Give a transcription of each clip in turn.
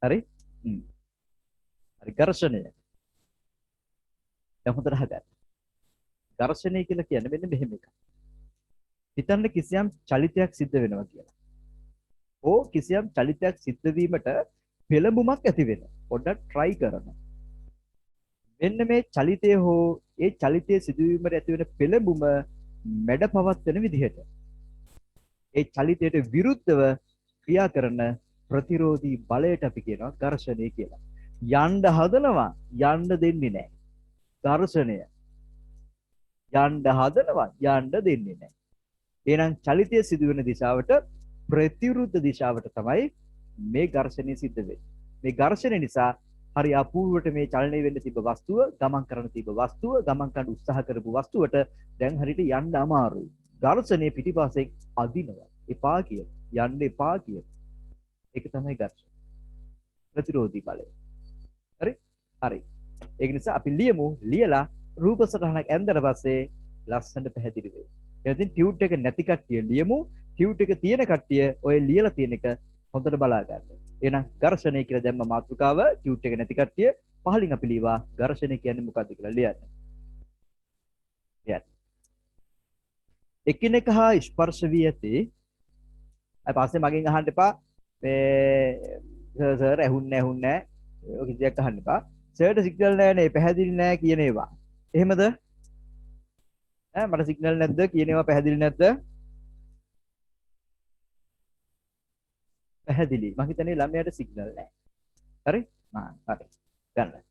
හරි. හ්ම්. හරි ඝර්ෂණය. දැන් හොඳට අහගන්න. ඝර්ෂණය කියලා කියන්නේ මෙන්න මෙහෙම එකක්. හිතන්න කිසියම් චලිතයක් සිද්ධ වෙනවා කියලා. ඕ කිසියම් චලිතයක් සිද්ධ වීමට පෙළඹුමක් ඇති වෙනවා. පොඩ්ඩක් try කරන්න. මෙන්න මේ චලිතය හෝ ඒ චලිතයේ සිදුවීමට ඇති වෙන පෙළඹුම මැඩ පවත්වන විදිහට ඒ චලිතයට විරුද්ධව ක්‍රියා කරන ප්‍රතිරෝධී බලයට අපි කියනවා ඝර්ෂණය කියලා. යන්න හදනවා යන්න දෙන්නේ නැහැ. ඝර්ෂණය. යන්න හදනවා යන්න දෙන්නේ නැහැ. එහෙනම් චලිතය සිදුවෙන දිශාවට ප්‍රතිවිරුද්ධ දිශාවට තමයි මේ ඝර්ෂණය සිද්ධ වෙන්නේ. මේ ඝර්ෂණය නිසා හරි අපූර්වට මේ චලනය වෙන්න තිබ්බ වස්තුව ගමන් කරන තිබ්බ වස්තුව ගමන් කරන්න උත්සාහ කරපු වස්තුවට දැන් හරියට යන්න අමාරුයි. ඝර්ෂණය පිටිපස්සෙන් අදිනවා. එපා කිය. යන්න එපා කිය. ඒක තමයි ඝර්ෂණය. ප්‍රතිරෝධී බලය. හරි? හරි. ඒක නිසා අපි ලියමු ලියලා රූප සටහනක් ඇඳලා පස්සේ ලස්සනට පැහැදිලි වෙයි. එතෙන් ටියුට් එක නැති කට්ටිය ලියමු. ටියුට් එක තියෙන කට්ටිය ඔය ලියලා තියෙන එක හොඳට බලා ගන්න. එහෙනම් ඝර්ෂණය කියලා දැම්ම මාතෘකාව ටියුට් එක නැති කට්ටිය පහලින් අපි ලියවා ඝර්ෂණය කියන්නේ මොකක්ද කියලා ලියන්න. ලියන්න. එකිනෙක හා ස්පර්ශ වී ඇති අය පස්සේ මගෙන් අහන්න එපා මේ සර් ඇහුන්නේ ඔය කිසියක් අහන්න එපා. සර්ට සිග්නල් නැහැ නේ පැහැදිලි නැහැ කියන ඒවා. එහෙමද? ඈ මට සිග්නල් නැද්ද කියන ඒවා පැහැදිලි නැද්ද? පැහැදිලි. මම හිතන්නේ ළමයාට සිග්නල් නැහැ. හරි? හරි. ගන්න.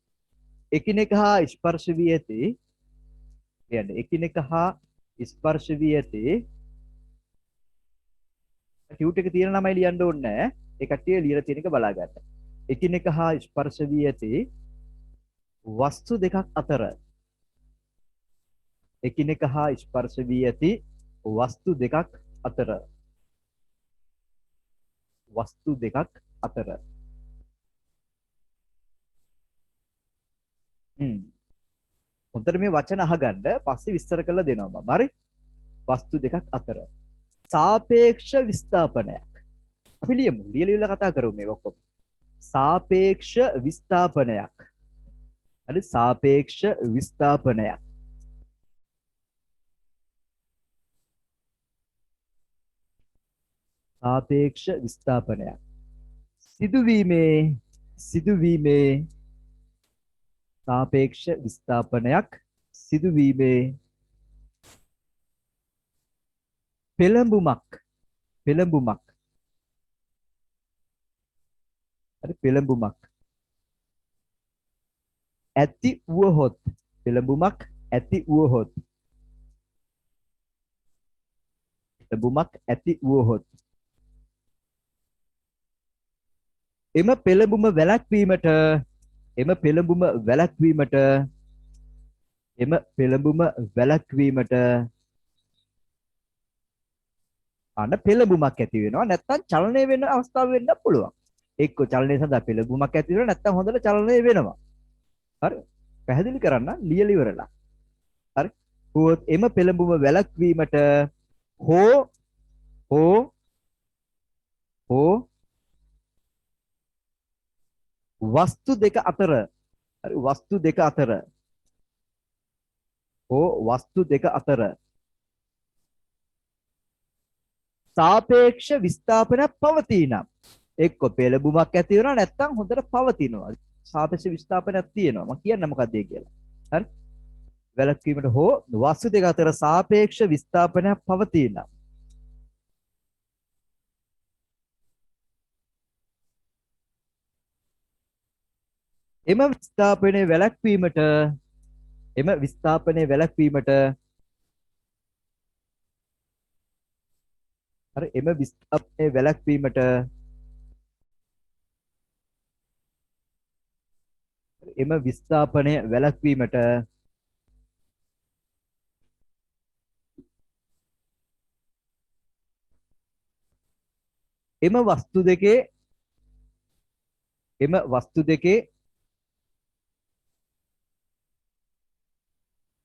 එකිනෙක හා ස්පර්ශ වී ඇති කියන්නේ එකිනෙක හා ස්පර්ශ වී ඇති ටියුට් එක තියෙන ළමයි ලියන්න ඕනේ නැහැ. ඒ කට්ටිය ලියලා තියෙන එක බලා ගන්න. එකිනෙක හා ස්පර්ශ වී ඇති වස්තු දෙකක් අතර එකිනෙක හා ස්පර්ශ වී ඇති වස්තු දෙකක් අතර වස්තු දෙකක් අතර හොඳට මේ වචන අහගන්න පස්සේ විස්තර කරලා දෙනවා මම. හරි? වස්තු දෙකක් අතර සාපේක්ෂ විස්ථාපනයක්. අපි ලියමු. ලියලා කතා කරමු මේ ඔක්කොම. සාපේක්ෂ විස්ථාපනයක්. හරි? සාපේක්ෂ විස්ථාපනයක්. සාපේක්ෂ විස්ථාපනයක්. සිදුවීමේ සාපේක්ෂ විස්ථාපනයක් සිදුවීමේ පෙළඹුමක් හරි පෙළඹුමක් ඇති වුවහොත් පෙළඹුමක් ඇති වුවහොත් එම පෙළඹුම වැළැක්වීමට අන්න පෙළඹුමක් ඇති වෙනවා. නැත්තම් චලනය වෙන අවස්ථාව වෙන්න පුළුවන්. එක්ක චලනය සඳහා පෙළඹුමක් ඇති වෙනවා නැත්තම් හොඳට චලනය වෙනවා. හරි? පැහැදිලි කරන්න ලියලා ඉවරලා. හරි? හොත් එම පෙළඹුම වැළැක්වීමට හෝ වස්තු දෙක අතර හරි වස්තු දෙක අතර සාපේක්ෂ විස්ථාපනයක් පවතිනම් එක්ක පෙළඹුමක් ඇති වෙනවා නැත්නම් හොඳට පවතිනවා. සාපේක්ෂ විස්ථාපනයක් තියෙනවා. මම කියන්නේ මොකක්ද ඒ කියලා. හරි? වැළැක්වීමට හෝ වස්තු දෙක අතර සාපේක්ෂ විස්ථාපනයක් පවතිනම් එම විස්ථාපනයේ වැළැක්වීමට හරි එම විස්ථාපනයේ වැළැක්වීමට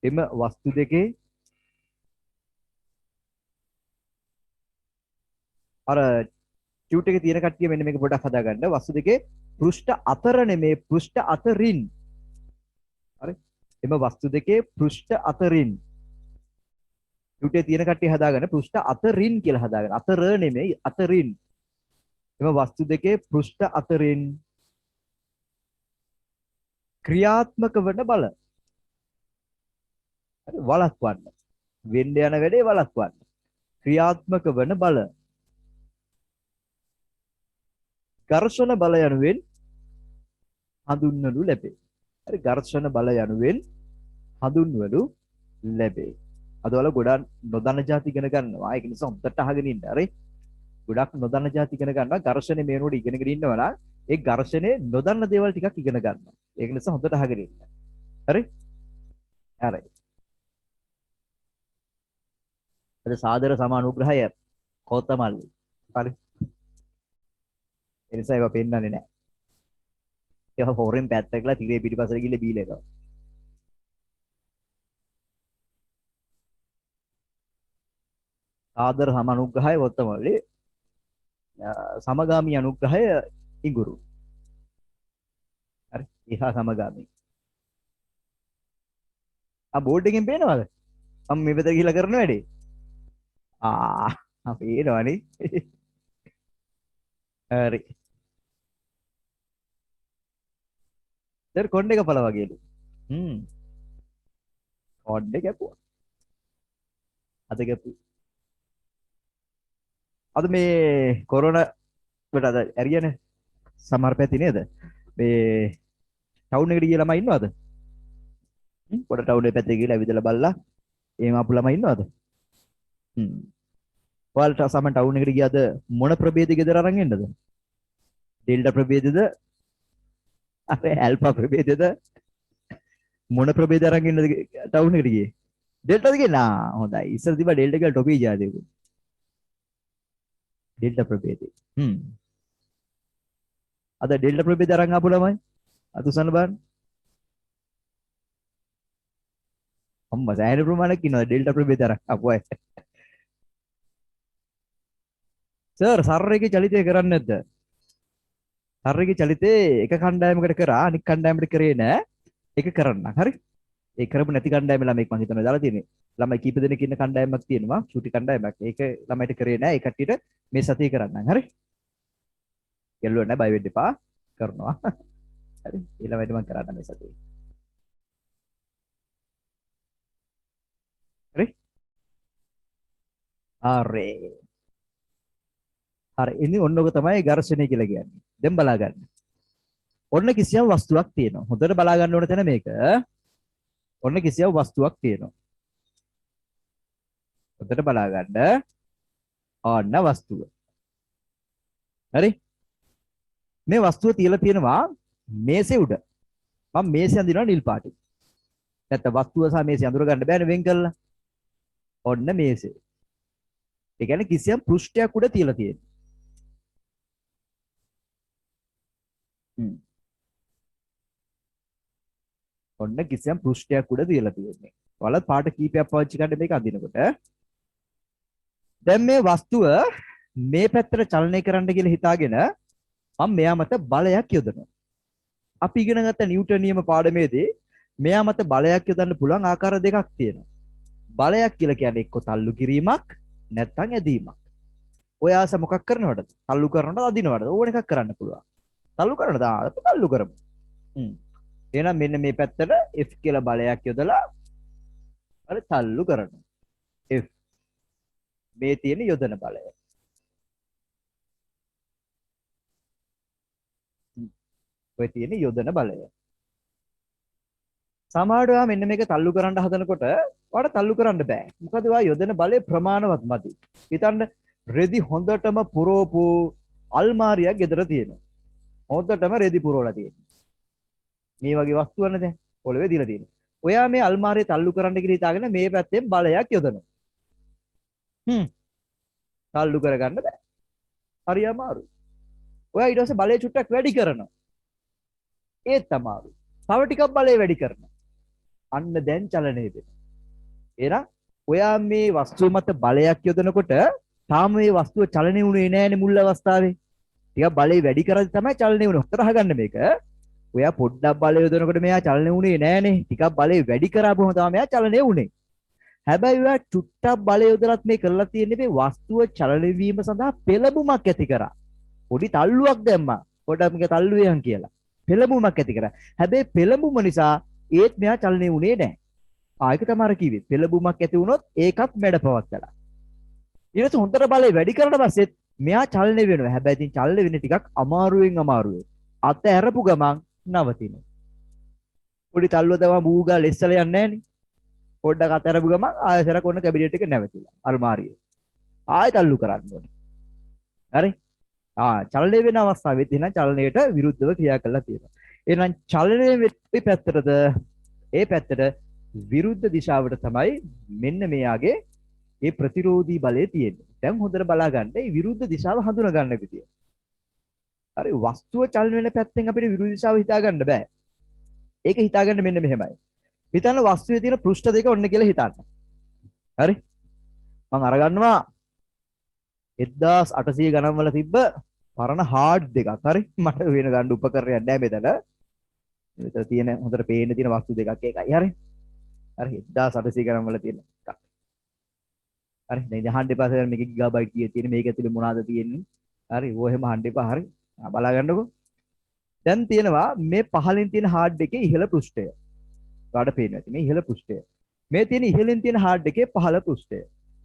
එම වස්තු දෙකේ අර ටියුට් එකේ තියෙන කට්ටිය මෙන්න මේක පොඩ්ඩක් හදාගන්න. වස්තු දෙකේ පෘෂ්ඨ අතර නෙමේ පෘෂ්ඨ අතරින්. හරි. එම වස්තු දෙකේ පෘෂ්ඨ අතරින්. යුටේ තියෙන කට්ටිය හදාගන්න පෘෂ්ඨ අතරින් කියලා හදාගන්න. අතර නෙමෙයි අතරින්. එම වස්තු දෙකේ පෘෂ්ඨ අතරින් ක්‍රියාත්මක වන බල. හරි වළක්වන්න. වෙන්න යන වැඩේ වළක්වන්න. ක්‍රියාත්මක වන බල. ඝර්ෂණ බල යනුවෙන් හඳුන්වනු ලැබේ. හරි ඝර්ෂණ බල යනුවෙන් හඳුන්වනු ලැබේ. අදවල ගොඩක් නොදන්න જાති ඉගෙන ගන්නවා. ඒක නිසා හොඳට අහගෙන ඉන්න. හරි. ගොඩක් නොදන්න જાති ඉගෙන ගන්නවා. ඝර්ෂණය මේනෝඩ ඉගෙනගෙන ඉන්නවා නම් ඒ ඝර්ෂණේ නොදන්න දේවල් ටිකක් ඉගෙන ගන්නවා. ඒක නිසා හොඳට අහගෙන ඉන්න. හරි? හරි. අද සාදර සමානුග්‍රහය කෝතමල්ලි. හරි. ඒ නිසා ඒවා පෙන්නන්නේ නැහැ. ඒවා හොරෙන් පැත්තකලා තිරේ පිටිපස්සට ගිහලා බීලා එකවා. සාදර සමානුග්‍රහය කෝතමල්ලි. සමගාමී අනුග්‍රහය ඉඟුරු. හරි. ඒහා සමගාමී. බෝඩ් එකෙන් පේනවද? මම මේ පැත්තට ගිහලා කරන වැඩේ. පේනවනේ. හරි. කොණ්ඩේ කපලා වගේලු. කොණ්ඩේ කැපුවා. අද කැපු. අද මේ කොරෝනා වලට අද ඇරියනේ සමහර පැති නේද? මේ ටවුන් එකට ගිය ළමයි ඉන්නවද? පොඩ ටවුන් එකේ පැත්තේ ගිහලා ඇවිදලා බලලා එහෙම අපු ළමයි ඉන්නවද? ඔයාලට සමහර ටවුන් එකට ගියාද මොන ප්‍රභේදෙ ගෙදර අරන් එන්නද? ඩෙල්ටා ප්‍රභේදෙද? අපේ ඇල්ෆා ප්‍රභේදෙද? මොන ප්‍රභේද අරන් එන්නද ටවුන් එකට ගියේ? ඩෙල්ටාද කියනා? හොඳයි. ඉස්සර තිබ්බා ඩෙල්ටා කියලා ටොපි ජාතියක. ඩෙල්ටා ප්‍රභේදෙ. අද ඩෙල්ටා ප්‍රභේද අරන් ආපු ළමයි අතුසන්න බලන්න. අම්මා සෑහෙන ප්‍රමාණයක් ඉන්නවා ඩෙල්ටා ප්‍රභේද අරන් ආපු අය. සර් සර්රේගේ චලිතය කරන්නේ නැද්ද? සර්රේගේ චලිතේ එක කණ්ඩායමකට කරා අනිත් කණ්ඩායමකට කරේ නෑ. ඒක කරන්න. හරි? ඒ කරපු නැති කණ්ඩායම ළමෙක් මම හිතනවා දාලා තියෙන්නේ. ළමයි කීප දෙනෙක් ඉන්න කණ්ඩායමක් තියෙනවා. චූටි කණ්ඩායමක්. ඒක ළමයිට කරේ නෑ. ඒ කට්ටියට මේ සතිය කරන්න. හරි? ගැල්ලුව නෑ බය වෙන්න එපා. කරනවා. හරි? ඒ ළමයිට මම කරන්න මේ සතිය. හරි? හරි. හරි ඉතින් ඔන්නෝක තමයි ඝර්ෂණය කියලා කියන්නේ. දැන් බලා ගන්න. ඔන්න කිසියම් වස්තුවක් තියෙනවා. හොඳට බලා ගන්න ඕන තැන මේක. ඔන්න කිසියම් වස්තුවක් තියෙනවා. හොඳට බලා ගන්න. ඔන්න වස්තුව. හරි? මේ වස්තුව තියලා තියෙනවා මේසේ උඩ. මම මේසේ අඳිනවා නිල් පාටින්. නැත්නම් වස්තුව සහ මේසේ අඳුර ගන්න බෑනේ වෙන් කරලා. ඔන්න මේසේ. ඒ කියන්නේ කිසියම් පෘෂ්ඨයක් උඩ තියලා තියෙනවා. ඔන්න කිසියම් පෘෂ්ඨයක් උඩ තියලා තියෙන්නේ. ඔයාලා පාට කීපයක් පාවිච්චි කරන්න මේක අඳිනකොට. දැන් මේ වස්තුව මේ පැත්තට චලනය කරන්න කියලා හිතාගෙන මම මෙයා මත බලයක් යොදනවා. අපි ඉගෙන ගත්ත නිව්ටන් නියම පාඩමේදී මෙයා මත බලයක් යොදන්න පුළුවන් ආකාර දෙකක් තියෙනවා. බලයක් කියලා කියන්නේ එක්ක තල්ලු කිරීමක් නැත්නම් ඇදීමක්. ඔය ආස මොකක් කරනවද? තල්ලු කරනවද අදිනවද? ඕන එකක් කරන්න පුළුවන්. තල්ලු කරනවද? තල්ලු කරමු. එහෙනම් මෙන්න මේ පැත්තට F කියලා බලයක් යොදලා අර තල්ලු කරනවා. F මේ තියෙන යොදන බලය. ඔය තියෙන යොදන බලය. සමහරවිට මෙන්න මේක තල්ලු කරන්න හදනකොට ඔයාලට තල්ලු කරන්න බෑ. මොකද ඔයා යොදන බලය ප්‍රමාණවත් මදි. හිතන්න රෙදි හොඳටම පුරවපු අල්මාරියක් ගෙදර තියෙනවා. හොඳටම රෙදි පුරවලා තියෙනවා. මේ වගේ වස්තුවනේ දැන් පොළවේ දීලා තියෙනවා. ඔයා මේ අල්මාරිය තල්ලු කරන්න කියලා හිතාගෙන මේ පැත්තෙන් බලයක් යොදනවා. තල්ලු කරගන්න බෑ. හරි අමාරුයි. ඔයා ඊට පස්සේ බලය චුට්ටක් වැඩි කරනවා. ඒත් අමාරුයි. තව ටිකක් බලය වැඩි කරනවා. අන්න දැන් චලනය වෙනවා. එහෙනම් ඔයා මේ වස්තුව මත බලයක් යොදනකොට තාම මේ වස්තුව චලනය වුණේ නෑනේ මුල් අවස්ථාවේ. ටිකක් බලය වැඩි කරද්දි තමයි චලනය වුනේ. හතර අහගන්න මේක. ඔයා පොඩ්ඩක් බලය යොදනකොට මෙයා චලනය වුනේ නෑනේ. ටිකක් බලය වැඩි කරාපුවම තමයි මෙයා චලනය වුනේ. හැබැයි ඔයා චුට්ටක් බලය යොදලත් මේ කරලා තියෙන්නේ මේ වස්තුව චලනය වීම සඳහා පෙළඹුමක් ඇති කරා. පොඩි තල්ලුවක් දැම්මා. පොඩ්ඩක් මේක තල්ලු වෙයන් කියලා. පෙළඹුමක් ඇති කරා. හැබැයි පෙළඹුම නිසා ඒත් මෙයා චලනය වුනේ නෑ. ආයක තමයි අර කිව්වේ. පෙළඹුමක් ඇති වුණොත් ඒකත් මැඩපවත්තලා. ඊට පස්සේ හොඳට බලය වැඩි කරලා පස්සෙත් මෙයා චලනය වෙනවා. හැබැයි ඉතින් චලනය වෙන්නේ ටිකක් අමාරුවෙන්. අත ඇරපු ගමන් නවතිනවා. පොඩි තල්ලුව තමයි බූගා ලෙස්සල යන්නේ නෑනේ. පොඩ්ඩක් අත ඇරපු ගමන් ආයෙසරක් ඔන්න කැබිනට් එක නැවතිලා. අල්මාරියේ. ආයෙ තල්ලු කරන්න ඕනේ. හරි? චලනය වෙන අවස්ථාවෙත් එහෙනම් චලනයට විරුද්ධව ක්‍රියා කරලා තියෙනවා. එහෙනම් චලනය වෙන්නේ පැත්තටද ඒ පැත්තට විරුද්ධ දිශාවට තමයි මෙන්න මෙයාගේ ඒ ප්‍රතිරෝධී බලය තියෙන්නේ. දැන් හොඳට බලා ගන්න මේ විරුද්ධ දිශාව හඳුනා ගන්න විදිය. හරි වස්තුව චලන වෙන පැත්තෙන් අපිට විරුද්ධ දිශාව හිතා ගන්න බෑ. ඒක හිතා ගන්න මෙන්න මෙහෙමයි. හිතන්න වස්තුවේ තියෙන පෘෂ්ඨ දෙක ඔන්න කියලා හිතන්න. හරි? මම අරගන්නවා 1800 ගණන් වල තිබ්බ පරණ හાર્ඩ් දෙකක්. හරි? මට වෙන ගන්න උපකරණයක් නැහැ මෙතන. මෙතන තියෙන හොඳට පේන්න තියෙන වස්තු දෙකක් ඒකයි. හරි? හරි 1800 ගණන් වල තියෙන එකක්. හරි දැන් අහන්න එපා සර් මේක ගිගාබයිට් කීයක් තියෙන මේක ඇතුලේ මොනවද තියෙන්නේ හරි ඕ එහෙම අහන්න එපා හරි බලා ගන්නකො දැන් තියෙනවා මේ පහලින් තියෙන හાર્ඩ් එකේ ඉහළ පෘෂ්ඨය ඔයාලට පේනවා ඇති මේ ඉහළ පෘෂ්ඨය මේ තියෙන ඉහළින් තියෙන හાર્ඩ් එකේ පහළ පෘෂ්ඨය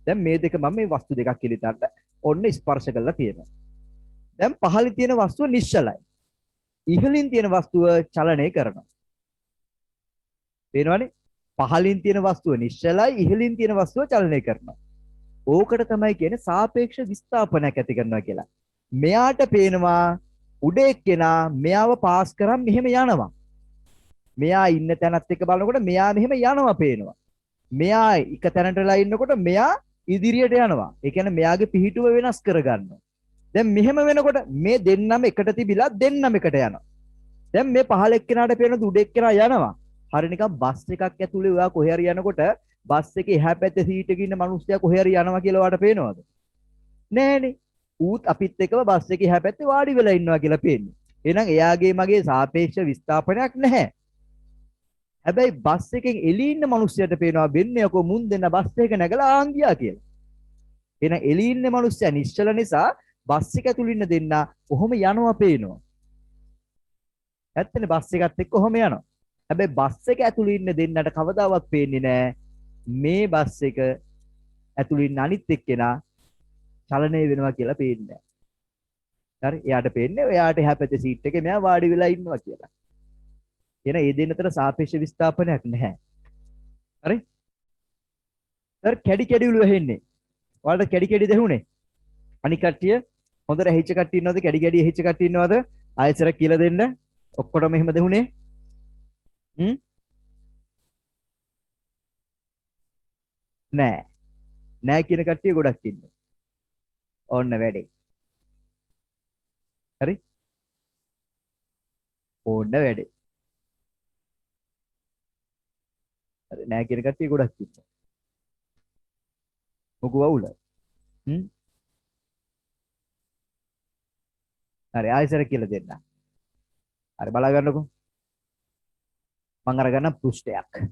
දැන් මේ දෙක මම මේ වස්තු දෙකක් කියලා හිතන්න ඔන්න ස්පර්ශ කරලා තියෙනවා දැන් පහලින් තියෙන වස්තුව නිශ්චලයි ඉහළින් තියෙන වස්තුව චලනය කරනවා පේනවනේ පහලින් තියෙන වස්තුව නිශ්චලයි ඉහළින් තියෙන වස්තුව චලනය කරනවා ඕකට තමයි කියන්නේ සාපේක්ෂ විස්ථාපනයක් ඇති කරනවා කියලා. මෙයාට පේනවා උඩ එක්කෙනා මෙයාව පාස් කරන් මෙහෙම යනවා. මෙයා ඉන්න තැනත් එක්ක බලනකොට මෙයා මෙහෙම යනවා පේනවා. මෙයා එක තැනටලා ඉන්නකොට මෙයා ඉදිරියට යනවා. ඒ කියන්නේ මෙයාගේ පිහිටුව වෙනස් කරගන්නවා. දැන් මෙහෙම වෙනකොට මේ දෙන්නම එකට තිබිලා දෙන්නම එකට යනවා. දැන් මේ පහල එක්කෙනාට පේන උඩ එක්කෙනා යනවා. හරිය නිකන් බස් එකක් ඇතුලේ ඔයා කොහේ හරි යනකොට බස් එකේ එහා පැත්තේ සීට් එකේ ඉන්න මිනිස්සයා කොහේ හරි යනවා කියලා ඔයාලට පේනවද? නෑනේ. ඌත් අපිත් එක්කම බස් එකේ එහා පැත්තේ වාඩි වෙලා ඉන්නවා කියලා පේන්නේ. එහෙනම් එයාගේ මගේ සාපේක්ෂ විස්ථාපනයක් නැහැ. හැබැයි බස් එකෙන් එළී ඉන්න මිනිස්සයාට පේනවා වෙන්නේ යකෝ මුන් දෙන්න බස් එක නැගලා ආන් ගියා කියලා. එහෙනම් එළී ඉන්න මිනිස්සයා නිශ්චල නිසා බස් එක ඇතුළේ ඉන්න දෙන්න කොහොම යනවා පේනවා. ඇත්තනේ බස් එකත් එක්ක කොහොම යනවා. හැබැයි බස් එක ඇතුළේ ඉන්න දෙන්නට කවදාවත් පේන්නේ නැහැ. මේ බස් එක ඇතුළේ ඉන්න අනිත් එක්කෙනා චලනය වෙනවා කියලා පේන්නේ නැහැ. හරි? එයාට පේන්නේ එයාට එහා පැත්තේ සීට් එකේ මෙයා වාඩි වෙලා ඉන්නවා කියලා. එහෙනම් මේ දෙන්න අතර සාපේක්ෂ විස්ථාපනයක් නැහැ. හරි? සර් කැඩි කැඩිලු වෙන්නේ. ඔයාලට කැඩි කැඩි දෙහුනේ. අනික කට්ටිය හොඳට ඇහිච්ච කට්ටිය ඉන්නවද? කැඩි කැඩි ඇහිච්ච කට්ටිය ඉන්නවද? ආයෙසරක් කියලා දෙන්න. ඔක්කොටම එහෙම දෙහුනේ. නෑ නෑ කියන කට්ටිය ගොඩක් ඉන්නවා. ඕන්න වැඩේ. හරි? ඕන්න වැඩේ. හරි නෑ කියන කට්ටිය ගොඩක් ඉන්නවා. මොකෝ වුල? හරි ආයෙසර කියලා දෙන්න. හරි බලා ගන්නකෝ. මම අරගන්න පෘෂ්ඨයක්.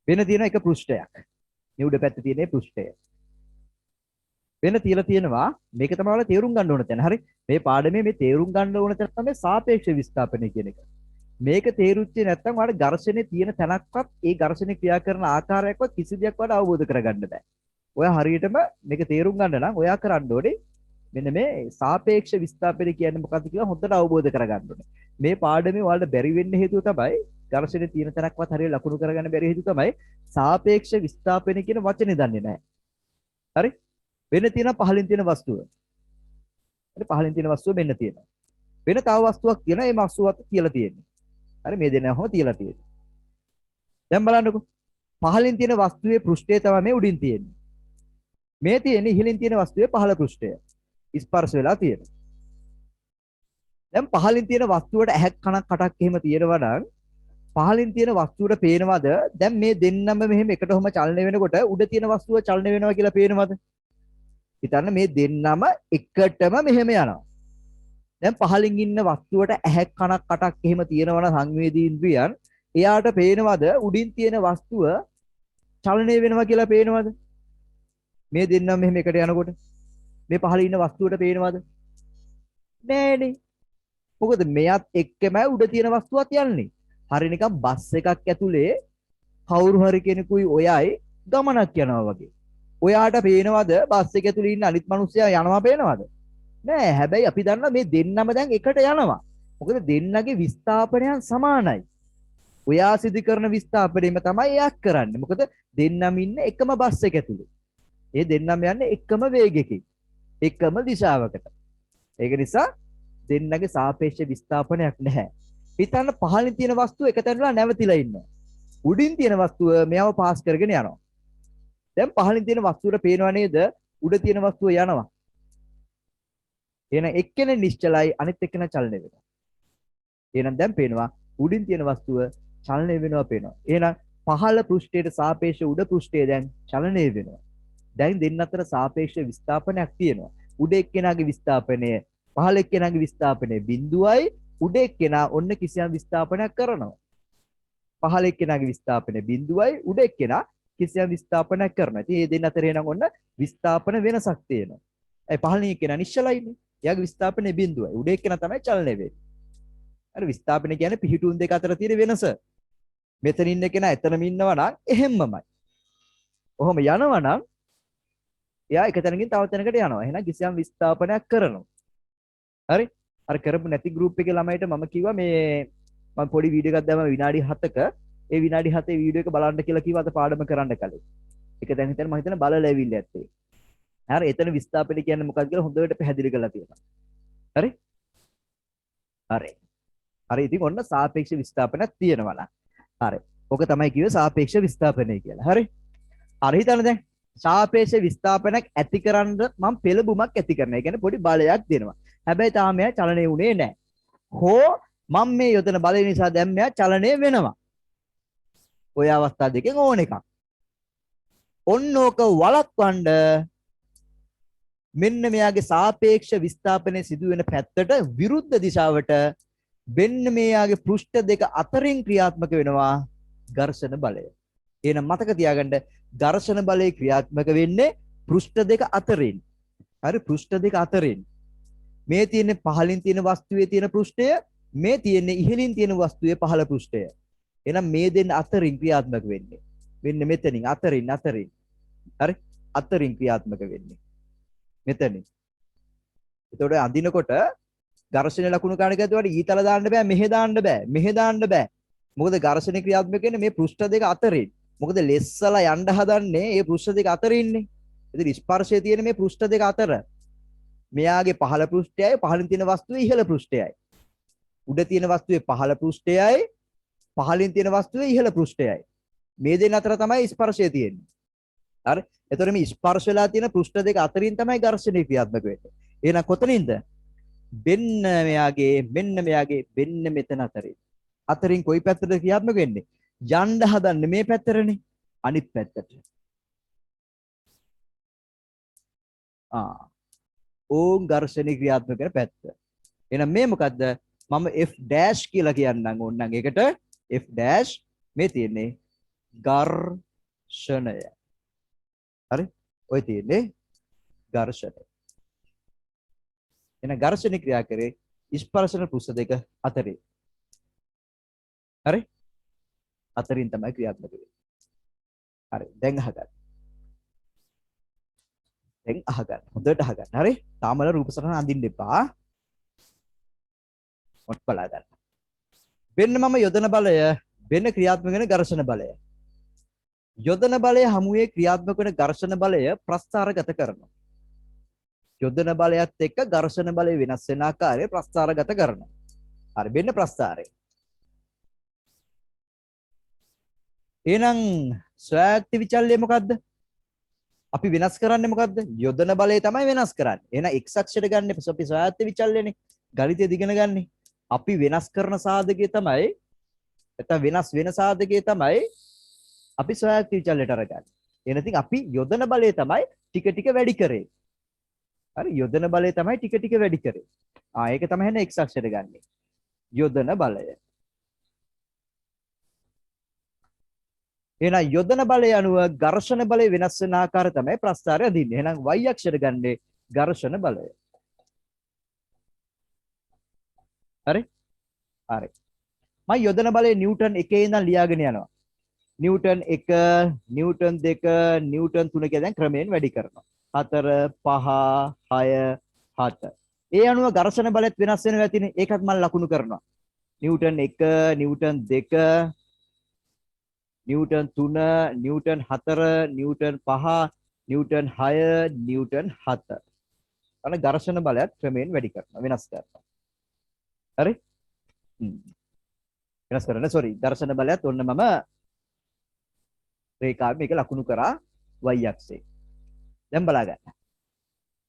වෙන තියෙන එක පෘෂ්ඨයක්. මේ උඩ පැත්තේ තියෙන පෘෂ්ඨය. වෙන තියලා තියෙනවා මේක තමයි ඔයාලා තේරුම් ගන්න ඕන තැන. හරි? මේ පාඩමේ මේ තේරුම් ගන්න ඕන තැන තමයි සාපේක්ෂ විස්ථාපනය කියන එක. මේක තේරුච්චේ නැත්නම් ඔයාලට ඝර්ෂණේ තියෙන තැනක්වත් ඒ ඝර්ෂණේ ක්‍රියා කරන ආකාරයක්වත් කිසි දෙයක් වඩා අවබෝධ කරගන්න බෑ. ඔයා හරියටම මේක තේරුම් ගන්න නම් ඔයා කරන්න ඕනේ මෙන්න මේ සාපේක්ෂ විස්ථාපනය කියන්නේ මොකක්ද කියලා හොඳට අවබෝධ කරගන්න ඕනේ. මේ පාඩමේ ඔයාලට බැරි වෙන්න හේතුව තමයි ඝර්ෂණේ තියෙන තැනක්වත් හරියට ලකුණු කරගන්න බැරි හේතුව තමයි සාපේක්ෂ විස්ථාපනය කියන වචනේ දන්නේ නැහැ. හරි? වෙන තියෙන පහලින් තියෙන වස්තුව. හරි පහලින් තියෙන වස්තුව මෙන්න තියෙනවා. වෙන තව වස්තුවක් තියෙනවා ඒ වස්තුවත් කියලා තියෙන්නේ. හරි මේ දෙන්නම තියලා තියෙන්නේ. දැන් බලන්නකෝ. පහලින් තියෙන වස්තුවේ පෘෂ්ඨය තමයි මේ උඩින් තියෙන්නේ. මේ තියෙන්නේ ඉහළින් තියෙන වස්තුවේ පහළ පෘෂ්ඨය. ස්පර්ශ වෙලා තියෙනවා. දැන් පහලින් තියෙන වස්තුවට ඇහක් කනක් කටක් එහෙම තියෙනවා නම් පහලින් තියෙන වස්තුවට පේනවද දැන් මේ දෙන්නම මෙහෙම එකටම චලනය වෙනකොට උඩ තියෙන වස්තුව චලනය වෙනවා කියලා පේනවද? හිතන්න මේ දෙන්නම එකටම මෙහෙම යනවා. දැන් පහලින් ඉන්න වස්තුවට ඇහැක් කනක් කටක් එහෙම තියෙනවා නම් සංවේදී ඉන්ද්‍රියන් එයාට පේනවද උඩින් තියෙන වස්තුව චලනය වෙනවා කියලා පේනවද? මේ දෙන්නම මෙහෙම එකට යනකොට මේ පහලින් ඉන්න වස්තුවට පේනවද? නෑනේ. මොකද මෙයත් එක්කමයි උඩ තියෙන වස්තුවක් යන්නේ. හරිය නිකන් බස් එකක් ඇතුලේ කවුරු හරි කෙනෙකුයි ඔයයි ගමනක් යනවා වගේ. ඔයාට පේනවද බස් එක ඇතුලේ ඉන්න අනිත් මිනිස්සයා යනවා පේනවද? නෑ. හැබැයි අපි දන්නවා මේ දෙන්නම දැන් එකට යනවා. මොකද දෙන්නගේ විස්ථාපනයන් සමානයි. ඔයා සිදු කරන විස්ථාපනයම තමයි එයාක් කරන්නේ. මොකද දෙන්නම ඉන්නේ එකම බස් එක ඇතුලේ. ඒ දෙන්නම යන්නේ එකම වේගයකින්. එකම දිශාවකට. ඒක නිසා දෙන්නගේ සාපේක්ෂ විස්ථාපනයක් නැහැ. හිතන්න පහළින් තියෙන වස්තුව එක තැනලා නැවතිලා ඉන්නවා. උඩින් තියෙන වස්තුව මෙයව පාස් කරගෙන යනවා. දැන් පහළින් තියෙන වස්තුවට පේනව නේද? උඩ තියෙන වස්තුව යනවා. එහෙනම් එක්කෙනෙක් නිශ්චලයි අනිත් එක්කෙනා චලනය වෙනවා. එහෙනම් දැන් පේනවා උඩින් තියෙන වස්තුව චලනය වෙනවා පේනවා. එහෙනම් පහළ පෘෂ්ඨයට සාපේක්ෂ උඩ පෘෂ්ඨය දැන් චලනය වෙනවා. දැන් දෙන්න අතර සාපේක්ෂ විස්ථාපනයක් තියෙනවා. උඩ එක්කෙනාගේ විස්ථාපනය පහළ එක්කෙනාගේ විස්ථාපනය බිඳුවයි උඩ එක්කෙනා ඔන්න කිසියම් විස්ථාපනයක් කරනවා. පහළ එක්කෙනාගේ විස්ථාපනය බිඳුවයි උඩ එක්කෙනා කිසියම් විස්ථාපනයක් කරනවා. ඉතින් මේ දෙන්න අතර එනනම් ඔන්න විස්ථාපන වෙනසක් තියෙනවා. ඒ පහළ එක්කෙනා නිශ්චලයිනේ. එයාගේ විස්ථාපනය බිඳුවයි. උඩ එක්කෙනා තමයි චලනය වෙන්නේ. අර විස්ථාපනය කියන්නේ පිහිටුන් දෙක අතර තියෙන වෙනස. මෙතන ඉන්න කෙනා එතනම ඉන්නවා නම් එහෙම්මමයි. ඔහොම යනවා නම් එයා එක තැනකින් තව තැනකට යනවා. එහෙනම් කිසියම් විස්ථාපනයක් කරනවා. හරි? අර කරපු නැති ගෲප් එකේ ළමයිට මම කිව්වා මේ මම පොඩි වීඩියෝ එකක් දැම්මා විනාඩි 7ක. ඒ විනාඩි 7 වීඩියෝ එක බලන්න කියලා කිව්වා අද පාඩම කරන්න කලින්. ඒක දැන් හිතන්න මම හිතන බලලා ඇවිල්ලා ඇත්තේ. හරි එතන විස්ථාපනය කියන්නේ මොකක්ද කියලා හොඳට පැහැදිලි කරලා තියෙනවා. හරි? හරි. හරි ඉතින් ඔන්න සාපේක්ෂ විස්ථාපනයක් තියෙනවා නේද? හරි. ඔක තමයි කිව්වේ සාපේක්ෂ විස්ථාපනය කියලා. හරි? හරි හිතන්න දැන් සාපේක්ෂ විස්ථාපනයක් ඇතිකරන්න මම පෙළඹුමක් ඇති කරනවා. ඒ කියන්නේ පොඩි බලයක් දෙනවා. හැබැයි තාම එයා චලනය වුණේ නැහැ. හෝ මම මේ යොදන බලය නිසා දැන් මෙයා චලනය වෙනවා. ඔය අවස්ථා දෙකෙන් ඕන එකක්. ඔන්න ඕක වළක්වන්න මෙන්න මෙයාගේ සාපේක්ෂ විස්ථාපනයේ සිදුවෙන පැත්තට විරුද්ධ දිශාවට මෙන්න මෙයාගේ පෘෂ්ඨ දෙක අතරින් ක්‍රියාත්මක වෙනවා ඝර්ෂණ බලය. එහෙනම් මතක තියාගන්න ඝර්ෂණ බලය ක්‍රියාත්මක වෙන්නේ පෘෂ්ඨ දෙක අතරින්. හරි පෘෂ්ඨ දෙක අතරින්. මේ තියෙන්නේ පහළින් තියෙන වස්තුවේ තියෙන පෘෂ්ඨය, මේ තියෙන්නේ ඉහළින් තියෙන වස්තුවේ පහළ පෘෂ්ඨය. එහෙනම් මේ දෙන්න අතරින් ක්‍රියාත්මක වෙන්නේ. මෙන්න මෙතනින් අතරින්. හරි? අතරින් ක්‍රියාත්මක වෙන්නේ. මෙතනින්. එතකොට අඳිනකොට ඝර්ෂණ ලකුණු කාණක ඇතුළට ඊතල දාන්න බෑ, මෙහෙ දාන්න බෑ, මෙහෙ දාන්න බෑ. මොකද ඝර්ෂණ ක්‍රියාත්මක වෙන්නේ මේ පෘෂ්ඨ දෙක අතරින්. මොකද ලෙස්සලා යන්න හදන්නේ මේ පෘෂ්ඨ දෙක අතරින්නේ. ඉතින් ස්පර්ශය තියෙන මේ පෘෂ්ඨ දෙක අතර. මෙයාගේ පහළ පෘෂ්ඨයයි පහළින් තියෙන වස්තුවේ ඉහළ පෘෂ්ඨයයි. උඩ තියෙන වස්තුවේ පහළ පෘෂ්ඨයයි පහළින් තියෙන වස්තුවේ ඉහළ පෘෂ්ඨයයි. මේ දෙන්න අතර තමයි ස්පර්ශය තියෙන්නේ. හරි? එතකොට මේ ස්පර්ශ වෙලා තියෙන පෘෂ්ඨ දෙක අතරින් තමයි ඝර්ෂණය ක්‍රියාත්මක වෙන්නේ. එහෙනම් කොතනින්ද? මෙන්න මෙයාගේ මෙතන අතරින්. අතරින් කොයි පැත්තටද ක්‍රියාත්මක වෙන්නේ? යන්න හදන්නේ මේ පැත්තටනේ. අනිත් පැත්තට. ඕන් ඝර්ෂණය ක්‍රියාත්මක කරන පැත්ත. එහෙනම් මේ මොකද්ද? මම F' කියලා කියන්නම් ඕන්නම් ඒකට F' මේ තියෙන්නේ ඝර්ෂණය. හරි? ඔය තියෙන්නේ ඝර්ෂණය. එහෙනම් ඝර්ෂණ ක්‍රියා කරේ ස්පර්ශන පෘෂ්ඨ දෙක අතරේ. හරි? අතරින් තමයි ක්‍රියාත්මක වෙන්නේ. හරි. දැන් අහගන්න. හොඳට අහගන්න. හරි? තාමල රූප සටහන අඳින්න එපා. මොත් බලා ගන්න. වෙන්න මම යොදන බලය වෙන ක්‍රියාත්මක වෙන ඝර්ෂණ බලය. යොදන බලය හමුවේ ක්‍රියාත්මක වෙන ඝර්ෂණ බලය ප්‍රස්ථාරගත කරනවා. යොදන බලයත් එක්ක ඝර්ෂණ බලය වෙනස් වෙන ආකාරය ප්‍රස්ථාරගත කරනවා. හරි වෙන්න ප්‍රස්ථාරය. එහෙනම් ස්වයක්ති විචල්්‍යය මොකද්ද? අපි වෙනස් කරන්නේ මොකද්ද? යොදන බලය තමයි වෙනස් කරන්නේ. එහෙනම් x අක්ෂයට ගන්න අපි ස්වයක්ති විචල්්‍යනේ. ගණිතය දිගන ගන්න. අපි වෙනස් කරන සාධකය තමයි නැත්නම් වෙනස් වෙන සාධකය තමයි අපි ස්වයක්ති විචල්්‍යයට අරගන්නේ. එහෙනම් ඉතින් අපි යොදන බලය තමයි ටික ටික වැඩි කරේ. හරි යොදන බලය තමයි ටික ටික වැඩි කරේ. ඒක තමයි එන්නේ x අක්ෂරය ගන්නෙ. යොදන බලය. එහෙනම් යොදන බලය අනුව ඝර්ෂණ බලය වෙනස් වෙන ආකාරය තමයි ප්‍රස්ථාරය අදින්නේ. එහෙනම් y අක්ෂර ගන්නේ ඝර්ෂණ බලය. හරි? හරි. මම යොදන බලය නිව්ටන් 1 ඉඳන් ලියාගෙන යනවා. නිව්ටන් 1, නිව්ටන් 2, නිව්ටන් 3 කියලා දැන් ක්‍රමයෙන් වැඩි කරනවා. 4, 5, 6, 7. ඒ අනුව ඝර්ෂණ බලයත් වෙනස් වෙනවා ඇතිනේ. ඒකත් මම ලකුණු කරනවා. Newton 1, Newton 2, Newton 3, Newton 4, Newton 5, Newton 6, Newton 7. අන්න ඝර්ෂණ බලයත් ක්‍රමයෙන් වැඩි කරනවා. වෙනස් කරනවා. හරි? වෙනස් කරන්න සෝරි. ඝර්ෂණ බලයත් ඔන්න මම රේඛාවෙ මේක ලකුණු කරා y අක්ෂේ. දැන් බලා ගන්න.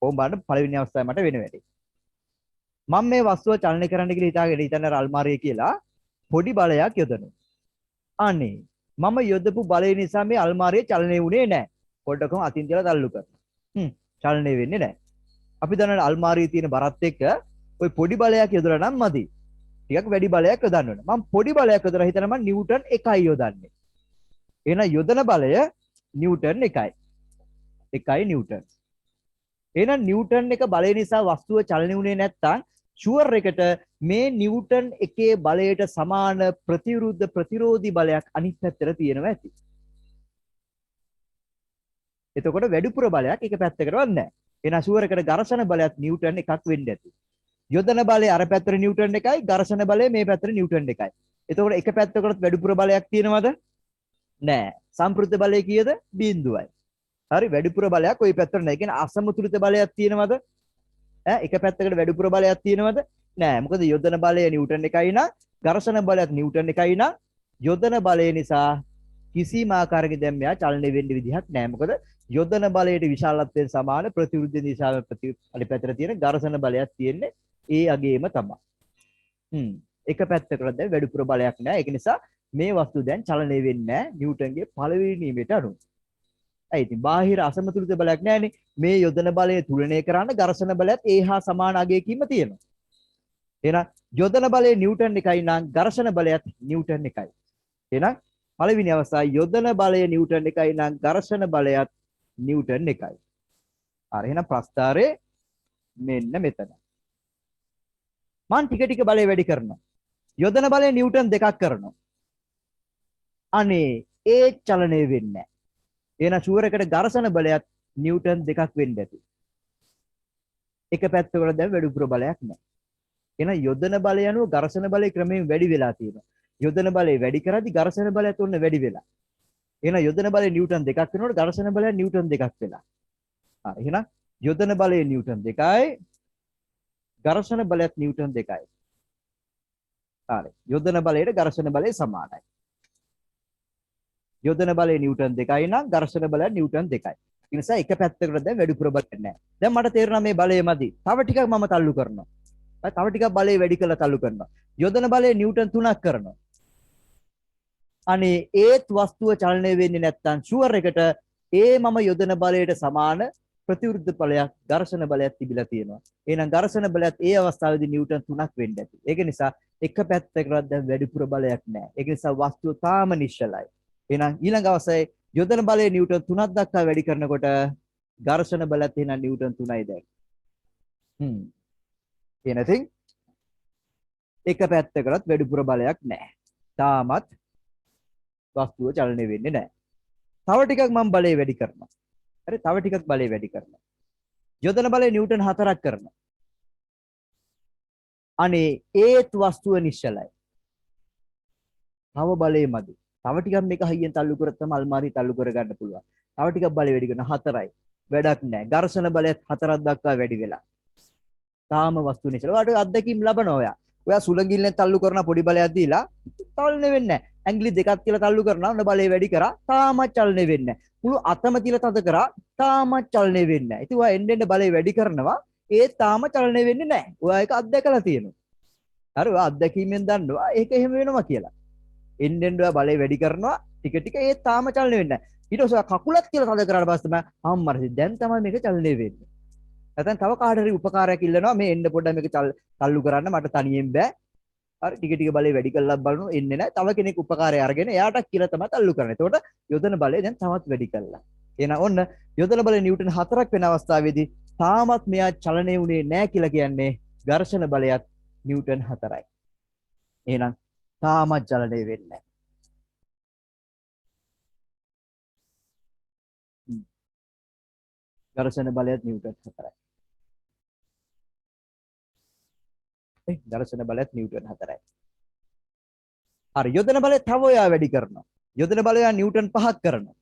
කොහොම බලන්න පළවෙනි අවස්ථාවේ මට වෙන වැඩේ. මම මේ වස්තුව චලනය කරන්න කියලා හිතන්න අල්මාරිය කියලා පොඩි බලයක් යොදනවා. අනේ මම යොදපු බලය නිසා මේ අල්මාරිය චලනය වුණේ නැහැ. පොඩ්ඩක්ම අතින් තියලා තල්ලු කරනවා. චලනය වෙන්නේ නැහැ. අපි දන්නවා අල්මාරියේ තියෙන බරත් එක්ක ওই පොඩි බලයක් යොදලා නම් මදි. ටිකක් වැඩි බලයක් යොදන්න ඕනේ. මම පොඩි බලයක් යොදලා හිතන මම නිව්ටන් 1යි යොදන්නේ. එහෙනම් යොදන බලය නිව්ටන් 1යි. 1යි නිව්ටන්. එහෙනම් නිව්ටන් 1 බලය නිසා වස්තුව චලනය වුණේ නැත්තම් ෂුවර් එකට මේ නිව්ටන් 1 බලයට සමාන ප්‍රතිවිරුද්ධ ප්‍රතිරෝධී බලයක් අනිත් පැත්තට තියෙනවා ඇති. එතකොට වැඩිපුර බලයක් එක පැත්තකට වන්නේ නැහැ. එහෙනම් ෂුවර් එකට ඝර්ෂණ බලයක් නිව්ටන් 1ක් වෙන්න ඇති. යොදන බලය අර පැත්තට නිව්ටන් 1යි, ඝර්ෂණ බලය මේ පැත්තට නිව්ටන් 1යි. එතකොට එක පැත්තකට වැඩිපුර බලයක් තියෙනවද? නෑ. සම්ප්‍රයුක්ත බලය කීයද? බිඳුවයි. හරි වැඩිපුර බලයක් ওই පැත්තට නැහැ. කියන්නේ අසමතුලිත බලයක් තියෙනවද? එක පැත්තකට වැඩිපුර බලයක් තියෙනවද? නෑ. මොකද යොදන බලය නිව්ටන් 1යි නම් ඝර්ෂණ බලයත් නිව්ටන් 1යි නම් යොදන බලය නිසා කිසිම ආකාරයකින් දැන් මෙයා චලනය වෙන්න විදිහක් නෑ. මොකද යොදන බලයට විශාලත්වයෙන් සමාන ප්‍රතිවිරුද්ධ දිශාව අනිත් පැත්තට තියෙන ඝර්ෂණ බලයක් තියෙන්නේ ඒ අගේම තමයි. එක පැත්තකට දැන් වැඩිපුර බලයක් නෑ. ඒක නිසා මේ වස්තුව දැන් චලනය වෙන්නේ නැහැ නිව්ටන්ගේ පළවෙනි නියමයට අනුව. ඒ ඉතින් බාහිර අසමතුලිත බලයක් නැහැනේ. මේ යොදන බලය තුලනය කරන්න ඝර්ෂණ බලයත් ඒ හා සමාන අගයකින්ම තියෙනවා. එහෙනම් යොදන බලය නිව්ටන් 1යි නම් ඝර්ෂණ බලයත් නිව්ටන් 1යි. එහෙනම් පළවෙනි අවස්ථාවේ යොදන බලය නිව්ටන් 1යි නම් ඝර්ෂණ බලයත් නිව්ටන් 1යි. හරි එහෙනම් ප්‍රස්ථාරේ මෙන්න මෙතන. මම ටික ටික බලය වැඩි කරනවා. යොදන බලය නිව්ටන් 2ක් කරනවා. අනේ ඒ චලනය වෙන්නේ නැහැ. එහෙනම් ෂුවර් එකට ඝර්ෂණ බලයත් නිව්ටන් 2ක් වෙන්න ඇති. එක පැත්තකට දැන් වැඩිපුර බලයක් නැහැ. එහෙනම් යොදන බලය අනුව ඝර්ෂණ බලය ක්‍රමයෙන් වැඩි වෙලා තියෙනවා. යොදන බලය වැඩි කරද්දි ඝර්ෂණ බලයත් ඔන්න වැඩි වෙලා. එහෙනම් යොදන බලය නිව්ටන් 2ක් වෙනකොට ඝර්ෂණ බලය නිව්ටන් 2ක් වෙලා. හරි එහෙනම් යොදන බලය නිව්ටන් 2යි ඝර්ෂණ බලයත් නිව්ටන් 2යි. හරි යොදන බලයට ඝර්ෂණ බලය සමානයි. යොදන බලය නිව්ටන් 2යි නම් ඝර්ෂණ බලය නිව්ටන් 2යි. ඒ නිසා එක පැත්තකට දැන් වැඩිපුර බලයක් නැහැ. දැන් මට තේරෙනවා මේ බලය මදි. තව ටිකක් මම තල්ලු කරනවා. තව ටිකක් බලය වැඩි කරලා තල්ලු කරනවා. යොදන බලය නිව්ටන් 3ක් කරනවා. අනේ ඒත් වස්තුව චලනය වෙන්නේ නැත්නම් ෂුවර් එකට ඒ මම යොදන බලයට සමාන ප්‍රතිවිරුද්ධ බලයක් ඝර්ෂණ බලයක් තිබිලා තියෙනවා. එහෙනම් ඝර්ෂණ බලයත් ඒ අවස්ථාවේදී නිව්ටන් 3ක් වෙන්න ඇති. ඒක නිසා එක පැත්තකට දැන් වැඩිපුර බලයක් නැහැ. ඒක නිසා වස්තුව තාම නිශ්චලයි. එහෙනම් ඊළඟ අවස්ථාවේ යොදන බලය නිව්ටන් 3ක් දක්වා වැඩි කරනකොට ඝර්ෂණ බලයත් එහෙනම් නිව්ටන් 3යි දැන්. එහෙනම් එක පැත්තකටත් වැඩිපුර බලයක් නැහැ. තාමත් වස්තුව චලනය වෙන්නේ නැහැ. තව ටිකක් මම බලය වැඩි කරනවා. හරි තව ටිකක් බලය වැඩි කරනවා. යොදන බලය නිව්ටන් 4ක් කරනවා. අනේ ඒත් වස්තුව නිශ්චලයි. තව බලය මදි. තව ටිකක් මේක හයියෙන් තල්ලු කරත් තමයි අල්මාරිය තල්ලු කර ගන්න පුළුවන්. තව ටිකක් බලය වැඩි කරන 4යි. වැඩක් නැහැ. ඝර්ෂණ බලයත් 4ක් දක්වා වැඩි වෙලා. තාම වස්තුව නිශ්චල. ඔයාට අත්දැකීම් ලබනවා ඔයා. ඔයා සුළඟිල්ලෙන් තල්ලු කරන පොඩි බලයක් දීලා චලනය වෙන්නේ නැහැ. ඇඟිලි දෙකක් කියලා තල්ලු කරනවා. ඔන්න බලය වැඩි කරා. තාමත් චලනය වෙන්නේ නැහැ. මුළු අතම තියලා තද කරා. තාමත් චලනය වෙන්නේ නැහැ. ඉතින් ඔයා එන්න එන්න බලය වැඩි කරනවා. ඒ තාම චලනය වෙන්නේ නැහැ. ඔයා ඒක අත්දැකලා තියෙනවා. හරි ඔයා අත්දැකීමෙන් දන්නවා ඒක එහෙම වෙනවා කියලා. එන්න එන්න ඔයා බලය වැඩි කරනවා. ටික ටික ඒ තාම චලනය වෙන්නේ නැහැ. ඊට පස්සේ කකුලත් කියලා තද කරාට පස්සේ තමයි අම්මරසි දැන් තමයි මේක චලනය වෙන්නේ. නැත්නම් තව කාට හරි උපකාරයක් ඉල්ලනවා මේ එන්න පොඩ්ඩක් මේක තල්ලු කරන්න මට තනියෙන් බෑ. හරි ටික ටික බලය වැඩි කරලා බලනවා එන්නේ නැහැ. තව කෙනෙක් උපකාරය අරගෙන එයාට කියලා තමයි තල්ලු කරන්නේ. එතකොට යොදන බලය දැන් තවත් වැඩි කරලා. එහෙනම් ඔන්න යොදන බලය නිව්ටන් 4ක් වෙන අවස්ථාවේදී තාමත් මෙයා චලනය වුණේ නැහැ කියලා කියන්නේ ඝර්ෂණ බලයත් නිව්ටන් 4යි. එහෙනම් තාමත් චලනය වෙන්නේ නැහැ. ඝර්ෂණ බලයත් නිව්ටන් 4යි. ඝර්ෂණ බලයත් නිව්ටන් 4යි. හරි යොදන බලය තව ඔයා වැඩි කරනවා. යොදන බලය නිව්ටන් 5ක් කරනවා.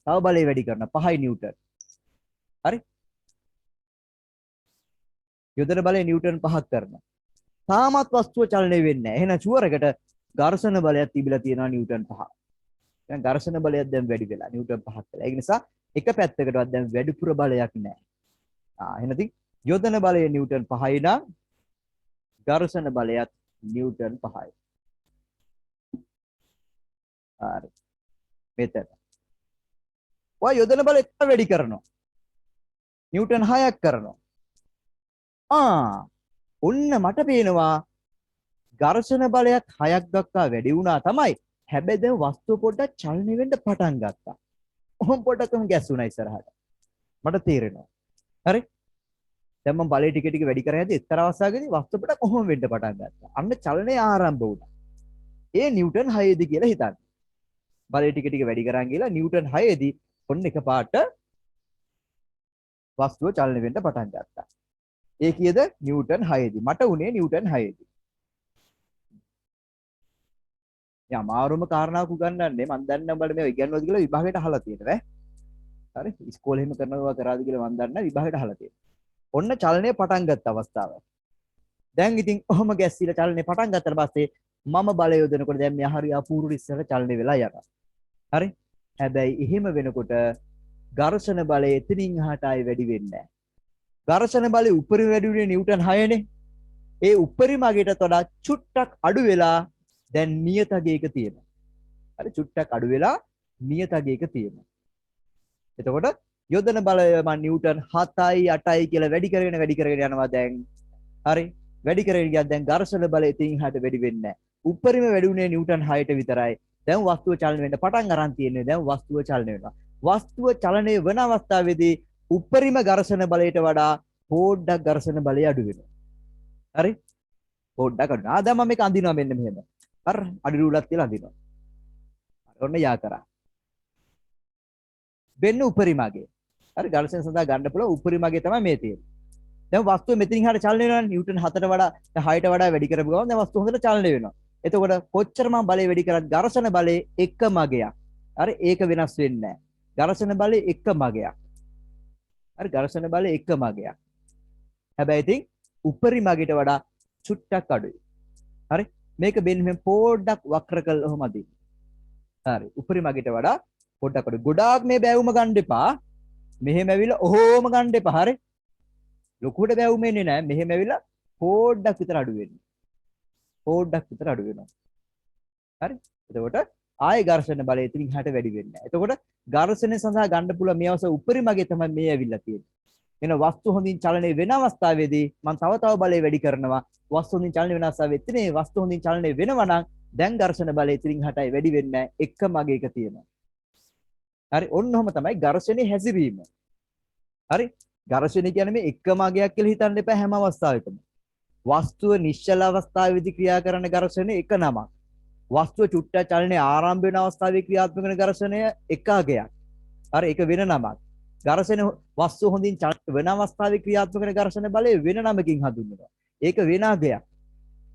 තව බලය වැඩි කරනවා 5යි නිව්ටන්. හරි? යොදන බලය නිව්ටන් 5ක් කරනවා. තාමත් වස්තුව චලනය වෙන්නේ නැහැ. එහෙනම් ෂුවර් එකට ඝර්ෂණ බලයක් තිබිලා තියෙනවා නිව්ටන් 5. දැන් ඝර්ෂණ බලයක් දැන් වැඩි වෙලා නිව්ටන් 5ක් වෙලා. ඒ නිසා එක පැත්තකටවත් දැන් වැඩිපුර බලයක් නැහැ. එහෙනම් ඉතින් යොදන බලය නිව්ටන් 5යි නම් ඝර්ෂණ බලයත් නිව්ටන් 5යි. හරි. මෙතන. ඔය යොදන බලය එක වැඩි කරනවා. නිව්ටන් 6ක් කරනවා. ඔන්න මට පේනවා ඝර්ෂණ බලයක් 6ක් දක්වා වැඩි වුණා තමයි. හැබැයි දැන් වස්තුව පොඩ්ඩක් චලනය වෙන්න පටන් ගත්තා. ඔහොම පොඩ්ඩක්ම ගැස්සුණා ඉස්සරහට. මට තේරෙනවා. හරි? දැන් මම බලය ටික ටික වැඩි කරගෙන එක්තරා අවස්ථාවකදී වස්තුව පොඩ්ඩක් ඔහොම වෙන්න පටන් ගත්තා. අන්න චලනය ආරම්භ වුණා. ඒ නිව්ටන් 6 දී කියලා හිතන්න. බලය ටික ටික වැඩි කරන් ගිහලා නිව්ටන් 6 දී ඔන්න එකපාරට වස්තුව චලනය වෙන්න පටන් ගත්තා. ඒ කීයද නිව්ටන් 6 දී. මට උනේ නිව්ටන් 6 දී. යා අමාරුම කාරණාවක් උගන්වන්නේ මම දන්නේ උඹට මේ ඉගෙනනවද කියලා විභාගයට අහලා තියෙනවා ඈ. හරි ඉස්කෝලේ එහෙම කරනවා කරාද කියලා මම දන්නේ විභාගයට අහලා තියෙනවා. ඔන්න චලනය පටන් ගත්ත අවස්ථාව. දැන් ඉතින් ඔහොම ගැස්සිලා චලනය පටන් ගත්තට පස්සේ මම බලය යොදනකොට දැන් මෙයා හරි අපූර්ව ඉස්සරහ චලනය වෙලා යනවා. හරි? හැබැයි එහෙම වෙනකොට ඝර්ෂණ බලය එතනින් එහාට ආයෙ වැඩි වෙන්නේ නැහැ. ඝර්ෂණ බලය උඩරිම වැඩි වුණේ නිව්ටන් 6නේ. ඒ උඩරිම අගයටත් වඩා චුට්ටක් අඩු වෙලා දැන් නියත අගයක තියෙනවා. හරි චුට්ටක් අඩු වෙලා නියත අගයක තියෙනවා. එතකොට යොදන බලය මම නිව්ටන් 7යි 8යි කියලා වැඩි කරගෙන යනවා දැන්. හරි වැඩි කරගෙන ගියා දැන් ඝර්ෂණ බලය ඉතින් එහාට වැඩි වෙන්නේ නැහැ. උඩරිම වැඩි වුණේ නිව්ටන් 6ට විතරයි. දැන් වස්තුව චලනය වෙන්න පටන් අරන් තියෙන්නේ. දැන් වස්තුව චලනය වෙනවා. වස්තුව චලනය වෙන අවස්ථාවේදී උඩරිම ඝර්ෂණ බලයට වඩා පොඩ්ඩක් ඝර්ෂණ බලය අඩු වෙනවා. හරි? පොඩ්ඩක් අඩු. දැන් මම මේක අඳිනවා මෙන්න මෙහෙම. හරි? අඩි රූලක් තියලා අඳිනවා. ඔන්න යා කරා. වෙන්න උඩරිමගේ. හරි ඝර්ෂණ සඳහා ගන්න පුළුවන් උඩරිමගේ තමයි මේ තියෙන්නේ. දැන් වස්තුව මෙතනින් හරියට චලනය වෙනවා. නිව්ටන් 7ට වඩා 6ට වඩා වැඩි කරපු ගමන් දැන් වස්තුව හොඳට චලනය වෙනවා. එතකොට කොච්චර මම බලය වැඩි කරත් ඝර්ෂණ බලය එක මගයක්. හරි ඒක වෙනස් වෙන්නේ නැහැ. ඝර්ෂණ බලය එක මගයක්. හරි ඝර්ෂණ බලය එක මගයක්. හැබැයි ඉතින් උඩරිමගට වඩා චුට්ටක් අඩුයි. හරි මේක මෙන්න මෙහෙම පොඩ්ඩක් වක්‍ර කළා ඔහොම අදින්න. හරි උඩරිමගට වඩා පොඩ්ඩක් අඩුයි. ගොඩාක් මේ බෑවුම ගන්න එපා. මෙහෙම ඇවිල්ලා ඔහොම ගන්න එපා. හරි ලොකුට බෑවුම එන්නේ නැහැ. මෙහෙම ඇවිල්ලා පොඩ්ඩක් විතර අඩු වෙන්නේ. පොඩ්ඩක් විතර අඩු වෙනවා. හරි එතකොට ආයේ ඝර්ෂණ බලය ඉතින් එහාට වැඩි වෙන්නේ නැහැ. එතකොට ඝර්ෂණය සඳහා ගන්න පුළුවන් මේ අවස්ථාව උඩරිමගේ තමයි මේ ඇවිල්ලා තියෙන්නේ. එන වස්තු හොඳින් චලනය වෙන අවස්ථාවේදී මම තව බලය වැඩි කරනවා. වස්තු හොඳින් චලනය වෙන අවස්ථාවේ එතනේ වස්තු හොඳින් චලනය වෙනවා නම් දැන් ඝර්ෂණ බලය ඉතින් එහාටයි වැඩි වෙන්නේ නැහැ. එක මගයක තියෙනවා. හරි ඔන්න ඔහම තමයි ඝර්ෂණේ හැසිරීම. හරි ඝර්ෂණය කියන්නේ මේ එක මගයක් කියලා හිතන්න එපා හැම අවස්ථාවකම. වස්තුව නිශ්චල අවස්ථාවේදී ක්‍රියා කරන ඝර්ෂණය එක නමක්. වස්තුව චුට්ට චලනයේ ආරම්භ වෙන අවස්ථාවේ ක්‍රියාත්මක වෙන ඝර්ෂණය එක අගයක්. හරි ඒක වෙන නමක්. ඝර්ෂණ වස්තුව හොඳින් වෙන අවස්ථාවේ ක්‍රියාත්මක වෙන ඝර්ෂණ බලය වෙන නමකින් හඳුන්වනවා. ඒක වෙන අගයක්.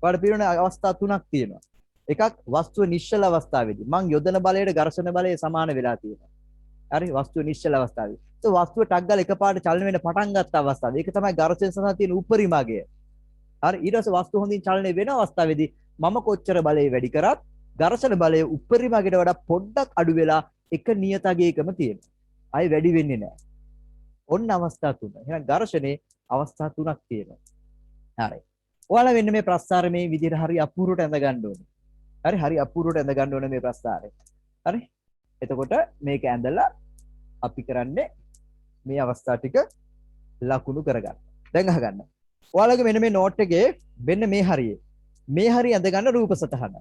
ඔයාලට පිළිවෙන අවස්ථා තුනක් තියෙනවා. එකක් වස්තුව නිශ්චල අවස්ථාවේදී මං යොදන බලයට ඝර්ෂණ බලය සමාන වෙලා තියෙනවා. හරි වස්තුව නිශ්චල අවස්ථාවේ. ඒ වස්තුව ටක් ගාලා එකපාරට චලන වෙන්න පටන් ගත්ත අවස්ථාව. ඒක තමයි ඝර්ෂණ සඳහා තියෙන උපරිමගය. හරි ඊට පස්සේ වස්තුව හොඳින් චලනය වෙන අවස්ථාවේදී මම කොච්චර බලය වැඩි කරත් ඝර්ෂණ බලය උපරිමගයට වඩා පොඩ්ඩක් අඩු වෙලා එක නියත අගයකම තියෙනවා. ආයි වැඩි වෙන්නේ නැහැ. ඔන්න අවස්ථා තුන. එහෙනම් ඝර්ෂණේ අවස්ථා තුනක් තියෙනවා. හරි. ඔයාලා වෙන්න මේ ප්‍රස්ථාරය මේ විදිහට හරි අපූර්වට ඇඳ ගන්න ඕනේ. හරි අපූර්වට ඇඳ ගන්න ඕනේ මේ ප්‍රස්ථාරය. හරි. එතකොට මේක ඇඳලා අපි කරන්නේ මේ අවස්ථා ටික ලකුණු කරගන්න. දැන් අහගන්න. ඔයාලගේ මෙන්න මේ නෝට් එකේ මෙන්න මේ හරියේ. මේ හරිය ඇඳ ගන්න රූප සටහන.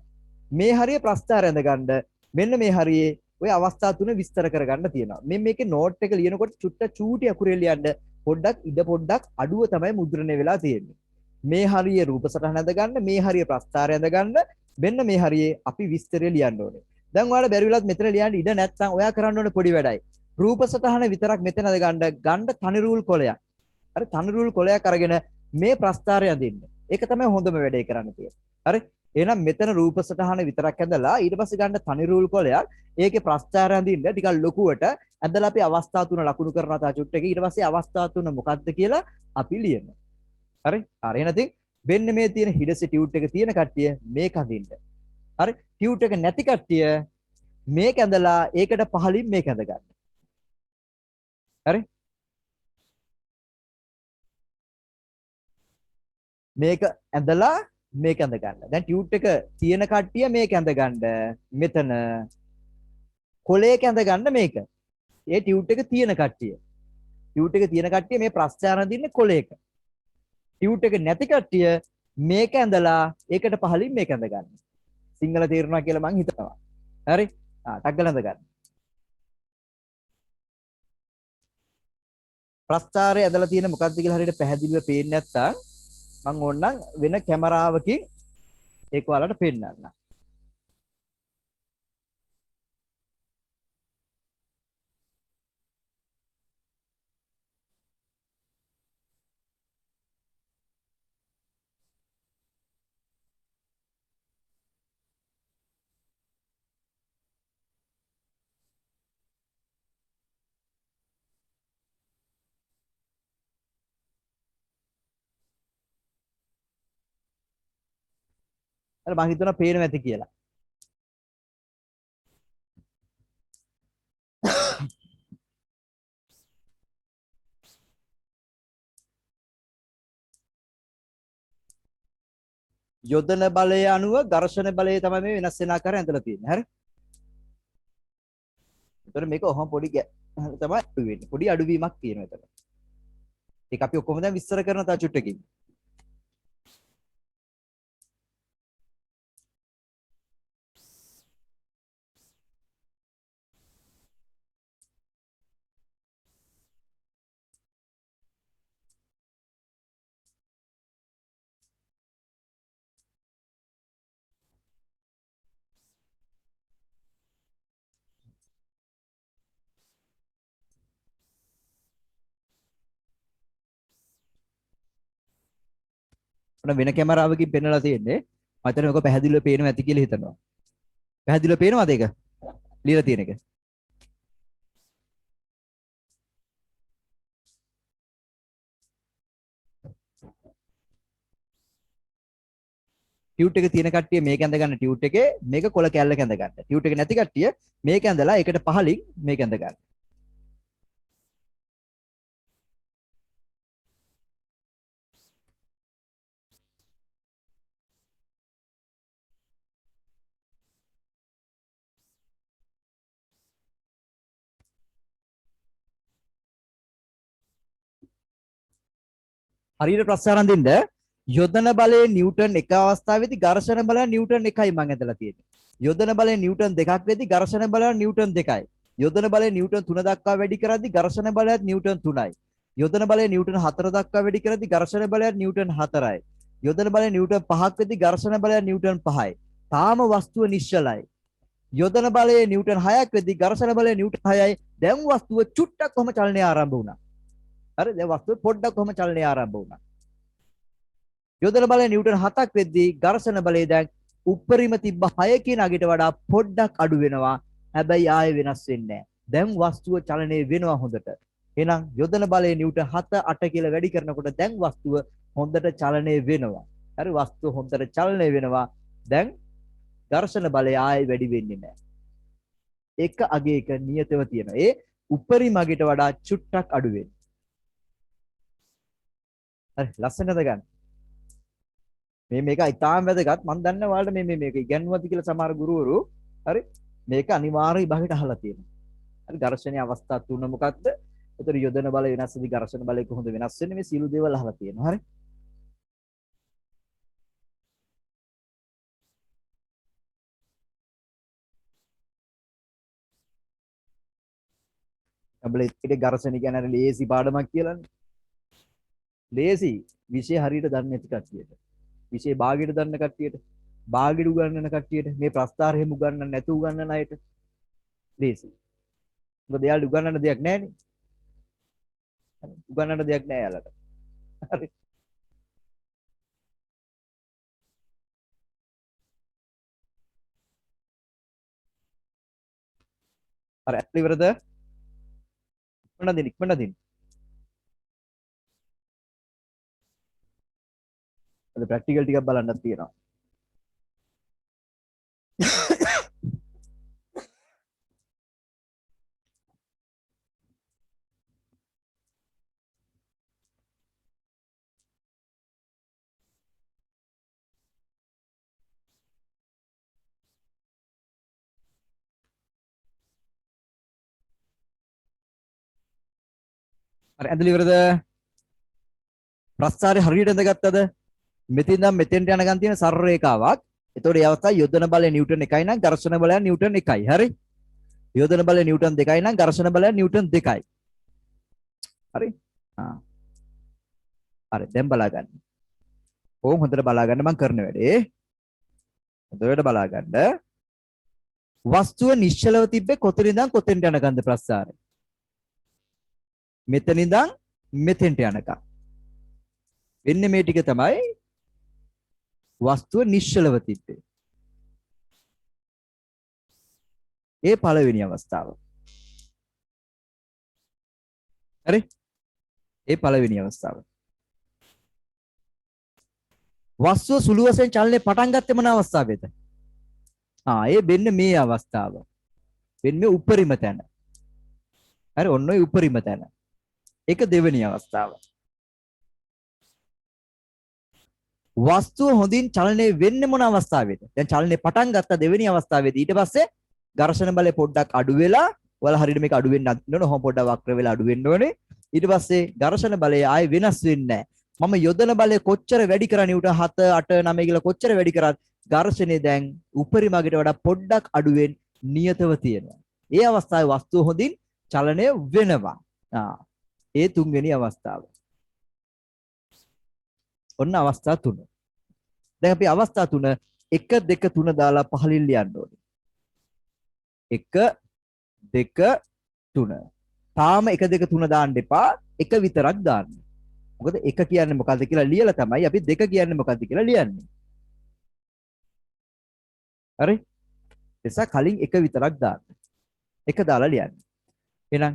මේ හරිය ප්‍රස්ථාරය ඇඳ ගන්න. මෙන්න මේ හරියේ ඔය අවස්ථා තුන විස්තර කරගන්න තියෙනවා. මේ මේකේ නෝට් එක ලියනකොට චුට්ට චූටි අකුරෙන් ලියන්න පොඩ්ඩක් ඉඩ පොඩ්ඩක් අඩුව තමයි මුද්‍රණය වෙලා තියෙන්නේ. මේ හරියේ රූප සටහන ඇඳ ගන්න, මේ හරියේ ප්‍රස්ථාරය ඇඳ ගන්න, මෙන්න මේ හරියේ අපි විස්තරය ලියන්න ඕනේ. දැන් ඔයාලා බැරි වෙලත් මෙතන ලියන්න ඉඩ නැත්නම් ඔයා කරන්න ඕනේ පොඩි වැඩයි. රූප සටහන විතරක් මෙතන ඇඳ ගන්න තනි රූල් කොලයක්. හරි තනි රූල් කොලයක් අරගෙන මේ ප්‍රස්ථාරය අඳින්න. ඒක තමයි හොඳම වැඩේ කරන්න තියෙන්නේ. හරි එහෙනම් මෙතන රූප සටහන විතරක් ඇඳලා ඊට පස්සේ ගන්න තනි රූල් කොලයක් ඒකේ ප්‍රස්ථාරය අඳින්න ටිකක් ලොකුවට ඇඳලා අපි අවස්ථා තුන ලකුණු කරනවා තා චුට්ට එක ඊට පස්සේ අවස්ථා තුන මොකක්ද කියලා අපි ලියනවා. හරි හරි එහෙනම් ඉතින් වෙන්න මේ තියෙන හිඩසි ටියුට් එක තියෙන කට්ටිය මේක අඳින්න. හරි ටියුට් එක නැති කට්ටිය මේක ඇඳලා ඒකට පහලින් මේක ඇඳ ගන්න. හරි මේක ඇඳලා මේක ඇඳ ගන්න. දැන් ටියුට් එක තියෙන කට්ටිය මේක ඇඳ ගන්න. මෙතන කොලේක ඇඳ ගන්න මේක. ඒ ටියුට් එක තියෙන කට්ටිය. ටියුට් එක තියෙන කට්ටිය මේ ප්‍රස්ථාරන දින්නේ කොලේක. ටියුට් එක නැති කට්ටිය මේක ඇඳලා ඒකට පහලින් මේක ඇඳ ගන්න. සිංහල තේරුණා කියලා මං හිතනවා. හරි? ටක් ගාලා ඇඳ ගන්න. ප්‍රස්ථාරය ඇඳලා තියෙන මොකක්ද කියලා හරියට පැහැදිලිව පේන්නේ නැත්නම් මම ඕනනම් වෙන කැමරාවකින් ඒක ඔයාලට පෙන්නන්න. අර මං හිතනවා පේනවා ඇති කියලා. යොදන බලය අනුව ඝර්ෂණ බලය තමයි මේ වෙනස් වෙන ආකාරය ඇඳලා තියෙන්නේ. හරි? ඒතර මේක ඔහොම පොඩි තමයි අඩු වෙන්නේ. පොඩි අඩුවීමක් තියෙනවා එතන. ඒක අපි ඔක්කොම දැන් විස්තර කරන තා චුට්ටකින්. ඔන්න වෙන කැමරාවකින් පෙන්නලා තියෙන්නේ. මම හිතන්නේ ඔක පැහැදිලිව පේනවා ඇති කියලා හිතනවා. පැහැදිලිව පේනවද ඒක? ලියලා තියෙන එක. ටියුට් එක තියෙන කට්ටිය මේක ඇඳ ගන්න ටියුට් එකේ මේක කොල කැල්ලක ඇඳ ගන්න. ටියුට් එක නැති කට්ටිය මේක ඇඳලා ඒකට පහලින් මේක ඇඳ ගන්න. හරියට ප්‍රස්තාරම් දෙන්න යොදන බලයේ නිව්ටන් එක අවස්ථාවේදී ඝර්ෂණ බලය නිව්ටන් 1යි මම ඇදලා තියෙන්නේ. යොදන බලය නිව්ටන් 2ක් වෙද්දී ඝර්ෂණ බලය නිව්ටන් 2යි. යොදන බලය නිව්ටන් 3 දක්වා වැඩි කරද්දී ඝර්ෂණ බලයත් නිව්ටන් 3යි. යොදන බලය නිව්ටන් 4 දක්වා වැඩි කරද්දී ඝර්ෂණ බලයත් නිව්ටන් 4යි. යොදන බලය නිව්ටන් 5ක් වෙද්දී ඝර්ෂණ බලයත් නිව්ටන් 5යි. තාම වස්තුව නිශ්චලයි. යොදන බලය නිව්ටන් 6ක් වෙද්දී ඝර්ෂණ බලය නිව්ටන් 6යි. දැන් වස්තුව චුට්ටක් කොහොම චලනය ආරම්භ වුණා. හරි දැන් වස්තුව පොඩ්ඩක් කොහොම චලනය ආරම්භ වුණා. යොදන බලය නිව්ටන් 7ක් වෙද්දී ඝර්ෂණ බලය දැන් උඩරිම තිබ්බ 6 කියන අගට වඩා පොඩ්ඩක් අඩු වෙනවා. හැබැයි ආයෙ වෙනස් වෙන්නේ නැහැ. දැන් වස්තුව චලනය වෙනවා හොඳට. එහෙනම් යොදන බලය නිව්ටන් 7 8 කියලා වැඩි කරනකොට දැන් වස්තුව හොඳට චලනය වෙනවා. හරි වස්තුව හොඳට චලනය වෙනවා. දැන් ඝර්ෂණ බලය ආයෙ වැඩි වෙන්නේ නැහැ. එක අගයක නියතව තියෙනවා. ඒ උඩරිම අගට වඩා චුට්ටක් අඩු වෙනවා. හරි ලස්සනද ගන්න. මේක ඉතාම වැදගත්. මම දන්නේ ඔයාලට මේක ඉගෙනුවද කියලා සමහර ගුරුවරු. හරි මේක අනිවාර්ය විභාගයට අහලා තියෙනවා. හරි ඝර්ෂණයේ අවස්ථා තුන මොකක්ද? ඒතර යොදන බලය වෙනස් වෙදි ඝර්ෂණ බලය කොහොමද වෙනස් වෙන්නේ? මේ සියලු දේවල් අහලා තියෙනවා. හරි. අපේ ඉතින් ඝර්ෂණ කියන්නේ අර ලේසි පාඩමක් කියලානේ. ලේසි විෂය හරියට දන්නේ නැති කට්ටියට. විෂය භාගයට දන්න කට්ටියට, භාගයට උගන්වන කට්ටියට, මේ ප්‍රස්තාරෙම උගන්වන්න නැතු උගන්වන අයට ලේසි. මොකද එයාලට උගන්වන්න දෙයක් නැහැනේ. උගන්වන්න දෙයක් නැහැ එයාලට. හරි. අර ඇත්ත ඉවරද? ඉක්මනට දින්. අද ප්‍රැක්ටිකල් ටිකක් බලන්නත් තියෙනවා. අර ඇඳලි ඉවරද? ප්‍රස්තාරේ හරියට ඇඳගත්තද? මෙතෙන් ඉඳන් මෙතෙන්ට යනකන් තියෙන සරල රේඛාවක්. එතකොට ඒ අවස්ථාවේ යොදන බලය නිව්ටන් 1යි නම් ඝර්ෂණ බලය නිව්ටන් 1යි. හරි. යොදන බලය නිව්ටන් 2යි නම් ඝර්ෂණ බලය නිව්ටන් 2යි. හරි. හරි. දැන් බලා ගන්න. ඕම් හොඳට බලා ගන්න මම කරන වැඩේ. හොඳට බලා ගන්න. වස්තුව නිශ්චලව තිබ්බේ කොතන ඉඳන් කොතෙන්ට යනකන්ද ප්‍රස්තාරය? මෙතන ඉඳන් මෙතෙන්ට යනකම්. වෙන්නේ මේ ටික තමයි වස්තුව නිශ්චලව තිබ්බේ. ඒ පළවෙනි අවස්ථාව. හරි? ඒ පළවෙනි අවස්ථාව. වස්තුව සුළු වශයෙන් චලනය පටන් ගත්තේ මොන අවස්ථාවේද? ඒ වෙන්න මේ අවස්ථාව. වෙන්නේ උපරිම තැන. හරි ඔන්න ඔය උපරිම තැන. ඒක දෙවෙනි අවස්ථාව. වස්තුව හොඳින් චලනය වෙන්නේ මොන අවස්ථාවේද? දැන් චලනය පටන් ගත්ත දෙවෙනි අවස්ථාවේදී ඊට පස්සේ ඝර්ෂණ බලය පොඩ්ඩක් අඩු වෙලා ඔයාලා හරියට මේක අඩු වෙන්න ඕන හොම පොඩ්ඩක් වක්‍ර වෙලා අඩු වෙන්න ඕනේ. ඊට පස්සේ ඝර්ෂණ බලය ආයේ වෙනස් වෙන්නේ නැහැ. මම යොදන බලය කොච්චර වැඩි කරා නිව්ටන් 7 8 9 කියලා කොච්චර වැඩි කරාද ඝර්ෂණය දැන් උපරිමකට වඩා පොඩ්ඩක් අඩුවෙන් නියතව තියෙනවා. ඒ අවස්ථාවේ වස්තුව හොඳින් චලනය වෙනවා. ඒ තුන්වෙනි අවස්ථාව. ඔන්න අවස්ථා 3. දැන් අපි අවස්ථා 3 1 2 3 දාලා පහලින් ලියන්න ඕනේ. 1 2 3. තාම 1 2 3 දාන්න එපා. 1 විතරක් දාන්න. මොකද 1 කියන්නේ මොකද්ද කියලා ලියලා තමයි අපි 2 කියන්නේ මොකද්ද කියලා ලියන්නේ. හරි? එසා කලින් 1 විතරක් දාන්න. 1 දාලා ලියන්න. එහෙනම්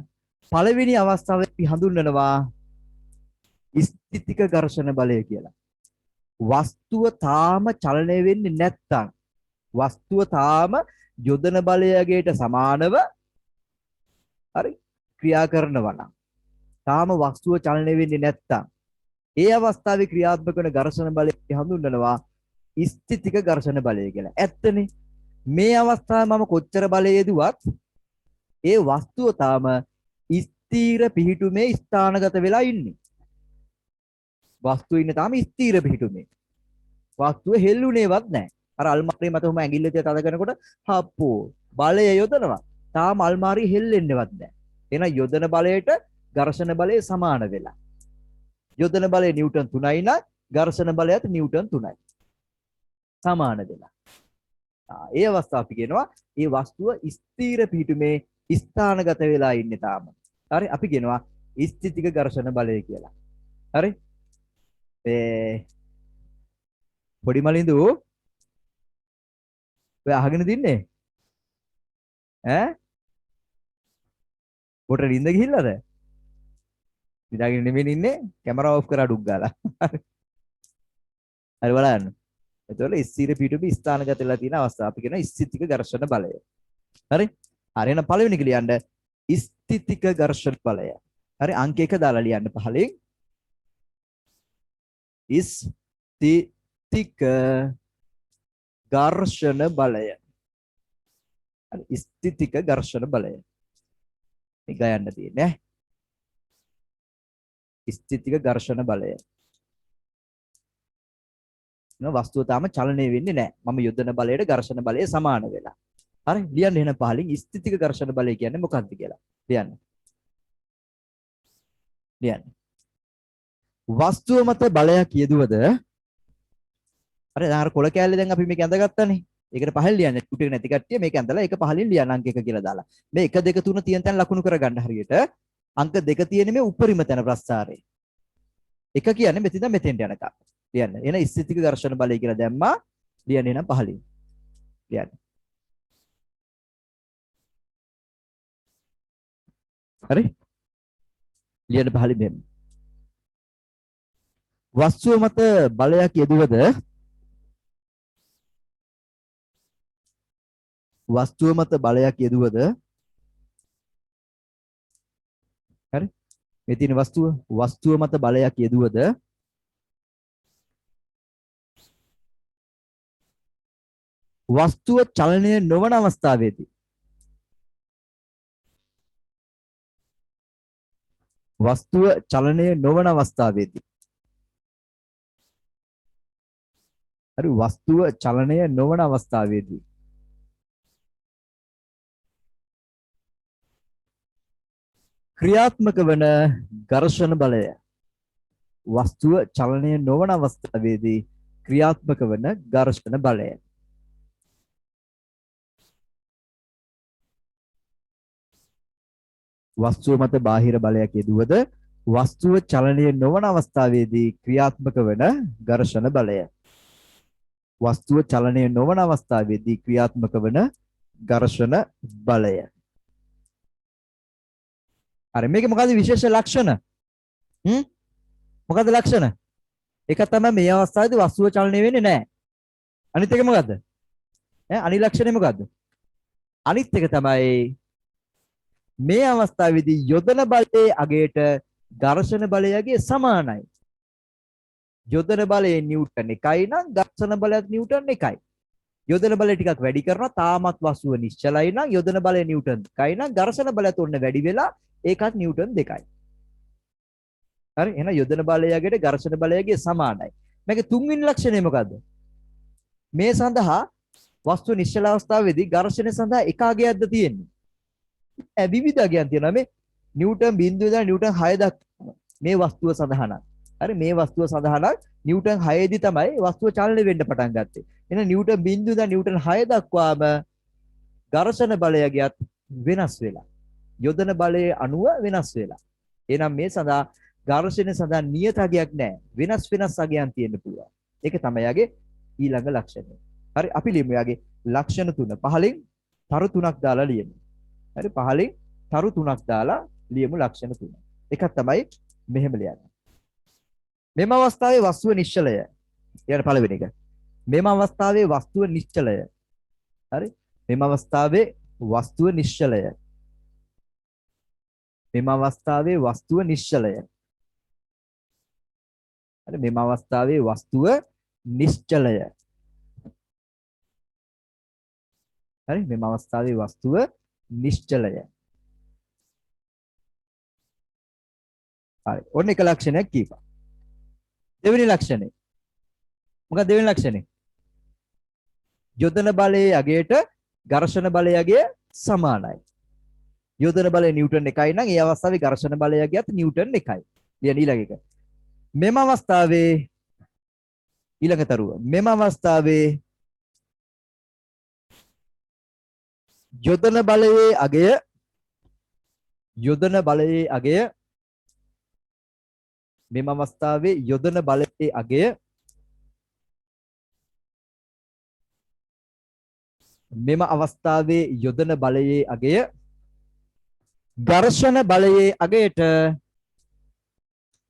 පළවෙනි අවස්ථාවේ අපි හඳුන්වනවා ස්ථිතික ඝර්ෂණ බලය කියලා. වස්තුව තාම චලනය වෙන්නේ නැත්තම් වස්තුව තාම යොදන බලයකට සමානව හරි ක්‍රියා කරනවා නම් තාම වස්තුව චලනය වෙන්නේ නැත්තම් ඒ අවස්ථාවේ ක්‍රියාත්මක වන ඝර්ෂණ බලය හඳුන්වනවා ස්ථිතික ඝර්ෂණ බලය කියලා. ඇත්තනේ මේ අවස්ථාවේ මම කොච්චර බලය යෙදුවත් ඒ වස්තුව තාම ස්ථීර පිහිටුමේ ස්ථානගත වෙලා ඉන්නේ. වස්තුව ඉන්නේ තාම ස්ථීර පිහිටුමේ. වස්තුව හෙල්ලුනේවත් නැහැ. අර අල්මාරිය මත උම ඇඟිල්ල තියා තද කරනකොට හප්පෝ බලය යොදනවා. තාම අල්මාරිය හෙල්ලෙන්නේවත් නැහැ. එහෙනම් යොදන බලයට ඝර්ෂණ බලය සමාන වෙලා. යොදන බලය නිව්ටන් 3යි නම් ඝර්ෂණ බලයත් නිව්ටන් 3යි. සමාන වෙලා. ඒ අවස්ථාව අපි කියනවා මේ වස්තුව ස්ථීර පිහිටුමේ ස්ථානගත වෙලා ඉන්නේ තාම. හරි අපි කියනවා ස්ථිතික ඝර්ෂණ බලය කියලා. හරි? පොඩි මලින්දු ඔය අහගෙන තින්නේ ඈ පොට රින්ද ගිහිල්ලාද? ඉඳගෙන නෙමෙයි ඉන්නේ කැමරා ඔෆ් කරලා ඩුක් ගාලා. හරි බලන්න. එතකොට ස්ථිර පිටුපි ස්ථානගත වෙලා තියෙන අවස්ථාව අපි කියන ස්ථිතික ඝර්ෂණ බලය. හරි? හරි එහෙනම් පළවෙනි එක ලියන්න ස්ථිතික ඝර්ෂණ බලය. හරි අංක 1 දාලා ලියන්න පහලින්. ස්ථිතික ඝර්ෂණ බලය. හරි ස්ථිතික ඝර්ෂණ බලය. මේ ගයන්න තියෙන්නේ. ස්ථිතික ඝර්ෂණ බලය. වස්තුව තාම චලනය වෙන්නේ නැහැ. මම යොදන බලයට ඝර්ෂණ බලය සමාන වෙලා. හරි ලියන්න එහෙනම් පහලින් ස්ථිතික ඝර්ෂණ බලය කියන්නේ මොකක්ද කියලා. ලියන්න. ලියන්න. වස්තුව මත බලයක් යෙදුවද අර දාර කොළ කැලේ දැන් අපි මේක ඇඳගත්තානේ. ඒකට පහලින් ලියන්න. ටුටේ නැති කට්ටිය මේක ඇඳලා ඒක පහලින් ලියන්න අංක 1 කියලා දාලා. මේ 1 2 3 තියෙන තැන ලකුණු කරගන්න හරියට. අංක 2 තියෙන මේ උපරිම තැන ප්‍රස්ථාරේ. 1 කියන්නේ මෙතන මෙතෙන්ට යනකම්. ලියන්න. එන ස්ථිතික ඝර්ෂණ බලය කියලා දැම්මා. ලියන්න එනම් පහලින්. ලියන්න. හරි? ලියන්න පහලින් දෙන්න. වස්තුව මත බලයක් යෙදුවද වස්තුව මත බලයක් යෙදුවද හරි මේ තියෙන වස්තුව මත බලයක් යෙදුවද වස්තුව චලනය නොවන අවස්ථාවේදී වස්තුව චලනය නොවන අවස්ථාවේදී හරි වස්තුව චලනය නොවන අවස්ථාවේදී ක්‍රියාත්මක වන ඝර්ෂණ බලය වස්තුව චලනය නොවන අවස්ථාවේදී ක්‍රියාත්මක වන ඝර්ෂණ බලය වස්තුව මත බාහිර බලයක් යෙදුවද වස්තුව චලනය නොවන අවස්ථාවේදී ක්‍රියාත්මක වන ඝර්ෂණ බලය වස්තුව චලනය නොවන අවස්ථාවේදී ක්‍රියාත්මක වන ඝර්ෂණ බලය අර මේක මොකද්ද විශේෂ ලක්ෂණ මොකද්ද ලක්ෂණ එක තමයි මේ අවස්ථාවේදී වස්තුව චලනය වෙන්නේ නැහැ අනිත් එක මොකද්ද අනිත් ලක්ෂණය මොකද්ද අනිත් එක තමයි මේ අවස්ථාවේදී යොදන බලයේ අගයට ඝර්ෂණ බලයගේ සමානයි යොදන බලයේ නිව්ටන් 1යි නම් ඝර්ෂණ බලයත් නිව්ටන් 1යි යොදන බලය ටිකක් වැඩි කරනවා තාමත් වස්තුව නිශ්චලයි නම් යොදන බලය නිව්ටන් 2යි නම් ඝර්ෂණ බලයත් ඔන්න වැඩි වෙලා ඒකත් නිව්ටන් 2යි හරි එහෙනම් යොදන බලයගේ ඝර්ෂණ බලයගේ සමානයි මේකේ තුන්වෙනි ලක්ෂණය මොකද්ද මේ සඳහා වස්තුව නිශ්චල අවස්ථාවේදී ඝර්ෂණය සඳහා එක අගයක්ද තියෙන්නේ විවිධ අගයන් තියෙනවා මේ නිව්ටන් 0 ඉඳලා නිව්ටන් 6 දක්වා මේ වස්තුව සඳහා නම් හරි මේ වස්තුව සඳහා නම් නිව්ටන් 6 දී තමයි වස්තුව චලනය වෙන්න පටන් ගත්තේ එහෙනම් නිව්ටන් 0 ඉඳලා නිව්ටන් 6 දක්වාම ඝර්ෂණ බලයගියත් වෙනස් වෙලා යොදන බලයේ අණුව වෙනස් වෙලා එහෙනම් මේ සඳහා ඝර්ෂණය සඳහා නියත අගයක් නැහැ වෙනස් අගයන් තියෙන්න පුළුවන් ඒක තමයි යාගේ ඊළඟ ලක්ෂණය හරි අපි ලියමු යාගේ ලක්ෂණ තුන පහලින් තරු තුනක් දාලා ලියමු හරි පහලින් තරු තුනක් දාලා ලියමු ලක්ෂණ තුන එකක් තමයි මෙහෙම ලියන්න මෙම අවස්ථාවේ වස්තුව නිශ්චලය ඊට පළවෙනි එක මෙම අවස්ථාවේ වස්තුව නිශ්චලය හරි මෙම අවස්ථාවේ වස්තුව නිශ්චලය මෙම අවස්ථාවේ වස්තුව නිශ්චලය හරි මෙම අවස්ථාවේ වස්තුව නිශ්චලය හරි මෙම අවස්ථාවේ වස්තුව නිශ්චලය හරි ඔන්න එක ලක්ෂණයක් කියපන් දෙවෙනි ලක්ෂණය මොකක්ද දෙවෙනි ලක්ෂණය යොදන බලයේ අගයට ඝර්ෂණ බලයේ අගය සමානයි යොදන බලය නිව්ටන් 1යි නම් ඒ අවස්ථාවේ ඝර්ෂණ බලය අගයත් නිව්ටන් 1යි ලියන ඊළඟ එක මෙම අවස්ථාවේ ඊළඟ තරුව මෙම අවස්ථාවේ යොදන බලයේ අගය මෙම අවස්ථාවේ යොදන බලයේ අගය මෙම අවස්ථාවේ යොදන බලයේ අගය ඝර්ෂණ බලයේ අගයට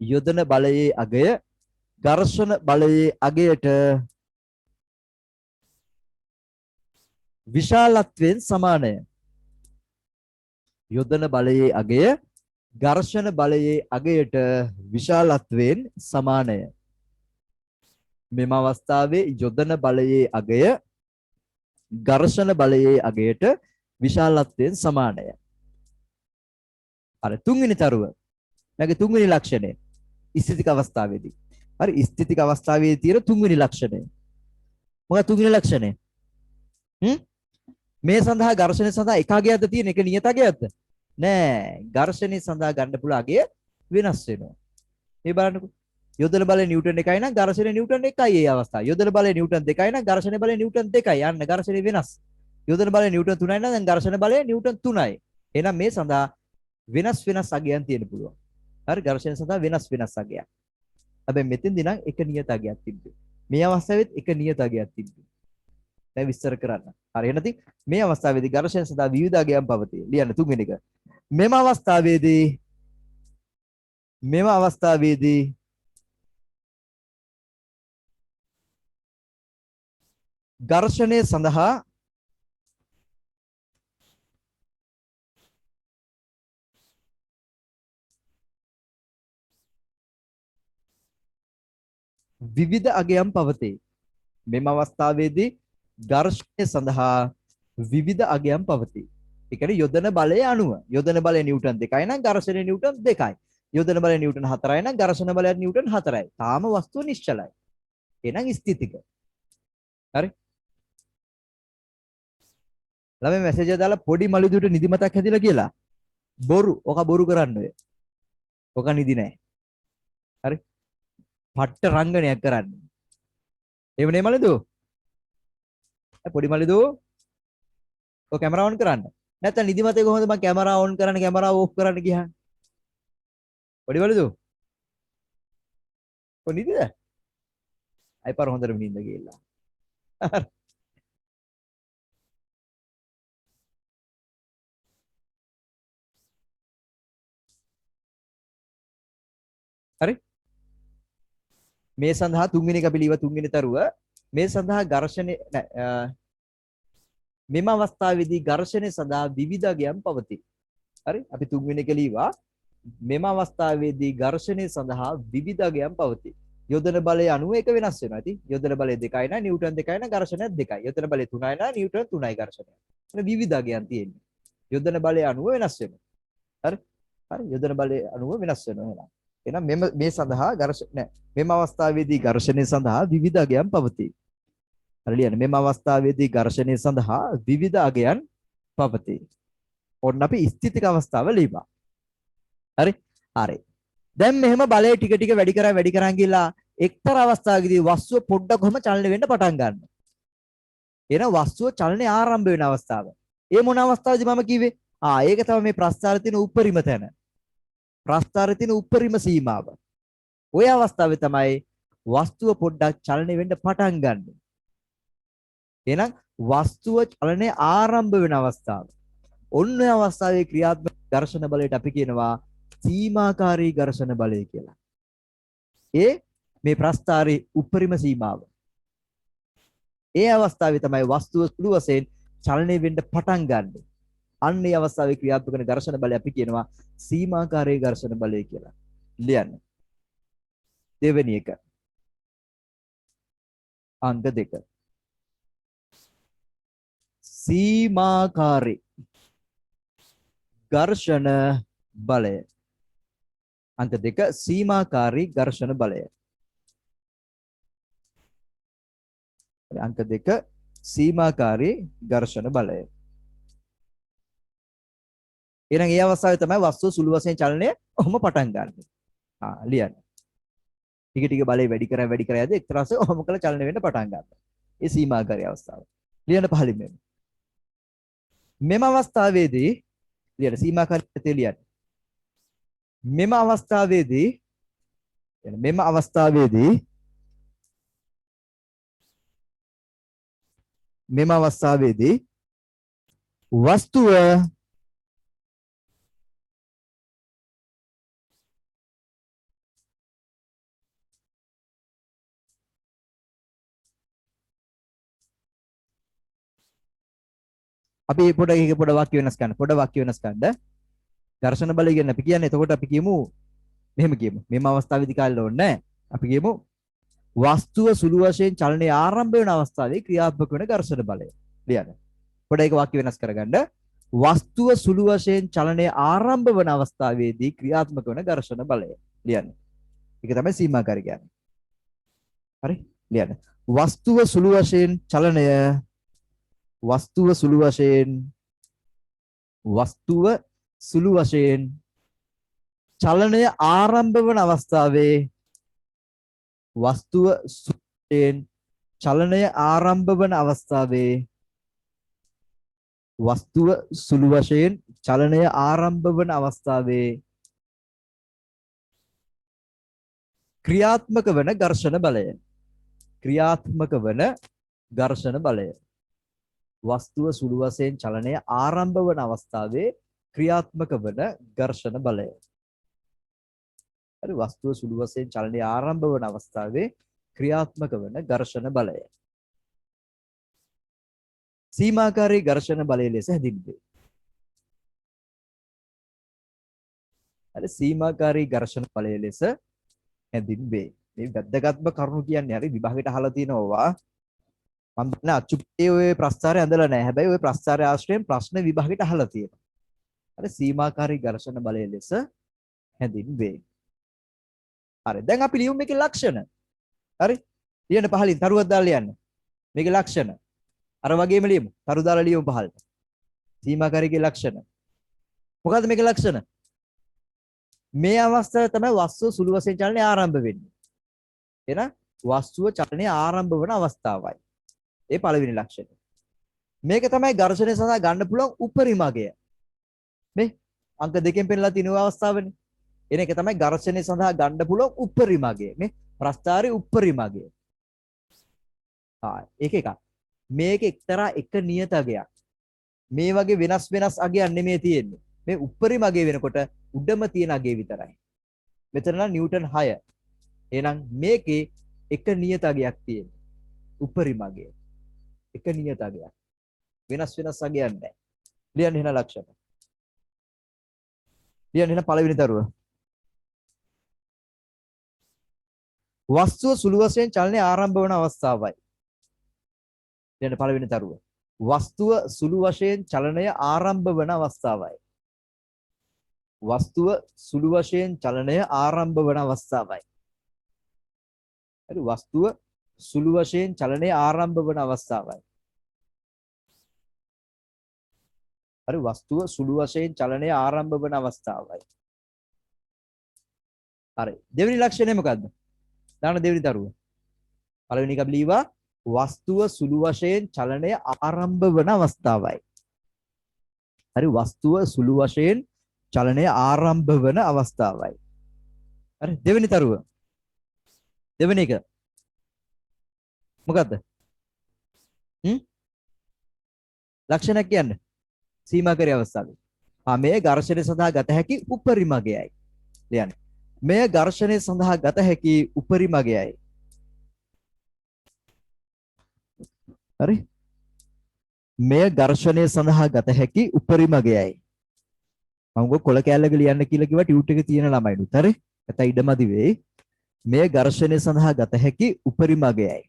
යොදන බලයේ අගය ඝර්ෂණ බලයේ අගයට විශාලත්වයෙන් සමානය යොදන බලයේ අගය ඝර්ෂණ බලයේ අගයට විශාලත්වයෙන් සමානය මෙම අවස්ථාවේ යොදන බලයේ අගය ඝර්ෂණ බලයේ අගයට විශාලත්වයෙන් සමානය අර තුන්වෙනි තරුව මගේ තුන්වෙනි ලක්ෂණය ස්ථිතික අවස්ථාවේදී. හරි ස්ථිතික අවස්ථාවේදී තියෙන තුන්වෙනි ලක්ෂණය. මොකක්ද තුන්වෙනි ලක්ෂණය? මේ සඳහා ඝර්ෂණය සඳහා එක අගයක්ද තියෙන එක නියත අගයක්ද? නෑ. ඝර්ෂණය සඳහා ගන්න පුළුවන් අගය වෙනස් වෙනවා. මේ බලන්නකෝ. යොදන බලය නිව්ටන් 1යි නම් ඝර්ෂණය නිව්ටන් 1යි ඒ අවස්ථාව. යොදන බලය නිව්ටන් 2යි නම් ඝර්ෂණ බලය නිව්ටන් 2යි. යන්න ඝර්ෂණය වෙනස්. යොදන බලය නිව්ටන් 3යි නම් දැන් ඝර්ෂණ බලය නිව්ටන් 3යි. එහෙනම් මේ සඳහා වෙනස් අගයන් තියෙන්න පුළුවන්. හරි ඝර්ෂණ සඳහා වෙනස් අගයක්. හැබැයි මෙතෙන්දී නම් එක නියත අගයක් තිබ්බේ. මේ අවස්ථාවෙත් එක නියත අගයක් තිබ්බේ. දැන් විස්තර කරන්න. හරි එහෙනම් මේ අවස්ථාවේදී ඝර්ෂණ සඳහා විවිධ අගයන් පවතී. ලියන්න තුන්වෙනි එක. මෙම අවස්ථාවේදී ඝර්ෂණය සඳහා විවිධ අගයන් පවතී. මෙම අවස්ථාවේදී ඝර්ෂණය සඳහා විවිධ අගයන් පවතී. ඒ කියන්නේ යොදන බලය අනුව. යොදන බලය නිව්ටන් 2යි නම් ඝර්ෂණය නිව්ටන් 2යි. යොදන බලය නිව්ටන් 4යි නම් ඝර්ෂණ බලය නිව්ටන් 4යි. තාම වස්තුව නිශ්චලයි. එහෙනම් ස්ථිතික. හරි? ළමයි මැසේජ් එක දාලා පොඩි මලිදුවට නිදිමතක් හැදිලා කියලා. බොරු. ඔක බොරු කරන්න ඔය. ඔක නිදි නෑ. හරි? පට්ට රංගනයක් කරන්න. එහෙම නේ මලිදු? පොඩි මලිදු. ඔය කැමරා ඔන් කරන්න. නැත්නම් නිදිමතේ කොහොමද මම කැමරා ඔන් කරන්න කැමරා ඕෆ් කරන්න ගියා. පොඩි මලිදු. කො නිදිද? අයි පාර හොඳට නිින්ද ගිහලා. හරි? මේ සඳහා තුන්වෙනි එක අපි ලියව තුන්වෙනි තරුව මේ සඳහා ඝර්ෂණය මෙම අවස්ථාවේදී ඝර්ෂණය සඳහා විවිධ අගයන් පවතී. හරි? අපි තුන්වෙනි එක ලියවා මෙම අවස්ථාවේදී ඝර්ෂණය සඳහා විවිධ අගයන් පවතී. යොදන බලය අනුව එක වෙනස් වෙනවා. ඉතින් යොදන බලය 2යි නම් නිව්ටන් 2යි නම් ඝර්ෂණය 2යි. යොදන බලය 3යි නම් නිව්ටන් 3යි ඝර්ෂණය. එතන විවිධ අගයන් තියෙන්නේ. යොදන බලය අනුව වෙනස් වෙනවා. හරි? හරි යොදන බලය අනුව වෙනස් වෙනවා. එහෙනම් මේ සඳහා මෙම අවස්ථාවේදී ඝර්ෂණය සඳහා විවිධ අගයන් පවතී. හරි ලියන්න. මෙම අවස්ථාවේදී ඝර්ෂණය සඳහා විවිධ අගයන් පවතී. ඔන්න අපි ස්ථිතික අවස්ථාව ලියපා. හරි? හරි. දැන් මෙහෙම බලය ටික ටික වැඩි කරන් ගිහලා එක්තරා අවස්ථාවකදී වස්තුව පොඩ්ඩක් කොහම චලනය වෙන්න පටන් ගන්නවා. එහෙනම් වස්තුව චලනය ආරම්භ වෙන අවස්ථාව. ඒ මොන අවස්ථාවද මම කිව්වේ? ඒක තමයි මේ ප්‍රස්ථාරයේ තියෙන උපරිම තැන. ප්‍රස්ථාරයේ තියෙන උපරිම සීමාව. ওই අවස්ථාවේ තමයි වස්තුව පොඩ්ඩක් චලනය වෙන්න පටන් ගන්න. එහෙනම් වස්තුව චලනය ආරම්භ වෙන අවස්ථාව. ඔන්න ඔය අවස්ථාවේ ක්‍රියාත්මක ඝර්ෂණ බලයට අපි කියනවා සීමාකාරී ඝර්ෂණ බලය කියලා. මේ ප්‍රස්ථාරයේ උපරිම සීමාව. ඒ අවස්ථාවේ තමයි වස්තුව සුළු වශයෙන් චලනය වෙන්න පටන් ගන්න. අන්න ඒ අවස්ථාවේ ක්‍රියාත්මක වෙන ඝර්ෂණ බලය අපි කියනවා සීමාකාරී ඝර්ෂණ බලය කියලා. ලියන්න. දෙවෙනි එක. අංක 2. සීමාකාරී ඝර්ෂණ බලය. අංක 2 සීමාකාරී ඝර්ෂණ බලය. අංක 2 සීමාකාරී ඝර්ෂණ බලය. එහෙනම් ඒ අවස්ථාවේ තමයි වස්තුව සුළු වශයෙන් චලනය ඔහොම පටන් ගන්න. ලියන්න. ටික ටික බලය වැඩි කර යද්දී එක්තරාසේ ඔහොම කළ චලනය වෙන්න පටන් ගන්නවා. ඒ සීමාකාරී අවස්ථාව. ලියන්න පහලින් මෙම අවස්ථාවේදී ලියන්න සීමාකාරී ලියන්න. මෙම අවස්ථාවේදී වස්තුව අපි පොඩ වාක්‍ය වෙනස් කරන්න. ඝර්ෂණ බලය ගැන අපි කියන්නේ. එතකොට අපි කියමු මෙහෙම කියමු. මෙම අවස්ථාවේදී කාලේ ඕනේ නැහැ. අපි කියමු වස්තුව සුළු වශයෙන් චලනය ආරම්භ වෙන අවස්ථාවේ ක්‍රියාත්මක වෙන ඝර්ෂණ බලය. ලියන්න. පොඩ ඒක වාක්‍ය වෙනස් කරගන්න. වස්තුව සුළු වශයෙන් චලනය ආරම්භ වන අවස්ථාවේදී ක්‍රියාත්මක වන ඝර්ෂණ බලය. ලියන්න. ඒක තමයි සීමාකාරී කියන්නේ. හරි? ලියන්න. වස්තුව සුළු වශයෙන් චලනය වස්තුව සුළු වශයෙන් චලනය ආරම්භ වන අවස්ථාවේ වස්තුව සුළුවශයෙන් චලනය ආරම්භ වන අවස්ථාවේ වස්තුව සුළු වශයෙන් චලනය ආරම්භ වන අවස්ථාවේ ක්‍රියාත්මක වන ඝර්ෂණ බලය වස්තුව සුළු වශයෙන් චලනය ආරම්භ වන අවස්ථාවේ ක්‍රියාත්මක වන ඝර්ෂණ බලය. හරි, වස්තුව සුළු වශයෙන් චලනය ආරම්භ වන අවස්ථාවේ ක්‍රියාත්මක වන ඝර්ෂණ බලය. සීමාකාරී ඝර්ෂණ බලය ලෙස හැඳින්වේ. හරි, සීමාකාරී ඝර්ෂණ බලය ලෙස හැඳින්වේ. මේ වැදගත්ම කරුණු කියන්නේ හරි විභාගයට අහලා තියෙනවා. මම දන්නේ අච්චුප්පේ ඔය ප්‍රස්තාරය ඇඳලා නැහැ. හැබැයි ඔය ප්‍රස්තාරය ආශ්‍රයෙන් ප්‍රශ්න විභාගයට අහලා තියෙනවා. හරි, සීමාකාරී ඝර්ෂණ බලය ලෙස හැඳින්වේ. හරි, දැන් අපි ලියමු මේකේ ලක්ෂණ. හරි, ලියන්න පහලින් තරුවක් දාලා ලියන්න. මේකේ ලක්ෂණ. අර වගේම ලියමු. තරු දාලා ලියමු පහළට. සීමාකාරීගේ ලක්ෂණ. මොකද්ද මේකේ ලක්ෂණ? මේ අවස්ථාවේ තමයි වස්තුව සුළු වශයෙන් චලනය ආරම්භ වෙන්නේ. එහෙනම් වස්තුව චලනය ආරම්භ වන අවස්ථාවයි. ඒ පළවෙනි ලක්ෂණය. මේක තමයි ඝර්ෂණය සඳහා ගන්න පුළුවන් උපරිම අගය. මේ අංක දෙකෙන් පෙන්නලා තියෙන අවස්ථාවනේ. එන එක තමයි ඝර්ෂණය සඳහා ගන්න පුළුවන් උපරිම අගය. මේ ප්‍රස්ථාරයේ උපරිම අගය. ඒක එකක්. මේක එක්තරා එක නියත අගයක්. මේ වගේ වෙනස් අගයක් නෙමෙයි තියෙන්නේ. මේ උපරිම අගය වෙනකොට උඩම තියෙන අගය විතරයි. මෙතන නම් නිව්ටන් 6. එහෙනම් මේකේ එක නියත අගයක් තියෙනවා. උපරිම අගය. එක නියත අගයක්. වෙනස් අගයක් නැහැ. ලියන්න එහෙනම් ලක්ෂණ. ලියන්න එහෙනම් පළවෙනි තරුව. වස්තුව සුළු වශයෙන් චලනය ආරම්භ වන අවස්ථාවයි. ලියන්න පළවෙනි තරුව. වස්තුව සුළු වශයෙන් චලනය ආරම්භ වන අවස්ථාවයි. වස්තුව සුළු වශයෙන් චලනය ආරම්භ වන අවස්ථාවයි. හරි, වස්තුව සුළු වශයෙන් චලනය ආරම්භ වන අවස්ථාවයි. හරි, වස්තුව සුළු වශයෙන් චලනය ආරම්භ වන අවස්ථාවයි. හරි, දෙවෙනි ලක්ෂණය මොකද්ද? දාන්න දෙවෙනි තරුව. පළවෙනි එක අපි ලියවා වස්තුව සුළු වශයෙන් චලනය ආරම්භ වන අවස්ථාවයි. හරි, වස්තුව සුළු වශයෙන් චලනය ආරම්භ වන අවස්ථාවයි. හරි, දෙවෙනි තරුව. දෙවෙනි එක මොකද්ද? ලක්ෂණයක් කියන්නේ සීමාකාරී අවස්ථාවේ. මේ ඝර්ෂණය සඳහා ගත හැකි උපරිම අගයයි. ලියන්න. මේ ඝර්ෂණය සඳහා ගත හැකි උපරිම අගයයි. හරි. මේ ඝර්ෂණය සඳහා ගත හැකි උපරිම අගයයි. මම කොළ කැලලක ලියන්න කියලා කිව්වා ටියුට් එකේ තියෙන ළමයිනුත්. හරි. නැත්නම් ඉඩමදි වෙයි. මේ ඝර්ෂණය සඳහා ගත හැකි උපරිම අගයයි.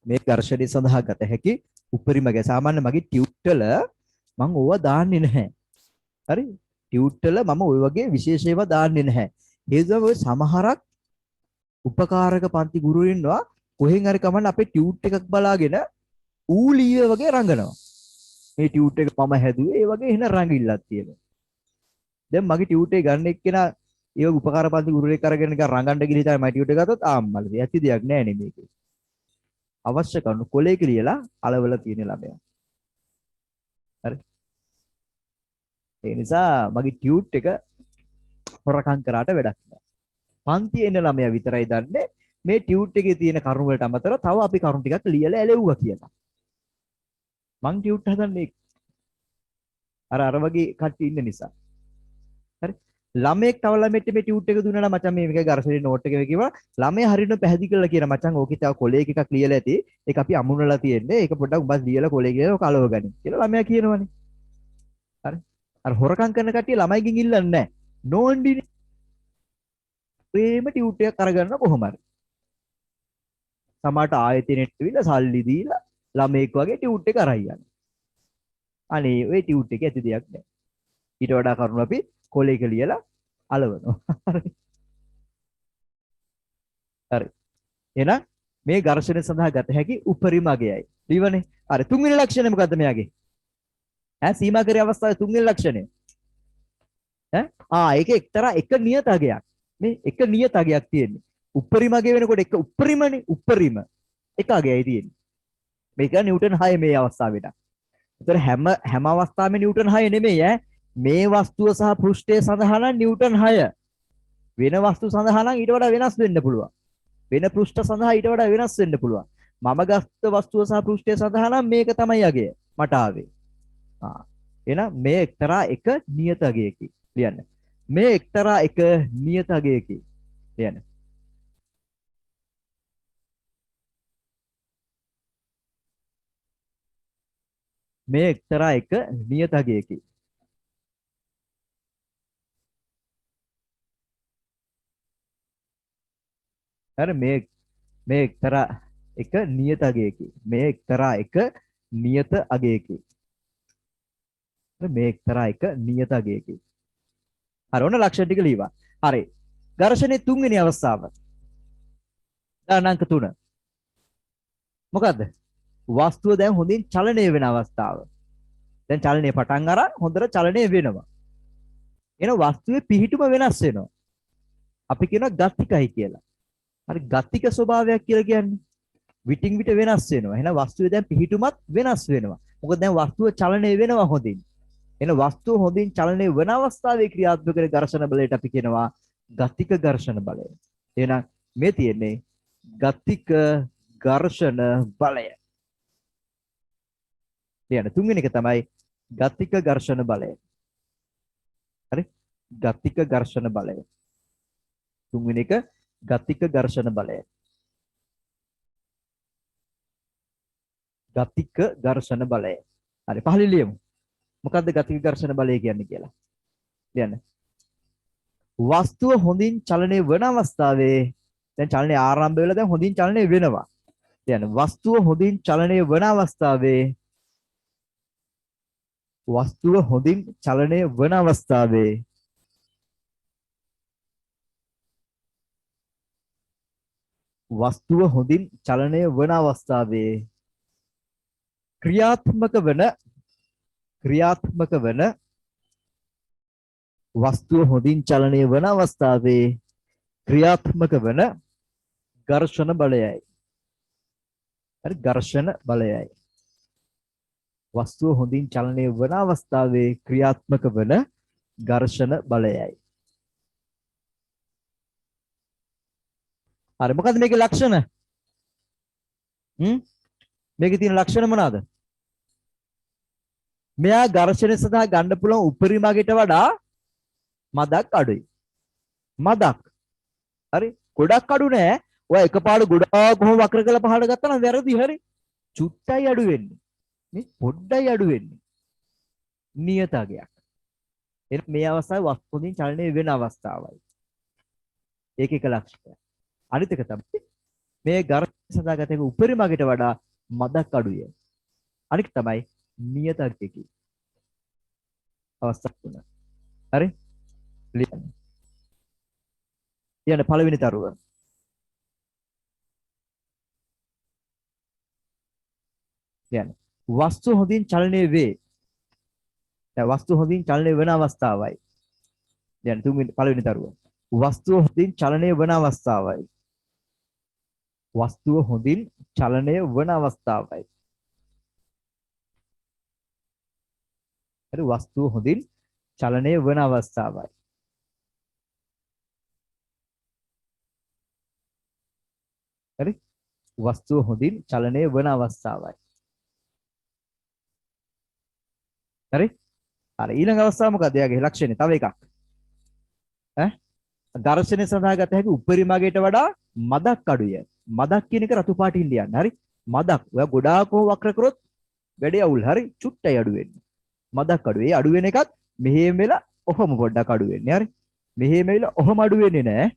මේ ඝර්ෂණය සඳහා ගත හැකි උපරිම අගය. සාමාන්‍ය මගේ ටියුට් වල මම ඕවා දාන්නේ නැහැ. හරි. ටියුට් වල මම ওই වගේ විශේෂ ඒවා දාන්නේ නැහැ. හේතුව ඔය සමහරක් උපකාරක පන්ති ගුරු ඉන්නවා කොහෙන් හරි කමන්න අපේ ටියුට් එකක් බලාගෙන ඌලිය වගේ රඟනවා. මේ ටියුට් එක මම හැදුවේ ඒ වගේ එන රඟිල්ලක් තියෙනවා. දැන් මගේ ටියුට් එක ගන්න එක්කෙනා ඒ වගේ උපකාර පන්ති ගුරුවරයෙක් අරගෙන නිකන් රඟන්න ගිහින් තමයි මම ටියුට් එක ගත්තොත් ආම්මල ඇති දෙයක් නෑ නේ මේකේ. අවශ්‍ය කරන කොලේ කියලා අලවල තියෙන ළමයා. හරි. ඒ නිසා මගේ ටියුට් එක හොරකම් කරාට වැඩක් නෑ. පන්තියේ ඉන්න ළමයා විතරයි දන්නේ මේ ටියුට් එකේ තියෙන කරුණු වලට අමතරව තව අපි කරුණු ටිකක් ලියලා ඇලෙව්වා කියලා. මං ටියුට් හදන්නේ අර වගේ කට්ටිය ඉන්න නිසා. හරි. ළමයෙක් තව ළමෙක්ට මේ ටියුට් එක දුන්නා නම් මචං මේක ඝර්ෂණේ නෝට් එක කිව්වා. ළමයා හරියට පැහැදිලි කරලා කියන මචං ඕකේ තව කොලේ එකක් ලියලා ඇති. ඒක අපි අමුණලා තියෙන්නේ. ඒක පොඩ්ඩක් උඹත් ලියලා කොලේ කියලා ඔක අලව ගනි. කියලා ළමයා කියනවනේ. හරි. අර හොරකම් කරන කට්ටිය ළමයිගෙන් ඉල්ලන්නේ නැහැ. නෝන්ඩිනේ. ප්‍රේම ටියුට් එකක් අරගන්න කොහොම හරි. සමහරට ආයතනෙට විල සල්ලි දීලා ළමෙක් වගේ ටියුට් එක අරන් යනවා. අනේ ওই ටියුට් එකේ ඇති දෙයක් නැහැ. ඊට වඩා කරුණු අපි කොලේක ලියලා අලවනවා. හරි. හරි. එහෙනම් මේ ඝර්ෂණය සඳහා ගත හැකි උපරිම අගයයි. ඊවනේ. හරි. තුන්වෙනි ලක්ෂණය මොකද්ද මෙයාගේ? සීමාකරී අවස්ථාවේ තුන්වෙනි ලක්ෂණය. ඒක එක්තරා එක නියත අගයක්. මේ එක නියත අගයක් තියෙන්නේ. උපරිම අගය වෙනකොට එක උපරිමනේ උපරිම එක අගයයි තියෙන්නේ. මේක නිව්ටන් 6 මේ අවස්ථාවට. ඒතර හැම අවස්ථාවෙම නිව්ටන් 6 නෙමෙයි ඈ. මේ වස්තුව සහ පෘෂ්ඨය සඳහා නම් නිව්ටන් 6. වෙන වස්තු සඳහා නම් ඊට වඩා වෙනස් වෙන්න පුළුවන්. වෙන පෘෂ්ඨ සඳහා ඊට වඩා වෙනස් වෙන්න පුළුවන්. මම ගත්ත වස්තුව සහ පෘෂ්ඨය සඳහා නම් මේක තමයි අගය මට ආවේ. එහෙනම් මේ එක්තරා එක නියත අගයකි. ලියන්න. මේ එක්තරා එක නියත අගයකි. ලියන්න. මේ එක්තරා එක නියත අගයකි. හරි මේ එක්තරා එක නියත අගයකි. මේ එක්තරා එක නියත අගයකි. මේ එක්තරා එක නියත අගයකි. හරි ඔන්න ලක්ෂණ ටික ලියවා. හරි. ඝර්ෂණයේ තුන්වෙනි අවස්ථාව. දානාංක 3. මොකද්ද? වස්තුව දැන් හොඳින් චලනය වෙන අවස්ථාව. දැන් චලනය පටන් අරන් හොඳට චලනය වෙනවා. එන වස්තුවේ පිහිටුම වෙනස් වෙනවා. අපි කියනවා ගතිකයි කියලා. හරි ගතික ස්වභාවයක් කියලා කියන්නේ විටින් විට වෙනස් වෙනවා. එහෙනම් වස්තුවේ දැන් පිහිටුමත් වෙනස් වෙනවා. මොකද දැන් වස්තුව චලනය වෙනවා හොඳින්. එන වස්තුව හොඳින් චලනය වෙන අවස්ථාවේ ක්‍රියාත්මක වෙන ඝර්ෂණ බලයට අපි කියනවා ගතික ඝර්ෂණ බලය. එහෙනම් මේ තියෙන්නේ ගතික ඝර්ෂණ බලය. ලියන්න තුන්වෙනි එක තමයි ගතික ඝර්ෂණ බලය. හරි? ගතික ඝර්ෂණ බලය. තුන්වෙනි එක ගතික ඝර්ෂණ බලය. ගතික ඝර්ෂණ බලය. හරි පහලින් ලියමු. මොකද්ද ගතික ඝර්ෂණ බලය කියන්නේ කියලා? ලියන්න. වස්තුව හොඳින් චලනය වන අවස්ථාවේ දැන් චලනය ආරම්භ වෙලා දැන් හොඳින් චලනය වෙනවා. ලියන්න. වස්තුව හොඳින් චලනය වන අවස්ථාවේ වස්තුව හොඳින් චලනය වන අවස්ථාවේ වස්තුව හොඳින් චලනය වන අවස්ථාවේ ක්‍රියාත්මක වන වස්තුව හොඳින් චලනය වන අවස්ථාවේ ක්‍රියාත්මක වන ඝර්ෂණ බලයයි. හරි ඝර්ෂණ බලයයි. වස්තුව හොඳින් චලනය වන අවස්ථාවේ ක්‍රියාත්මක වන ඝර්ෂණ බලයයි. හරි මොකද්ද මේකේ ලක්ෂණ? මේකේ තියෙන ලක්ෂණ මොනවාද? මෙයා ඝර්ෂණය සඳහා ගන්න පුළුවන් උපරිම අගයට වඩා මදක් අඩුයි. මදක්. හරි ගොඩක් අඩු නෑ. ඔය එකපාරට ගොඩාක් කොහොම වක්‍ර කරලා පහළ ගත්තා නම් වැරදි හරි. චුට්ටයි අඩු වෙන්නේ. මේ පොඩ්ඩයි අඩු වෙන්නේ. නියත අගයක්. එහෙනම් මේ අවස්ථාවේ වස්තුන්ගෙන් චලනය වෙන අවස්ථාවයි. ඒක එක ලක්ෂණයක්. අනිත් එක තමයි මේ ඝර්ෂණය සඳහා ගත හැකි උපරිම අගයට වඩා මදක් අඩුය. අනිත් තමයි නියත අගයකි. අවස්ථා තුන. හරි? ලියන්න. ලියන්න පළවෙනි තරුව. ලියන්න. වස්තු හොඳින් චලනය වේ. දැන් වස්තු හොඳින් චලනය වෙන අවස්ථාවයි. ලියන්න පළවෙනි තරුව. වස්තුව හොඳින් චලනය වන අවස්ථාවයි. වස්තුව හොඳින් චලනය වන අවස්ථාවයි. හරි වස්තුව හොඳින් චලනය වන අවස්ථාවයි. හරි වස්තුව හොඳින් චලනය වන අවස්ථාවයි. හරි හරි ඊළඟ අවස්ථාව මොකක්ද? එයාගේ ලක්ෂණය තව එකක්. ඝර්ෂණය සඳහා ගත හැකි උපරිම අගයට වඩා මදක් අඩුය. මදක් කියන එක රතු පාටින් ලියන්න. හරි මදක්. ඔයා ගොඩාක් වක්‍ර කරොත් වැඩේ අවුල්. හරි චුට්ටයි අඩු වෙන්නේ. මදක් අඩු. ඒ අඩු වෙන එකත් මෙහෙම වෙලා ඔහොම පොඩ්ඩක් අඩු වෙන්නේ. හරි මෙහෙම වෙලා ඔහොම අඩු වෙන්නේ නැහැ.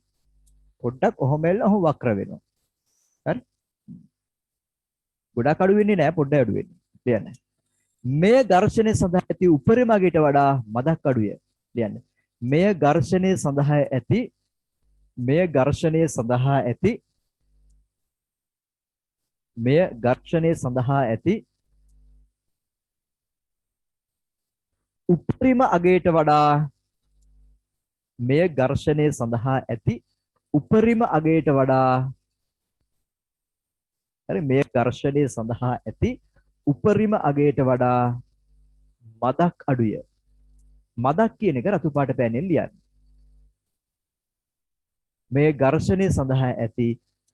පොඩ්ඩක් ඔහොම වෙලා ඔහොම වක්‍ර වෙනවා. හරි ගොඩක් අඩු වෙන්නේ නැහැ. පොඩ්ඩක් අඩු වෙන්නේ. ලියන්න. මේ ඝර්ෂණය සඳහා ඇති උපරිම අගයට වඩා මදක් අඩුය. ලියන්න. මෙය ඝර්ෂණයේ සඳහා ඇති මෙය ඝර්ෂණයේ සඳහා ඇති මෙය ඝර්ෂණයේ සඳහා ඇති උපරිම අගයට වඩා මෙය ඝර්ෂණයේ සඳහා ඇති උපරිම අගයට වඩා හරි මෙය ඝර්ෂණයේ සඳහා ඇති උපරිම අගයට වඩා මදක් අඩුය. මදක් කියන එක රතු පාට පෑනෙන් ලියන්න. මේ ඝර්ෂණයේ සඳහා ඇති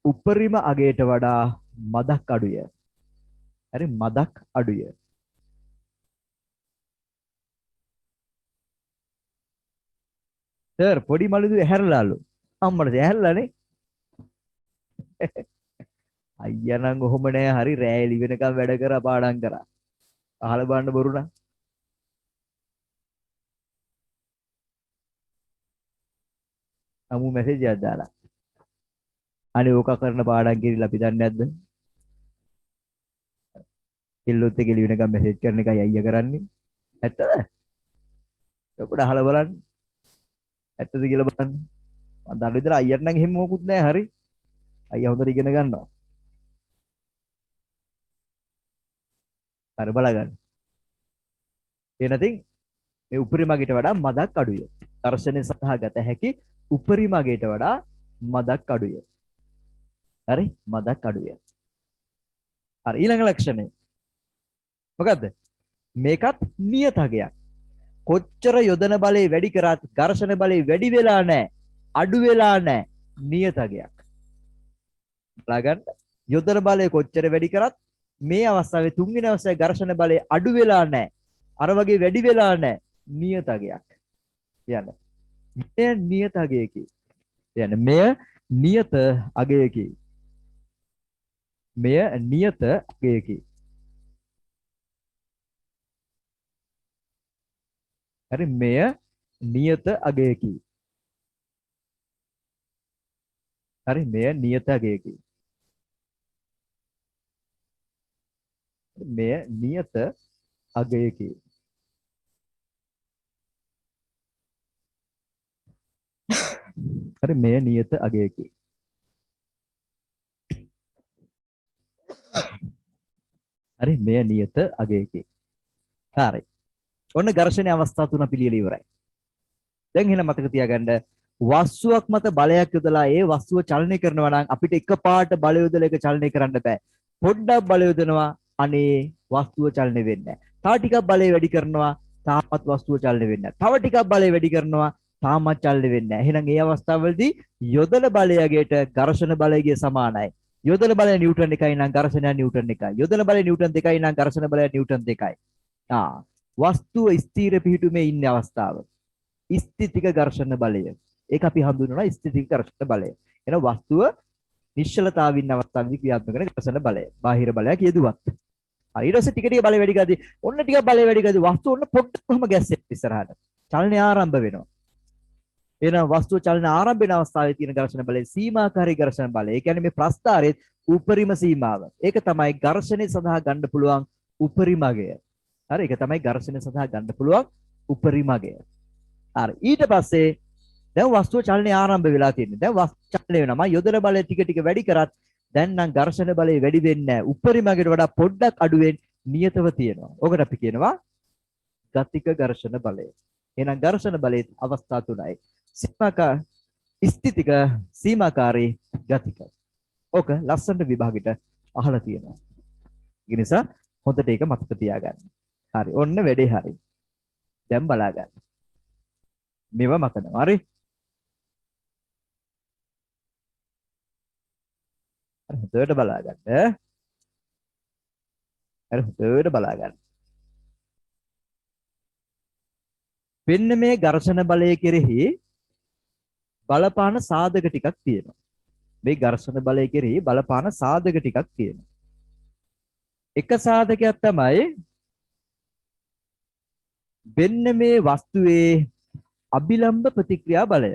උපරිම අගයට වඩා මදක් අඩුය. හරි මදක් අඩුය. සර් පොඩි මලුදු ඇහැරලාලු. අම්මට ඇහැරලානේ. අයියා නම් ඔහොම නෑ හරි රෑ එළි වෙනකම් වැඩ කරා පාඩම් කරා. අහලා බලන්න බොරු නම්. අමු මැසේජ් එකක් දාලා. අනේ ඕක කරන පාඩම් කිරිලා අපි දන්නේ නැද්ද? කිල්ලොත් එක එළි වෙනකම් මැසේජ් කරන එකයි අයියා කරන්නේ. ඇත්තද? ඔකට අහලා බලන්න. ඇත්තද කියලා බලන්න. මම දන්න විදිහට අයියට නම් එහෙම මොකුත් නෑ හරි. අයියා හොඳට ඉගෙන ගන්නවා. හරි බලගන්න. එනතින් මේ උපරිමගයට වඩා මදක් අඩුය. ඝර්ෂණය සඳහා ගත හැකි උපරිමගයට වඩා මදක් අඩුය. හරි මදක් අඩුය. හරි ඊළඟ ලක්ෂණය. මොකද්ද? මේකත් නියතගයක්. කොච්චර යොදන බලය වැඩි කරත් ඝර්ෂණ බලය වැඩි වෙලා නැහැ. අඩු වෙලා නැහැ. නියතගයක්. බලගන්න. යොදන බලය කොච්චර වැඩි කරත් මේ අවස්ථාවේ තුන්වෙනි අවස්ථාවේ ඝර්ෂණ බලය අඩු වෙලා නැහැ. අර වගේ වැඩි වෙලා නැහැ. නියතගයක්. කියන්න. මෙය නියත අගයකි. කියන්නේ මෙය නියත අගයකි. මෙය නියත අගයකි. හරි මෙය නියත අගයකි. හරි මෙය නියත අගයකි. මෙය නියත අගයකි. හරි මෙය නියත අගයකි. හරි මෙය නියත අගයකි. හරි. ඔන්න ඝර්ෂණයේ අවස්ථා තුන පිළියෙල ඉවරයි. දැන් එහෙනම් මතක තියාගන්න වස්තුවක් මත බලයක් යොදලා ඒ වස්තුව චලනය කරනවා නම් අපිට එකපාරට බලය යොදලා ඒක චලනය කරන්න බෑ. පොඩ්ඩක් බලය යොදනවා අනේ වස්තුව චලනය වෙන්නේ නැහැ. තව ටිකක් බලය වැඩි කරනවා තාමත් වස්තුව චලනය වෙන්නේ නැහැ. තව ටිකක් බලය වැඩි කරනවා තාමත් චලනය වෙන්නේ නැහැ. එහෙනම් මේ අවස්ථාවවලදී යොදන බලයකට ඝර්ෂණ බලයගේ සමානයි. යොදන බලය නිව්ටන් 1යි නම් ඝර්ෂණය නිව්ටන් 1යි. යොදන බලය නිව්ටන් 2යි නම් ඝර්ෂණ බලය නිව්ටන් 2යි. වස්තුව ස්ථීර පිහිටුමේ ඉන්න අවස්ථාව. ස්ථිතික ඝර්ෂණ බලය. ඒක අපි හඳුන්වනවා ස්ථිතික ඝර්ෂණ බලය. එන වස්තුව නිශ්චලතාව ඉන්න අවස්ථාවේදී ක්‍රියාත්මක කරන ඝර්ෂණ බලය. බාහිර බලයක් යෙදුවත්. හරි ඊට පස්සේ ටික ටික බලය වැඩි කරද්දී ඔන්න ටිකක් බලය වැඩි කරද්දී වස්තුව ඔන්න පොඩ්ඩක්ම ගැස්සෙත් ඉස්සරහට. චලනය ආරම්භ වෙනවා. එහෙනම් වස්තුව චලන ආරම්භ වෙන අවස්ථාවේ තියෙන ඝර්ෂණ බලය සීමාකාරී ඝර්ෂණ බලය. ඒ කියන්නේ මේ ප්‍රස්ථාරයේ උපරිම සීමාව. ඒක තමයි ඝර්ෂණය සඳහා ගන්න පුළුවන් උපරිම අගය. හරි ඒක තමයි ඝර්ෂණය සඳහා ගන්න පුළුවන් උපරිම අගය. හරි ඊට පස්සේ දැන් වස්තුව චලනය ආරම්භ වෙලා තියෙනවා. දැන් වස්තුව චලනය වෙනවා. මම යොදන බලය ටික ටික වැඩි කරත් දැන් නම් ඝර්ෂණ බලය වැඩි වෙන්නේ නැහැ. උපරිම අගයට වඩා පොඩ්ඩක් අඩුවෙන් නියතව තියෙනවා. ඔකට අපි කියනවා ගතික ඝර්ෂණ බලය. එහෙනම් ඝර්ෂණ බලයේ අවස්ථා තුනයි. ස්ථිතික, සීමාකාරී, ගතික. ඔක ලස්සනට විභාගෙට අහලා තියෙනවා. ඒ නිසා හොඳට ඒක මතක තියාගන්න. හරි. ඔන්න වැඩේ හරි. දැන් බලා ගන්න. මේව මතනවා. හරි. හරි හොඳට බලා ගන්න. හරි හොඳට බලා ගන්න. මෙන්න මේ ඝර්ෂණ බලය කෙරෙහි බලපාන සාධක ටිකක් තියෙනවා. මේ ඝර්ෂණ බලය කෙරෙහි බලපාන සාධක ටිකක් තියෙනවා. එක සාධකයක් තමයි වෙන්න මේ වස්තුවේ අභිලම්භ ප්‍රතික්‍රියා බලය.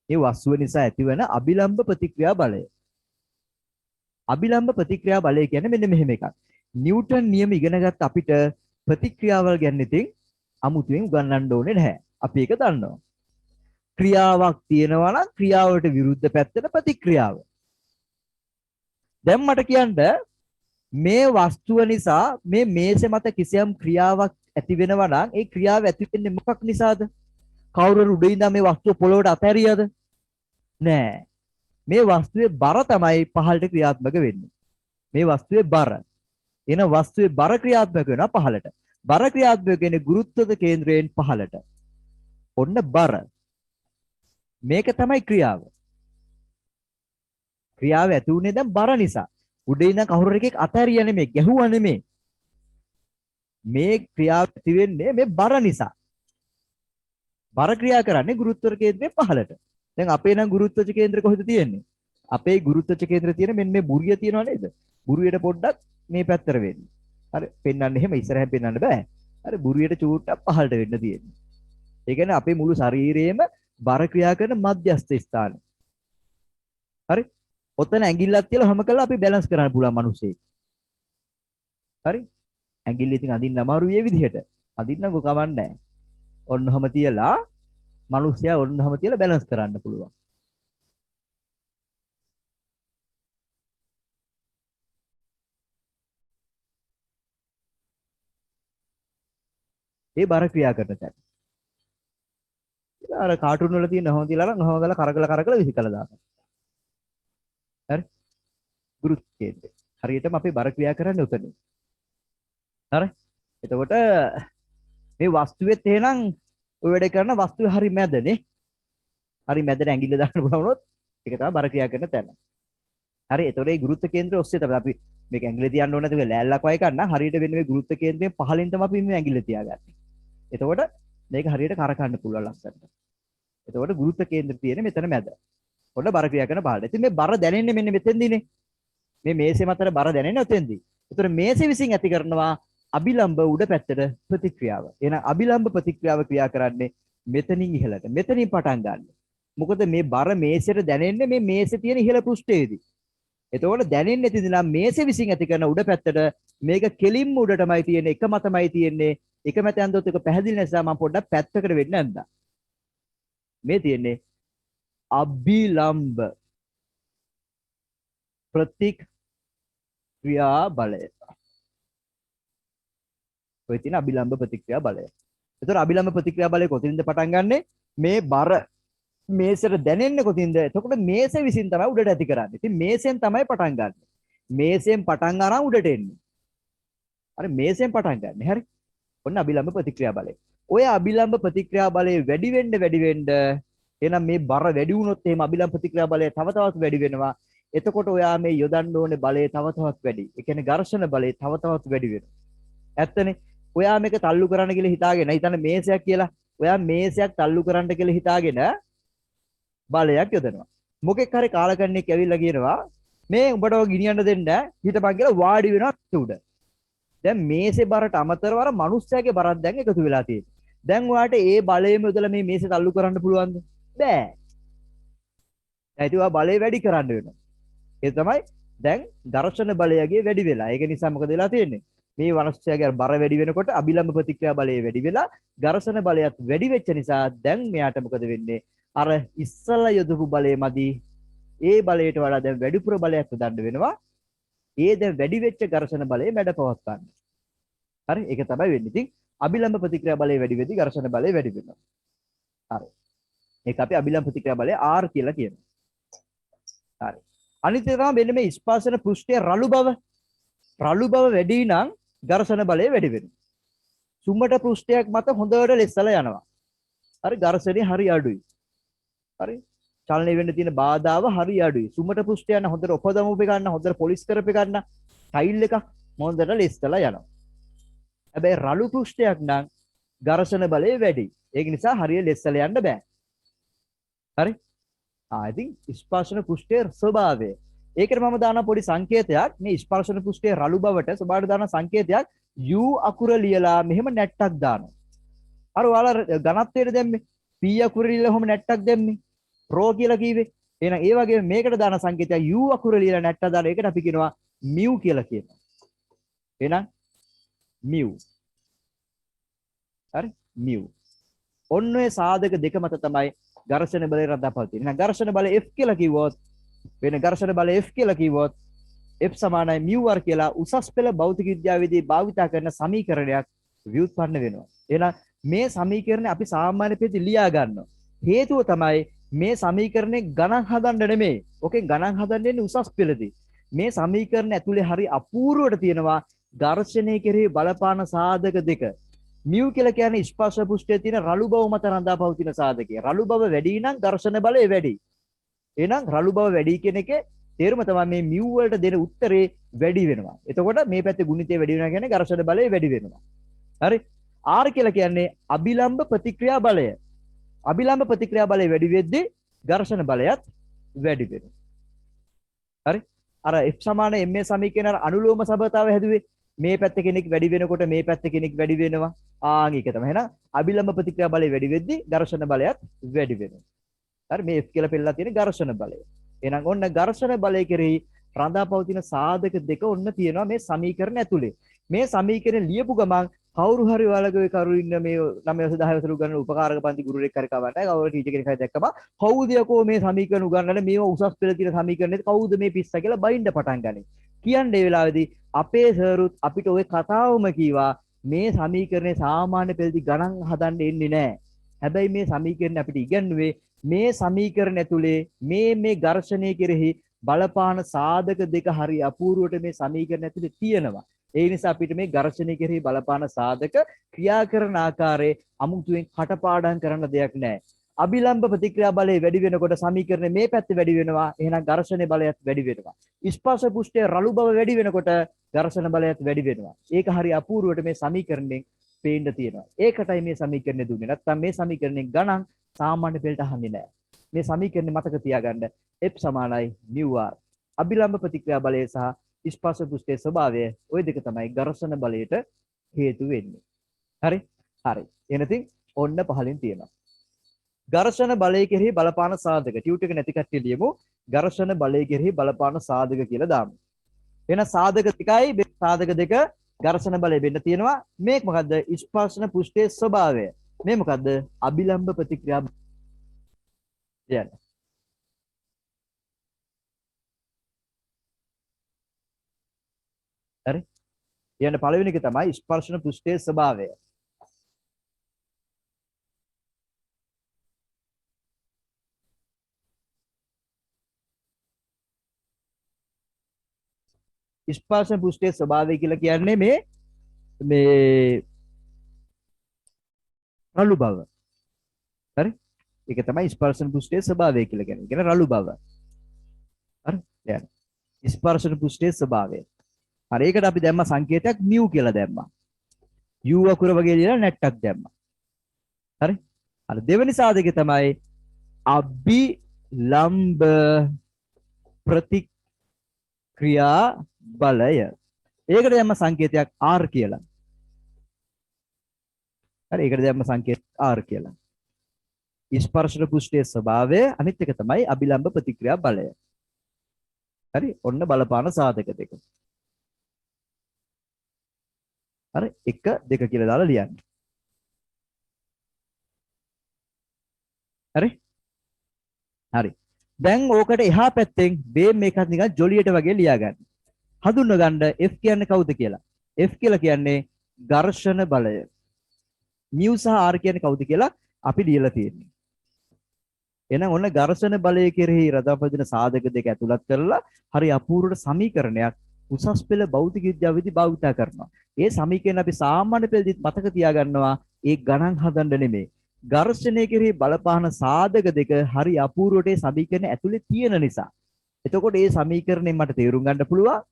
මේ වස්තුව නිසා ඇතිවන අභිලම්භ ප්‍රතික්‍රියා බලය. අභිලම්භ ප්‍රතික්‍රියා බලය කියන්නේ මෙන්න මෙහෙම එකක්. නිව්ටන් නියම ඉගෙනගත් අපිට ප්‍රතික්‍රියාවල් ගැන ඉතින් අමුතුවෙන් උගන්වන්න ඕනේ නැහැ. අපි ඒක දන්නවා. ක්‍රියාවක් තියෙනවා නම් ක්‍රියාවට විරුද්ධ පැත්තට ප්‍රතික්‍රියාව. දැන් මට කියන්න මේ වස්තුව නිසා මේ මේසෙ මත කිසියම් ක්‍රියාවක් ඇති වෙනවා නම් ඒ ක්‍රියාව ඇති වෙන්නේ මොකක් නිසාද? කවුරු හරි උඩින් ඉඳන් මේ වස්තුව පොළොවට අතහැරියද? නෑ. මේ වස්තුවේ බර තමයි පහළට ක්‍රියාත්මක වෙන්නේ. මේ වස්තුවේ බර. එන වස්තුවේ බර ක්‍රියාත්මක වෙනවා පහළට. බර ක්‍රියාත්මක වෙන්නේ ගුරුත්වක කේන්ද්‍රයෙන් පහළට. ඔන්න බර. මේක තමයි ක්‍රියාව. ක්‍රියාව ඇති වුණේ දැන් බර නිසා. උඩින් ඉඳන් කවුරු හරි එකෙක් අතහැරියා නෙමෙයි, ගැහුවා නෙමෙයි. මේ ක්‍රියාව ඇති වෙන්නේ මේ බර නිසා. බර ක්‍රියා කරන්නේ ගුරුත්වර කේන්ද්‍රයෙන් පහළට. දැන් අපේ නම් ගුරුත්වච කේන්ද්‍රය කොහෙද තියෙන්නේ? අපේ ගුරුත්වච කේන්ද්‍රය තියෙන මෙන්න මේ බුරිය තියෙනව නේද? බුරියට පොඩ්ඩක් මේ පැත්තට වෙන්නේ. හරි පෙන්වන්න එහෙම ඉස්සරහින් පෙන්වන්න බෑ. හරි බුරියට චූට්ටක් පහළට වෙන්න තියෙන්නේ. ඒ කියන්නේ අපේ මුළු ශරීරයේම බර ක්‍රියා කරන මධ්‍යස්ථ ස්ථානය. හරි? ඔතන ඇඟිල්ලක් තියලා හැම කළා අපි බැලන්ස් කරන්න පුළුවන් මිනිස්සෙක්. හරි? ඇඟිල්ල ඉතින් අදින්න අමාරු මේ විදිහට. අදින්නකෝ කවන්නේ නැහැ. ඔන්නවම තියලා මිනිස්සයා ඔන්නවම තියලා බැලන්ස් කරන්න පුළුවන්. ඒ බර ක්‍රියා කරන තැන. අර කාටුන් වල තියෙන හොම තියලා නහම ගාලා කරකලා විසිකලා දානවා. හරි? ගුරුත්ව කේන්ද්‍රය. හරියටම අපි බර ක්‍රියා කරන්නේ උතනින්. හරි? එතකොට මේ වස්තුවේත් එහෙනම් ඔය වැඩ කරන වස්තුවේ හරි මැදනේ. හරි මැදට ඇඟිල්ල දාන්න පුළුවන් වුණොත් ඒක තමයි බර ක්‍රියා කරන තැන. හරි? එතකොට මේ ගුරුත්ව කේන්ද්‍රය ඔස්සේ තමයි අපි මේක ඇඟිල්ල තියන්න ඕනේ නැතුව ලෑල්ලක් වගේ ගන්න. හරියට වෙන්නේ මේ ගුරුත්ව කේන්ද්‍රයෙන් පහළින් තමයි අපි මේ ඇඟිල්ල තියාගන්නේ. එතකොට මේක හරියට කරකන්න පුළුවන් ලස්සනට. එතකොට ගුරුත්ව කේන්ද්‍රය තියෙන්නේ මෙතන මැද. ඔන්න බර ක්‍රියා කරන බාහිර. ඉතින් මේ බර දැනෙන්නේ මෙන්න මෙතෙන්දීනේ. මේ මේසේ මතට බර දැනෙන්නේ ඔතෙන්දී. ඒතර මේසේ විසින් ඇති කරනවා අභිලම්බ උඩ පැත්තට ප්‍රතික්‍රියාව. එහෙනම් අභිලම්බ ප්‍රතික්‍රියාව ක්‍රියා කරන්නේ මෙතනින් ඉහළට. මෙතනින් පටන් ගන්න. මොකද මේ බර මේසෙට දැනෙන්නේ මේ මේසේ තියෙන ඉහළ පෘෂ්ඨයේදී. එතකොට දැනෙන්නේ තියලා මේසේ විසින් ඇති කරන උඩ පැත්තට මේක කෙලින්ම උඩටමයි තියෙන්නේ. එක මතමයි තියෙන්නේ. එක මත යනදොත් එක පැහැදිලි නිසා මම පොඩ්ඩක් පැත්තකට වෙන්න නැන්දා. මේ තියෙන්නේ අභිලම්බ ප්‍රතික්‍රියා බලය. ඔය තියෙන අභිලම්බ ප්‍රතික්‍රියා බලය. එතකොට අභිලම්බ ප්‍රතික්‍රියා බලය කොතින්ද පටන් ගන්නෙ? මේ බර මේසෙට දැනෙන්නේ කොතින්ද? එතකොට මේසෙ විසින් තමයි උඩට ඇති කරන්නේ. ඉතින් මේසෙන් තමයි පටන් ගන්න. මේසෙන් පටන් අරන් උඩට එන්නේ. හරි මේසෙන් පටන් ගන්න. හරි. ඔන්න අභිලම්බ ප්‍රතික්‍රියා බලය. ඔය අභිලම්බ ප්‍රතික්‍රියා බලය වැඩි වෙන්න එහෙනම් මේ බර වැඩි වුණොත් එහෙම අභිලම්බ ප්‍රතික්‍රියා බලය තව තවත් වැඩි වෙනවා. එතකොට ඔයා මේ යොදන්න ඕනේ බලය තව තවත් වැඩි. ඒ කියන්නේ ඝර්ෂණ බලය තව තවත් වැඩි වෙනවා. ඇත්තනේ. ඔයා මේක තල්ලු කරන්න කියලා හිතාගෙන හිතන්න මේසයක් කියලා. ඔයා මේසයක් තල්ලු කරන්න කියලා හිතාගෙන බලයක් යොදනවා. මොකෙක් හරි කාලකන්ණියෙක් ඇවිල්ලා කියනවා මේ උඹට ඔය ගිනියන්න දෙන්න හිටපන් කියලා වාඩි වෙනවා උඩ. දැන් මේසේ බරට අමතරව අර මිනිස්සයාගේ බරක් දැන් එකතු වෙලා තියෙනවා. දැන් ඔයාට ඒ බලයම යොදලා මේ මේසේ තල්ලු කරන්න පුළුවන්ද? බෑ. ඒයිතුවා බලය වැඩි කරන්න වෙනවා. ඒ තමයි දැන් ඝර්ෂණ බලයගේ වැඩි වෙලා. ඒක නිසා මොකද වෙලා තියෙන්නේ? මේ වනස්ත්‍යයේ බර වැඩි වෙනකොට අභිලම්බ ප්‍රතික්‍රියා බලය වැඩි වෙලා ඝර්ෂණ බලයත් වැඩි වෙච්ච නිසා දැන් මෙයාට මොකද වෙන්නේ? අර ඉස්සලා යොදපු බලය මදි. ඒ බලයට වඩා දැන් වැඩිපුර බලයක් යොදන්න වෙනවා. ඒ දැන් වැඩි වෙච්ච ඝර්ෂණ බලය මැඩපවත් ගන්න. හරි? ඒක තමයි වෙන්නේ. ඉතින් අභිලම්බ ප්‍රතික්‍රියා බලය වැඩි වෙද්දී ඝර්ෂණ බලය වැඩි වෙනවා. හරි. ඒක අපි අභිලම්බ ප්‍රතික්‍රියා බලය R කියලා කියනවා. හරි. අනිත් එක තමයි මෙන්න මේ ස්පර්ශන පෘෂ්ඨයේ රළු බව. රළු බව වැඩි නම් ඝර්ෂණ බලය වැඩි වෙනවා. සුම්මට පෘෂ්ඨයක් මත හොඳට ලෙස්සලා යනවා. හරි ඝර්ෂණය හරි අඩුයි. හරි. චලනය වෙන්න තියෙන බාධාව හරි අඩුයි. සුම්මට පෘෂ්ඨය යන හොඳට උපදම උපේ ගන්න හොඳට පොලිෂ් කරපේ ගන්න ටයිල් එකක් හොඳට ලෙස්සලා යනවා. හැබැයි රළු පෘෂ්ඨයක් නම් ඝර්ෂණ බලය වැඩි. ඒක නිසා හරිය ලෙස්සලා යන්න බෑ. හරි? ඉතින් ස්පර්ශන පෘෂ්ඨයේ ස්වභාවය. ඒකට මම දාන පොඩි සංකේතයක් මේ ස්පර්ශන පෘෂ්ඨයේ රළු බවට ස්වභාවයට දාන සංකේතයක් U අකුර ලියලා මෙහෙම නැට්ටක් දානවා. අර ඔයාලා ඝනත්වයට දැම්මේ P අකුර ලියලා කොහොම නැට්ටක් දැම්මේ? රෝ කියලා කිව්වේ. එහෙනම් ඒ වගේ මේකට දාන සංකේතයක් U අකුර ලියලා නැට්ටක් දාලා ඒකට අපි කියනවා mu කියලා කියනවා. එහෙනම් mu. හරි? mu. ඔන්න ඔය සාධක දෙක මත තමයි ඝර්ෂණ බලය රඳාපවතින්නේ. එහෙනම් ඝර්ෂණ බලය F කියලා කිව්වොත් වෙන ඝර්ෂණ බලය F කියලා කිව්වොත් F සමානයි μr කියලා උසස් පෙළ භෞතික විද්‍යාවේදී භාවිතා කරන සමීකරණයක් ව්‍යුත්පන්න වෙනවා. එහෙනම් මේ සමීකරණය අපි සාමාන්‍ය පෙළදී ලියා ගන්නවා. හේතුව තමයි මේ සමීකරණේ ගණන් හදන්න නෙමෙයි. ඕකේ ගණන් හදන්නේ උසස් පෙළදී. මේ සමීකරණ ඇතුලේ හරි අපූර්වවට තියෙනවා ඝර්ෂණය කෙරෙහි බලපාන සාධක දෙක. මියු කියලා කියන්නේ ස්පර්ශ පෘෂ්ඨයේ තියෙන රළු බව මත රඳා පවතින සාධකය. රළු බව වැඩි නම් ඝර්ෂණ බලය වැඩි. එහෙනම් රළු බව වැඩි කියන එකේ තේරුම තමයි මේ මියු වලට දෙන උත්තරේ වැඩි වෙනවා. එතකොට මේ පැත්තේ ගුණිතය වැඩි වෙනවා කියන්නේ ඝර්ෂණ බලය වැඩි වෙනවා. හරි? R කියලා කියන්නේ අභිලම්බ ප්‍රතික්‍රියා බලය. අභිලම්බ ප්‍රතික්‍රියා බලය වැඩි වෙද්දී ඝර්ෂණ බලයත් වැඩි වෙනවා. හරි? අර F සමාන MA සමීකරණ අර අනුලෝම සබතාවය හැදුවේ මේ පැත්ත කෙනෙක් වැඩි වෙනකොට මේ පැත්ත කෙනෙක් වැඩි වෙනවා. ඒක තමයි. එහෙනම් අභිලම්බ ප්‍රතික්‍රියා බලය වැඩි වෙද්දී ඝර්ෂණ බලයත් වැඩි වෙනවා. හරි මේ F කියලා පෙන්නලා තියෙන ඝර්ෂණ බලය. එහෙනම් ඔන්න ඝර්ෂණ බලය කෙරෙහි රඳාපවතින සාධක දෙක ඔන්න තියෙනවා මේ සමීකරණ ඇතුලේ. මේ සමීකරණ ලියපු ගමන් කවුරු හරි ඔයාලගේ කරු ඉන්න මේ 9 10 වසර උගන්වන උපකාරක පන්ති ගුරුවරයෙක් හරි කවන්නයි කවුරු ටීචර් කෙනෙක් හරි දැක්කම කවුද යකෝ මේ සමීකරණ උගන්වන්නේ මේව උසස් පෙළ තියෙන සමීකරණෙත් කවුද මේ පිස්සා කියලා බයින්ඩ පටන් ගන්නේ. කියන්නේ ඒ වෙලාවේදී අපේ සර්ුත් අපිට ওই කතාවම කීවා මේ සමීකරණේ සාමාන්‍ය පෙළදී ගණන් හදන්න එන්නේ නැහැ. හැබැයි මේ සමීකරණ අපිට ඉගන්වුවේ මේ සමීකරණ ඇතුලේ මේ ඝර්ෂණය කෙරෙහි බලපාන සාධක දෙක හරි අපූර්වට මේ සමීකරණ ඇතුලේ තියෙනවා. ඒ නිසා අපිට මේ ඝර්ෂණය කෙරෙහි බලපාන සාධක ක්‍රියා කරන ආකාරයේ අමුතුවෙන් කටපාඩම් කරන්න දෙයක් නැහැ. අභිලම්බ ප්‍රතික්‍රියා බලය වැඩි වෙනකොට සමීකරණය මේ පැත්තේ වැඩි වෙනවා. එහෙනම් ඝර්ෂණ බලයත් වැඩි වෙනවා. ස්පර්ශ පෘෂ්ඨයේ රළු බව වැඩි වෙනකොට ඝර්ෂණ බලයත් වැඩි වෙනවා. ඒක හරි අපූර්වට මේ සමීකරණයෙන් පේන්න තියෙනවා. ඒකටයි මේ සමීකරණය දුන්නේ. නැත්නම් මේ සමීකරණයෙන් ගණන් සාමාන්‍ය පෙළට අහන්නේ නැහැ. මේ සමීකරණය මතක තියාගන්න F සමානයි μr. අභිලම්බ ප්‍රතික්‍රියා බලය සහ ස්පර්ශ පෘෂ්ඨයේ ස්වභාවය ওই දෙක තමයි ඝර්ෂණ බලයට හේතු වෙන්නේ. හරි? හරි. එහෙනම් ඔන්න පහලින් තියෙනවා. ඝර්ෂණ බලය කෙරෙහි බලපාන සාධක. ටියුට් එක නැති කට්ටිය ලියමු. ඝර්ෂණ බලය කෙරෙහි බලපාන සාධක කියලා දාමු. එහෙනම් සාධක දෙකයි සාධක දෙක ඝර්ෂණ බලය වෙන්න තියෙනවා. මේක මොකද්ද? ස්පර්ශන පෘෂ්ඨයේ ස්වභාවය. මේ මොකද්ද? අභිලම්බ ප්‍රතික්‍රියා කියන්නේ. හරි? ඊයන පළවෙනි එක තමයි ස්පර්ශන පෘෂ්ඨයේ ස්වභාවය. ස්පර්ශන පෘෂ්ඨයේ ස්වභාවය කියලා කියන්නේ මේ රළු බව. හරි? ඒක තමයි ස්පර්ශන පෘෂ්ඨයේ ස්වභාවය කියලා කියන්නේ. කියන්නේ රළු බව. හරි? දැන් ස්පර්ශන පෘෂ්ඨයේ ස්වභාවය. හරි ඒකට අපි දැම්ම සංකේතයක් μ කියලා දැම්මා. u අකුර වගේ ලියලා නැට්ටක් දැම්මා. හරි? අර දෙවෙනි සාධකය තමයි අභිලම්බ ප්‍රතික්‍රියා බලය. ඒකට දැම්ම සංකේතයක් r කියලා. හරි ඒකට දැම්ම සංකේත r කියලා. ස්පර්ශන පෘෂ්ඨයේ ස්වභාවය අනිත් එක තමයි අභිලම්බ ප්‍රතික්‍රියා බලය. හරි ඔන්න බලපාන සාධක දෙක. හරි 1 2 කියලා දාලා ලියන්න. හරි? හරි. දැන් ඕකට එහා පැත්තෙන් බේම් එකක් නිකන් ජොලියට වගේ ලියා ගන්න. හඳුන්ව ගන්න F කියන්නේ කවුද කියලා. F කියලා කියන්නේ ඝර්ෂණ බලය. mu සහ r කියන්නේ කවුද කියලා අපි ලියලා තියෙන්නේ. එහෙනම් ඔන්න ඝර්ෂණ බලය කෙරෙහි රඳාපදින සාධක දෙක ඇතුළත් කරලා හරි අපූර්වට සමීකරණයක් උසස් පෙළ භෞතික විද්‍යාවේදී භාවිතා කරනවා. ඒ සමීකරණ අපි සාමාන්‍ය පෙළදී මතක තියාගන්නවා. ඒ ගණන් හදන්න නෙමෙයි. ඝර්ෂණය කෙරෙහි බලපාන සාධක දෙක හරි අපූර්වට ඒ සමීකරණ ඇතුලේ තියෙන නිසා. එතකොට මේ සමීකරණයෙන් මට තේරුම් ගන්න පුළුවන්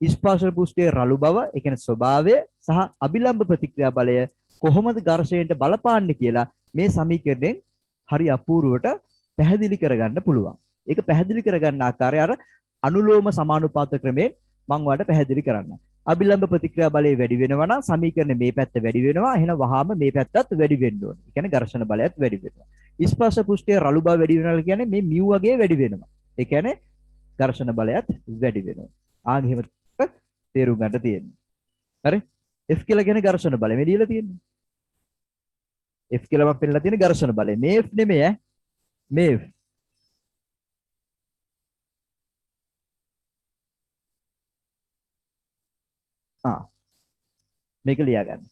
ස්පර්ශ පෘෂ්ඨයේ රළු බව, ඒ කියන්නේ ස්වභාවය සහ අභිලම්බ ප්‍රතික්‍රියා බලය කොහොමද ඝර්ෂණයට බලපාන්නේ කියලා මේ සමීකරණයෙන් හරි අපූර්වට පැහැදිලි කරගන්න පුළුවන්. ඒක පැහැදිලි කරගන්න ආකාරය අර අනුලෝම සමානුපාත ක්‍රමයෙන් මම ඔයාලට පැහැදිලි කරන්නම්. අභිලම්බ ප්‍රතික්‍රියා බලය වැඩි වෙනවා නම් සමීකරණය මේ පැත්ත වැඩි වෙනවා. එහෙනම් වහාම මේ පැත්තත් වැඩි වෙන්න ඕනේ. ඒ කියන්නේ ඝර්ෂණ බලයත් වැඩි වෙනවා. ස්පර්ශ පෘෂ්ඨයේ රළු බව වැඩි වෙනවා කියන්නේ මේ μ වගේ වැඩි වෙනවා. ඒ කියන්නේ ඝර්ෂණ බලයත් වැඩි වෙනවා. එහෙම තේරුම් ගන්න තියෙන්නේ. හරි? F කියලා කියන්නේ ඝර්ෂණ බලය. මේ ලියලා තියෙන්නේ. F කියලා මම පෙන්නලා තියෙන ඝර්ෂණ බලය. මේ F නෙමෙයි ඈ. මේ F. ආ මේක ලියා ගන්න.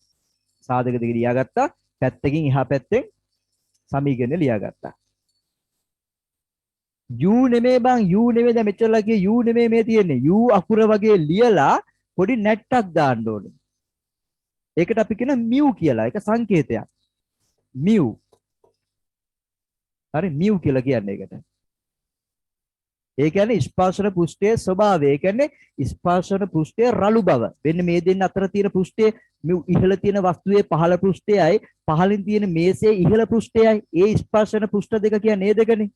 සාධක දෙක ලියාගත්තා. පැත්තකින් එහා පැත්තෙන් සමීකරණය ලියාගත්තා. u නෙමෙයි බං u නෙමෙයි දැන් මෙච්චරලා කිය u නෙමෙයි මේ තියෙන්නේ. u අකුර වගේ ලියලා පොඩි නැට්ටක් දාන්න ඕනේ. ඒකට අපි කියන mu කියලා. ඒක සංකේතයක්. mu. හරි mu කියලා කියන්නේ ඒකට. ඒ කියන්නේ ස්පර්ශන පෘෂ්ඨයේ ස්වභාවය. ඒ කියන්නේ ස්පර්ශන පෘෂ්ඨයේ රළු බව. වෙන්න මේ දෙන්න අතර තියෙන පෘෂ්ඨයේ ඉහළ තියෙන වස්තුවේ පහළ පෘෂ්ඨයයි පහළින් තියෙන මේසේ ඉහළ පෘෂ්ඨයයි. ඒ ස්පර්ශන පෘෂ්ඨ දෙක කියන්නේ ඒ දෙකනේ.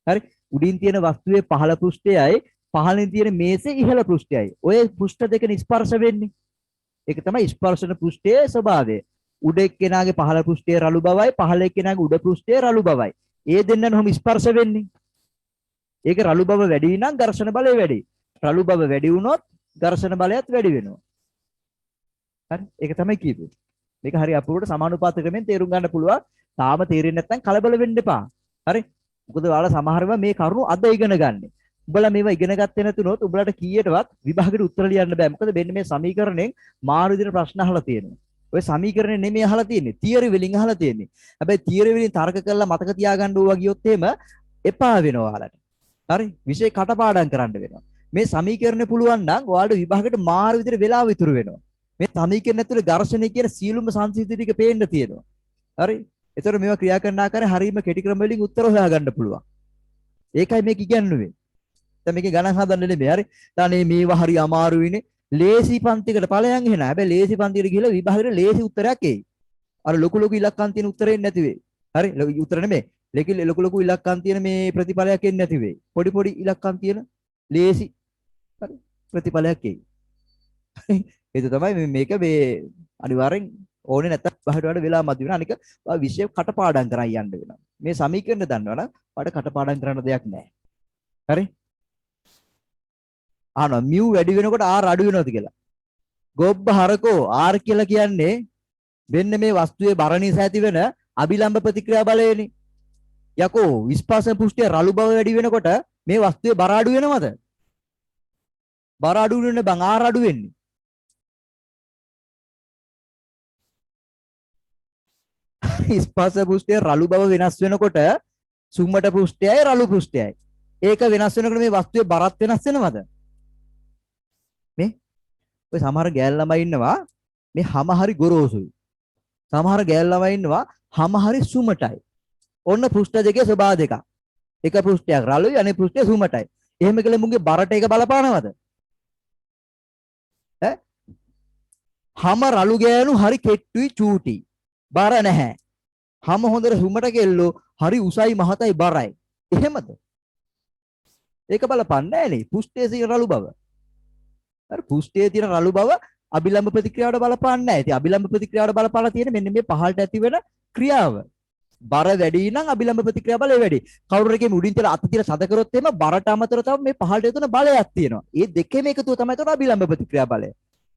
හරි. උඩින් තියෙන වස්තුවේ පහළ පෘෂ්ඨයයි පහළින් තියෙන මේසේ ඉහළ පෘෂ්ඨයයි. ඔය පෘෂ්ඨ දෙකනේ ස්පර්ශ වෙන්නේ. ඒක තමයි ස්පර්ශන පෘෂ්ඨයේ ස්වභාවය. උඩ එක්කෙනාගේ පහළ පෘෂ්ඨයේ රළු බවයි පහළ එක්කෙනාගේ උඩ පෘෂ්ඨයේ රළු බවයි. ඒ දෙන්නන ඔහොම ස්පර්ශ වෙන්නේ. ඒක රළු බව වැඩි නම් ඝර්ෂණ බලය වැඩි. රළු බව වැඩි වුණොත් ඝර්ෂණ බලයත් වැඩි වෙනවා. හරි. ඒක තමයි කියපේ. මේක හරි අපුරට සමානුපාත ක්‍රමෙන් තේරුම් ගන්න පුළුවන්. තාම තේරෙන්නේ නැත්නම් කලබල වෙන්න එපා. හරි. මොකද ඔයාලා සමහරව මේ කරුණු අද ඉගෙන ගන්න. උඹලා මේවා ඉගෙන ගත්තේ නැතුනොත් උඹලට කීයටවත් විභාගෙට උත්තර ලියන්න බෑ. මොකද මෙන්න මේ සමීකරණයෙන් මාරු විදිහට ප්‍රශ්න අහලා තියෙනවා. ඔය සමීකරණය නෙමෙයි අහලා තියෙන්නේ. තියරි වලින් අහලා තියෙන්නේ. හැබැයි තියරි වලින් තර්ක කරලා මතක තියාගන්න ඕවා ගියොත් එහෙම එපා වෙනවා ඔයාලට. හරි. විෂය කටපාඩම් කරන්න වෙනවා. මේ සමීකරණය පුළුවන් නම් ඔයාලට විභාගෙට මාරු විදිහට වෙලාව ඉතුරු වෙනවා. මේ සමීකරණ ඇතුලේ ඝර්ෂණය කියන සියලුම සංසිද්ධි ටික පේන්න තියෙනවා. හරි. ඒතර මේවා ක්‍රියා කරන ආකාරය හරීම කෙටි ක්‍රම වලින් උත්තර හොයාගන්න පුළුවන්. ඒකයි මේක ඉගන්නුවේ. දැන් මේකේ ගණන් හදන්න නෙමෙයි. හරි. දැන් මේවා හරි අමාරුයිනේ. ලේසි පන්තිකට ඵලයන් එන. හැබැයි ලේසි පන්තියට ගිහලා විභාගෙට ලේසි උත්තරයක් එයි. අර ලොකු ලොකු ඉලක්කම් තියෙන උත්තරේ නැති වෙයි. හරි. උත්තර නෙමෙයි. ලොකු ලොකු ඉලක්කම් තියෙන මේ ප්‍රතිඵලයක් එන්නේ නැති වෙයි. පොඩි පොඩි ඉලක්කම් තියෙන ලේසි හරි ප්‍රතිඵලයක් එයි. ඒක තමයි මේක මේ අනිවාර්යෙන් ඕනේ නැත්තම් බහට වඩා වෙලා මදි වෙනවා. අනික විෂය කටපාඩම් කරන් යන්න වෙනවා. මේ සමීකරණ දන්නවනම් වඩා කටපාඩම් කරන්න දෙයක් නැහැ. හරි? අහනවා mu වැඩි වෙනකොට r අඩු වෙනවද කියලා. ගොබ්බ හරකෝ r කියලා කියන්නේ මෙන්න මේ වස්තුවේ බර නිසා ඇතිවෙන අභිලම්බ ප්‍රතික්‍රියා බලයනේ. යකෝ විස්පාසන පුෂ්ඨයේ රළු බව වැඩි වෙනකොට මේ වස්තුවේ බර අඩු වෙනවද? බර අඩු වෙන්නේ බං r අඩු වෙන්නේ. ස්පර්ශ පෘෂ්ඨයේ රළු බව වෙනස් වෙනකොට සුම්මට පෘෂ්ඨයයි රළු පෘෂ්ඨයයි. ඒක වෙනස් වෙනකොට මේ වස්තුවේ බරත් වෙනස් වෙනවද? මේ ඔය සමහර ගෑල් ළමයි ඉන්නවා මේ හැම හරි ගොරෝසුයි. සමහර ගෑල් ළමයි ඉන්නවා හැම හරි සුමටයි. ඔන්න පෘෂ්ඨ දෙකේ ස්වභාව දෙකක්. එක පෘෂ්ඨයක් රළුයි අනෙක් පෘෂ්ඨය සුමටයි. එහෙම කියලා මුගේ බරට එක බලපානවද? ඈ? හැම රළු ගෑනු හරි කෙට්ටුයි චූටි. බර නැහැ. හැම හොඳට සුමට කෙල්ලෝ හරි උසයි මහතයි බරයි. එහෙමද? ඒක බලපන්නේ නෑනේ. පෘෂ්ඨයේ තියෙන රළු බව. හරි පෘෂ්ඨයේ තියෙන රළු බව අභිලම්බ ප්‍රතික්‍රියාවට බලපාන්නේ නැහැ. ඉතින් අභිලම්බ ප්‍රතික්‍රියාවට බලපාලා තියෙන මෙන්න මේ පහළට ඇති වෙන ක්‍රියාව. බර වැඩි නම් අභිලම්බ ප්‍රතික්‍රියා බලය වැඩි. කවුරු එකේ උඩින් තියලා අත තියලා සද කරොත් එහෙම බරට අමතරව තව මේ පහළට එතුන බලයක් තියෙනවා. ඒ දෙකේම එකතුව තමයි තන අභිලම්බ ප්‍රතික්‍රියා බලය.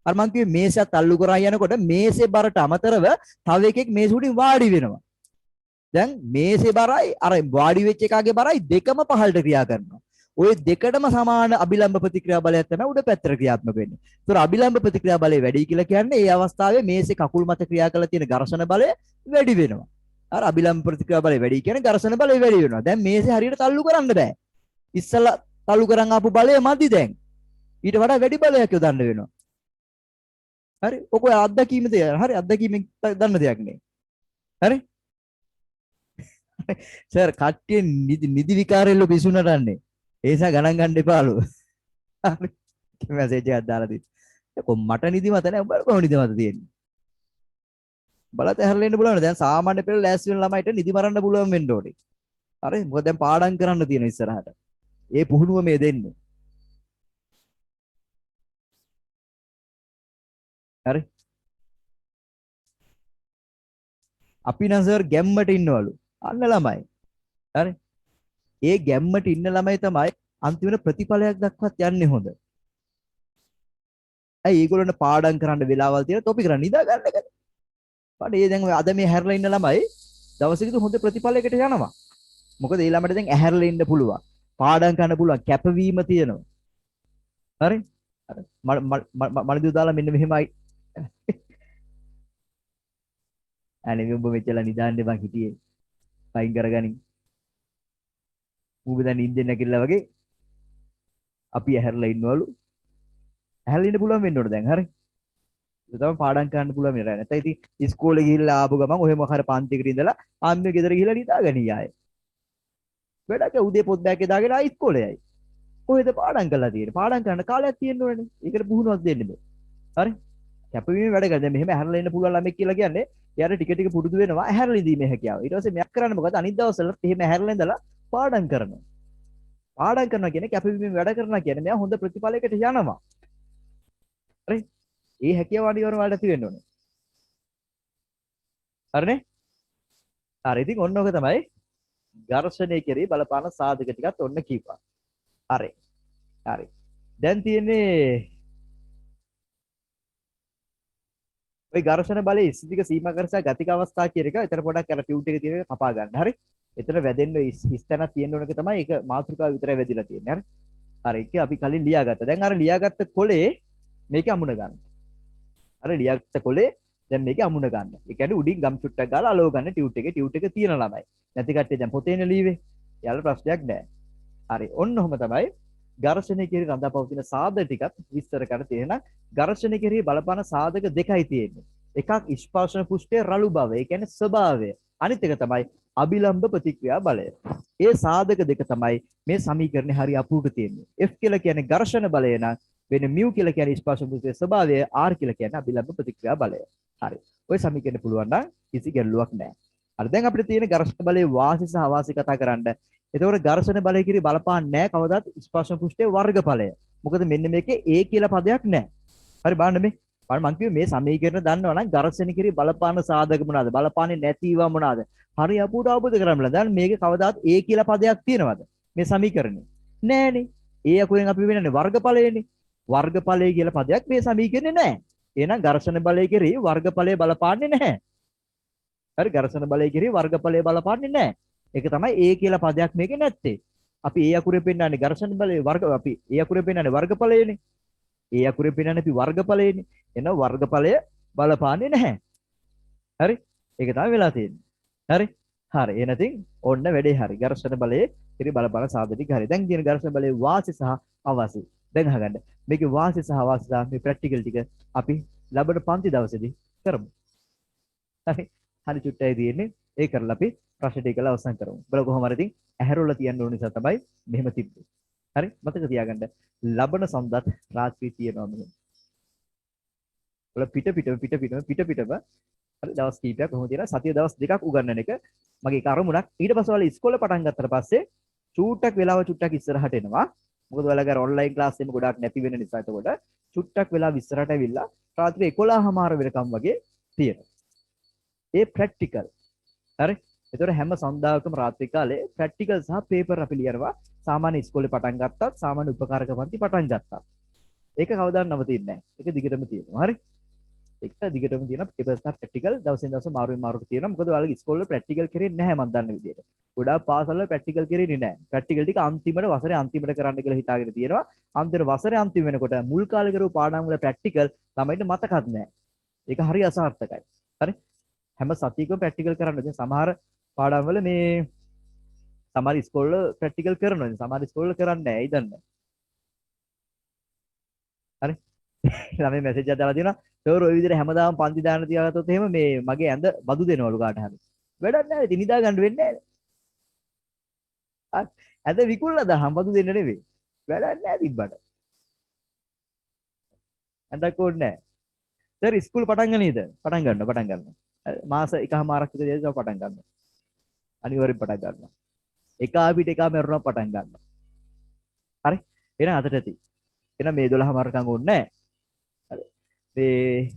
අර මං කිව්වේ මේසයත් අල්ලු කරා යනකොට මේසේ බරට අමතරව තව එකෙක් මේස උඩින් වාඩි වෙනවා. දැන් මේසේ බරයි අර වාඩි වෙච්ච එකාගේ බරයි දෙකම පහළට ක්‍රියා කරනවා. ওই දෙකටම සමාන අභිලම්බ ප්‍රතික්‍රියා බලයක් තමයි උඩ පැත්තට ක්‍රියාත්මක වෙන්නේ. ඒතර අභිලම්බ ප්‍රතික්‍රියා බලය වැඩි කියලා කියන්නේ ඒ අවස්ථාවේ මේසේ කකුල් මත ක්‍රියා කරලා තියෙන ඝර්ෂණ බලය වැඩි වෙනවා. අර අභිලම්බ ප්‍රතික්‍රියා බලය වැඩි කියන්නේ ඝර්ෂණ බලය වැඩි වෙනවා. දැන් මේසේ හරියට තල්ලු කරන්න බෑ. ඉස්සලා තල්ලු කරන් ආපු බලය මදි දැන්. ඊට වඩා වැඩි බලයක් යොදන්න වෙනවා. හරි? ඔක අත්දැකීමද? හරි අත්දැකීමෙන් දන්න දෙයක් නේ. හරි? සර් කට්ටිය නිදි විකාරෙල්ල පිසුනටන්නේ. ඒ නිසා ගණන් ගන්න එපාලු. හරි. මෙසේජ් එකක් දාලා තියෙනවා. කො මට නිදිමත නැහැ. උඹට කොහොම නිදිමත තියෙන්නේ? බලත ඇහැරලා ඉන්න බලන්න. දැන් සාමාන්‍ය පෙළ ලෑස්ති වෙන ළමයිට නිදි මරන්න පුළුවන් වෙන්න ඕනේ. හරි. මොකද දැන් පාඩම් කරන්න තියෙන ඉස්සරහට. ඒ පුහුණුව මේ දෙන්නේ. හරි. අපි නම් සර් ගැම්මට ඉන්නවලු. අන්න ළමයි. හරි. ඒ ගැම්මට ඉන්න ළමයි තමයි අන්තිමට ප්‍රතිඵලයක් දක්වත් යන්නේ හොඳ. ඇයි ඒගොල්ලන්ට පාඩම් කරන්න වෙලාවල් තියෙන තොපි කරන් නිදා ගන්න එකද? බලන්න ඒ දැන් ඔය අද මේ හැරලා ඉන්න ළමයි දවසකදී හොඳ ප්‍රතිඵලයකට යනවා. මොකද ඒ ළමයට දැන් ඇහැරලා ඉන්න පුළුවන්. පාඩම් කරන්න පුළුවන් කැපවීම තියෙනවා. හරි? අර මලදු දාලා මෙන්න මෙහෙමයි. අනේ උඹ මෙච්චර නිදාන්නේ බං හිටියේ. පයින් කරගනින්. ඌඹ දැන් ඉන්දෙන් නැගිටලා වගේ අපි ඇහැරලා ඉන්නවලු. ඇහැරලා ඉන්න පුළුවන් වෙන්න ඕන දැන්. හරි? ඒක තමයි පාඩම් කරන්න පුළුවන් වෙන්නේ. නැත්නම් ඉතින් ඉස්කෝලේ ගිහිල්ලා ආපු ගමන් ඔහෙ මොකක් හරි පන්තිකට ඉඳලා ආම්මේ ගෙදර ගිහිල්ලා නිදාගනී ආයේ. වැඩක උදේ පොත් බෑග් දාගෙන ආයි ඉස්කෝලේ යයි. කොහෙද පාඩම් කරලා තියෙන්නේ? පාඩම් කරන්න කාලයක් තියෙන්න ඕනේ. ඒකට පුහුණුවක් දෙන්න බෑ. හරි? කැපවීම වැඩ කරලා දැන් මෙහෙම ඇහැරලා ඉන්න පුළුවන් ළමෙක් කියලා කියන්නේ එයාට ටික ටික පුරුදු වෙනවා ඇහැරලා ඉඳීමේ හැකියාව. ඊට පස්සේ මෙයක් කරන්නේ මොකද? අනිත් දවස්වලත් එහෙම ඇහැරලා ඉඳලා පාඩම් කරනවා. පාඩම් කරනවා කියන්නේ කැපවීමෙන් වැඩ කරනවා කියන්නේ මෙයා හොඳ ප්‍රතිඵලයකට යනවා. හරි? ඒ හැකියාව අනිවාර්යයෙන්ම වලට ඇති වෙන්න ඕනේ. හරිනේ? හරි. ඉතින් ඔන්න ඔක තමයි ඝර්ෂණය කෙරෙහි බලපාන සාධක ටිකත් ඔන්න කීපා. හරි. හරි. දැන් තියෙන්නේ ඔය ඝර්ෂණ බලයේ ස්ථිතික සීමා කරසා ගතික අවස්ථා කියන එක. එතන පොඩක් අර ටියුට් එකේ තියෙන කපා ගන්න. හරි. එතන වැදෙන්න හිස්තැනක් තියෙන්න ඕනක තමයි ඒක මාතෘකාව විතරයි වැදිලා තියෙන්නේ. හරි. හරි. ඒක අපි කලින් ලියාගත්තා. දැන් අර ලියාගත්ත කොලේ මේක අමුණ ගන්න. අර ලියාගත්ත කොලේ දැන් මේක අමුණ ගන්න. ඒ කියන්නේ උඩින් ගම් චුට්ටක් ගාලා අලව ගන්න ටියුට් එක තියෙන ළමයි. නැති කට්ටිය දැන් පොතේනේ ලීවේ. යාළ ප්‍රශ්නයක් නැහැ. හරි. ඔන්න ඔහම තමයි ඝර්ෂණය කෙරෙහි රඳාපවතින සාධක ටිකත් විස්තර කර තියෙනවා. ඝර්ෂණය කෙරෙහි බලපාන සාධක දෙකයි තියෙන්නේ. එකක් ස්පර්ශන පුෂ්ඨයේ රළු බව. ඒ කියන්නේ ස්වභාවය. අනිත් එක තමයි අභිලම්භ ප්‍රතික්‍රියා බලය. ඒ සාධක දෙක තමයි මේ සමීකරණේ හරි අපූර්ව තියෙන්නේ. F කියලා කියන්නේ ඝර්ෂණ බලය නම් වෙන mu කියලා කියන්නේ ස්පර්ශන පුෂ්ඨයේ ස්වභාවය, R කියලා කියන්නේ අභිලම්භ ප්‍රතික්‍රියා බලය. හරි. ওই සමීකරණ පුළුවන් නම් කිසි ගැටලුවක් නැහැ. හරි. දැන් අපිට තියෙන ඝර්ෂණ බලයේ වාසි සහ අවාසි කතා කරන්න. එතකොට ඝර්ෂණ බලය කිරි බලපාන්නේ නැහැ කවදාත් ස්පර්ශන පුෂ්ඨයේ වර්ගඵලය. මොකද මෙන්න මේකේ A කියලා පදයක් නැහැ. හරි බලන්න මේ. බලන්න මං කිව්වේ මේ සමීකරණ දන්නවා නම් ඝර්ෂණ කිරි බලපාන සාධක මොනවාද? බලපාන්නේ නැතිව මොනවාද? හරි අපුඩ අවබෝධ කරගන්න. දැන් මේකේ කවදාත් A කියලා පදයක් තියෙනවද? මේ සමීකරණේ. නෑනේ. A අකුරෙන් අපි වෙනන්නේ වර්ගඵලයනේ. වර්ගඵලය කියලා පදයක් මේ සමීකරණේ නැහැ. එහෙනම් ඝර්ෂණ බලය කිරි වර්ගඵලය බලපාන්නේ නැහැ. හරි ඝර්ෂණ බලය කිරි වර්ගඵලය බලපාන්නේ නැහැ. ඒක තමයි A කියලා පදයක් මේකේ නැත්තේ. අපි A අකුරේ පෙන්නන්නේ ඝර්ෂණ බලයේ වර්ග අපි A අකුරේ පෙන්නන්නේ වර්ගඵලයනේ. A අකුරේ පෙන්නන්නේ අපි වර්ගඵලයනේ. එන වර්ගඵලය බලපාන්නේ නැහැ. හරි? ඒක තමයි වෙලා තියෙන්නේ. හරි? හරි. එහෙනම් ඔන්න වැඩේ හරි. ඝර්ෂණ බලයේ කිරි බලපාන සාධක ටික හරි. දැන් කියන ඝර්ෂණ බලයේ වාසි සහ අවාසි. දැන් අහගන්න. මේකේ වාසි සහ අවාසි සහ මේ ප්‍රැක්ටිකල් ටික අපි ලබන පන්ති දවසේදී කරමු. හරි. හරි චුට්ටයි තියෙන්නේ. ඒ කරලා අපි ප්‍රශ්න ටික කරලා අවසන් කරමු. බලමු කොහොම හරි ඉතින් ඇහැරොල්ල තියන්න ඕන නිසා තමයි මෙහෙම තිබ්බේ. හරි? මතක තියාගන්න. ලබන සඳත් රාත්‍රී තියෙනවා මෙහෙම. වල පිටම හරි දවස් කීපයක් කොහොමද තියෙනවා සතිය දවස් දෙකක් උගන්වන එක මගේ කරුණක්. ඊට පස්සේ ඔයාලා ඉස්කෝලේ පටන් ගත්තට පස්සේ චුට්ටක් ඉස්සරහට එනවා. මොකද ඔයාලගේ ඔන්ලයින් ක්ලාස් එකම ගොඩාක් නැති වෙන නිසා එතකොට චුට්ටක් වෙලාව ඉස්සරහට ඇවිල්ලා රාත්‍රී 11:00 වෙනකම් වගේ තියෙනවා. ඒ ප්‍රැක්ටිකල්. හරි? ඒතර හැම සඳාවකම රාත්‍රී කාලේ ප්‍රැක්ටිකල් සහ පේපර් අපි ලියනවා. සාමාන්‍ය ඉස්කෝලේ පටන් ගත්තත් සාමාන්‍ය උපකාරක පන්ති පටන් ගත්තා. ඒක කවදාවත් නවතින්නේ නැහැ. ඒක දිගටම තියෙනවා. හරි? ඒක දිගටම තියෙනවා. පේපර් සහ ප්‍රැක්ටිකල් දවසින් දවස මාරුවට තියෙනවා. මොකද ඔයාලගේ ඉස්කෝලේ ප්‍රැක්ටිකල් කරෙන්නේ නැහැ මම දන්න විදිහට. ගොඩාක් පාසල් වල ප්‍රැක්ටිකල් කරෙන්නේ නැහැ. ප්‍රැක්ටිකල් ටික අන්තිමට වසරේ අන්තිමට කරන්න කියලා හිතාගෙන තියෙනවා. අන්තිම වසරේ අන්තිම වෙනකොට මුල් කාලේ කරපු පාඩම් වල ප්‍රැක්ටිකල් ළමයින්ට මතකත් නැහැ. ඒක හරි අසාර්ථකයි. හරි? හැම සතියකම ප්‍රැක්ටිකල් කරන්න. ඉතින් සමහර පාඩම් වල මේ සමහර ඉස්කෝල වල ප්‍රැක්ටිකල් කරනවා. සමහර ඉස්කෝල වල කරන්නේ නැහැ. ඉතින් හරි? ළමයි මැසේජ් එකක් දාලා තියෙනවා. සර් ඔය විදිහට හැමදාම පන්ති දාන්න තියාගත්තොත් එහෙම මේ මගේ ඇඳ බදු දෙනවලු කාට හරි. වැඩක් නැහැ. ඉතින් නිදා ගන්න වෙන්නේ නැහැ. ඇඳ විකුණලා දාහම් බදු දෙන්න නෙවෙයි. වැඩක් නැහැ තිබ්බට. ඇඳක් ඕනේ නැහැ. සර් ඉස්කෝල පටන් ගන්නේද? පටන් ගන්න. මාස එකමාරක් විතර ඉඳලා පටන් ගන්නවා. අනිවාර්යෙන් පටන් ගන්නවා. එක අපිට එක මරුණා පටන් ගන්නවා. හරි? එහෙනම් අතට ඇති. එහෙනම් මේ 12 මාරකම් ඕනේ නැහැ. හරි. මේ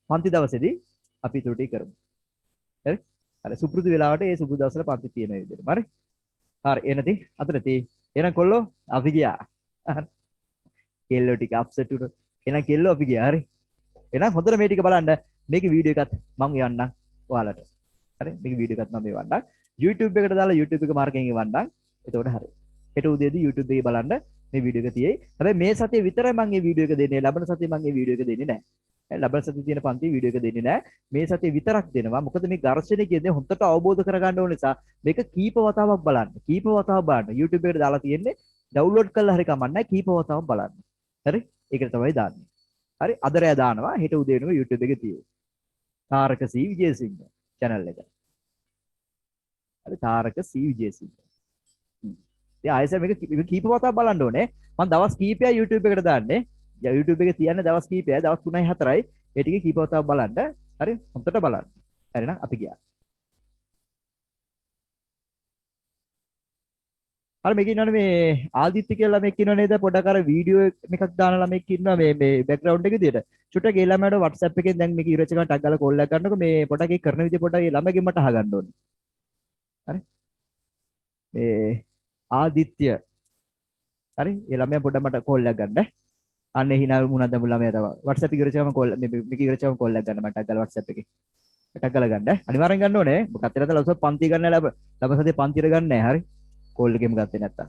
පන්ති දවසේදී අපි ත්‍රුටි කරමු. හරි? හරි සුපුරුදු වෙලාවට ඒ සුබ දවසවල පන්ති තියෙන විදිහට. හරි? හරි එනදී අතට ඇති. එහෙනම් කොල්ලෝ අපි ගියා. කෙල්ලෝ ටික අප්සෙට් වුණා. එහෙනම් කෙල්ලෝ අපි ගියා. හරි? එහෙනම් හොඳට මේ ටික බලන්න. මේකේ වීඩියෝ එකත් මම යන්නම්. ඔයාලට. හරි මේක වීඩියෝ එකක් මම එවන්නම්. YouTube එකට දාලා YouTube එක මාර්කයෙන් එවන්නම්. එතකොට හරි. හෙට උදේදී YouTube එකේ බලන්න මේ වීඩියෝ එක තියෙයි. හැබැයි මේ සතියේ විතරයි මම මේ වීඩියෝ එක දෙන්නේ. ලබන සතියේ මම මේ වීඩියෝ එක දෙන්නේ නැහැ. ලබන සතියේ තියෙන පන්ති වීඩියෝ එක දෙන්නේ නැහැ. මේ සතියේ විතරක් දෙනවා. මොකද මේ ඝර්ෂණය කියන්නේ හොඳට අවබෝධ කරගන්න ඕන නිසා මේක කීප වතාවක් බලන්න. කීප වතාවක් බලන්න. YouTube එකට දාලා තියෙන්නේ ඩවුන්ලෝඩ් කරලා හරි කමන්නේ කීප වතාවක් බලන්න. හරි? ඒකට තමයි දාන්නේ. හරි? අද රෑ දානවා. හෙට උදේ වෙනකොට YouTube එකේ තියෙයි. තාරක සී විජේසිංහ channel එක. හරි තාරක සී විජේසිංහ. ඉතින් ආයෙත් මේක කීප වතාවක් බලන්න ඕනේ. මම දවස් කීපයක් YouTube එකට දාන්නේ. YouTube එකේ තියන්නේ දවස් කීපයයි. දවස් 3යි 4යි. ඒ ටික කීප වතාවක් බලන්න. හරි? හොඳට බලන්න. හරිනම් අපි ගියා. අර මේක ඉන්නවනේ මේ ආදිත්‍ය කියලා ළමෙක් ඉන්නව නේද? පොඩක් අර වීඩියෝ එකක් දාන ළමෙක් ඉන්නවා මේ බෑග්ග්‍රවුන්ඩ් එක විදියට. චුට්ටක් ඒ ළමයාට WhatsApp එකෙන් දැන් මේක ඉරච ගන්න ටක් ගාලා කෝල් එකක් ගන්නකො මේ පොඩක් ඒ කරන විදිය පොඩක් ඒ ළමගෙන් මට අහගන්න ඕනේ. හරි? මේ ආදිත්‍ය හරි? ඒ ළමයා පොඩක් මට කෝල් එකක් ගන්න. අන්න හිනා මුණක් දමු ළමයා තමයි. WhatsApp එක ඉරච ගම කෝල් මේක ඉරච ගම කෝල් එකක් ගන්න මට ටක් ගාලා WhatsApp එකේ. ටක් ගාලා ගන්න. අනිවාර්යෙන් ගන්න ඕනේ. මොකක්ද නැත්නම් ලවස පන්ති ගන්න ලබ සතියේ පන්තිර ගන්න නැහැ. හරි? කෝල් එකෙම ගත්තේ නැත්තම්.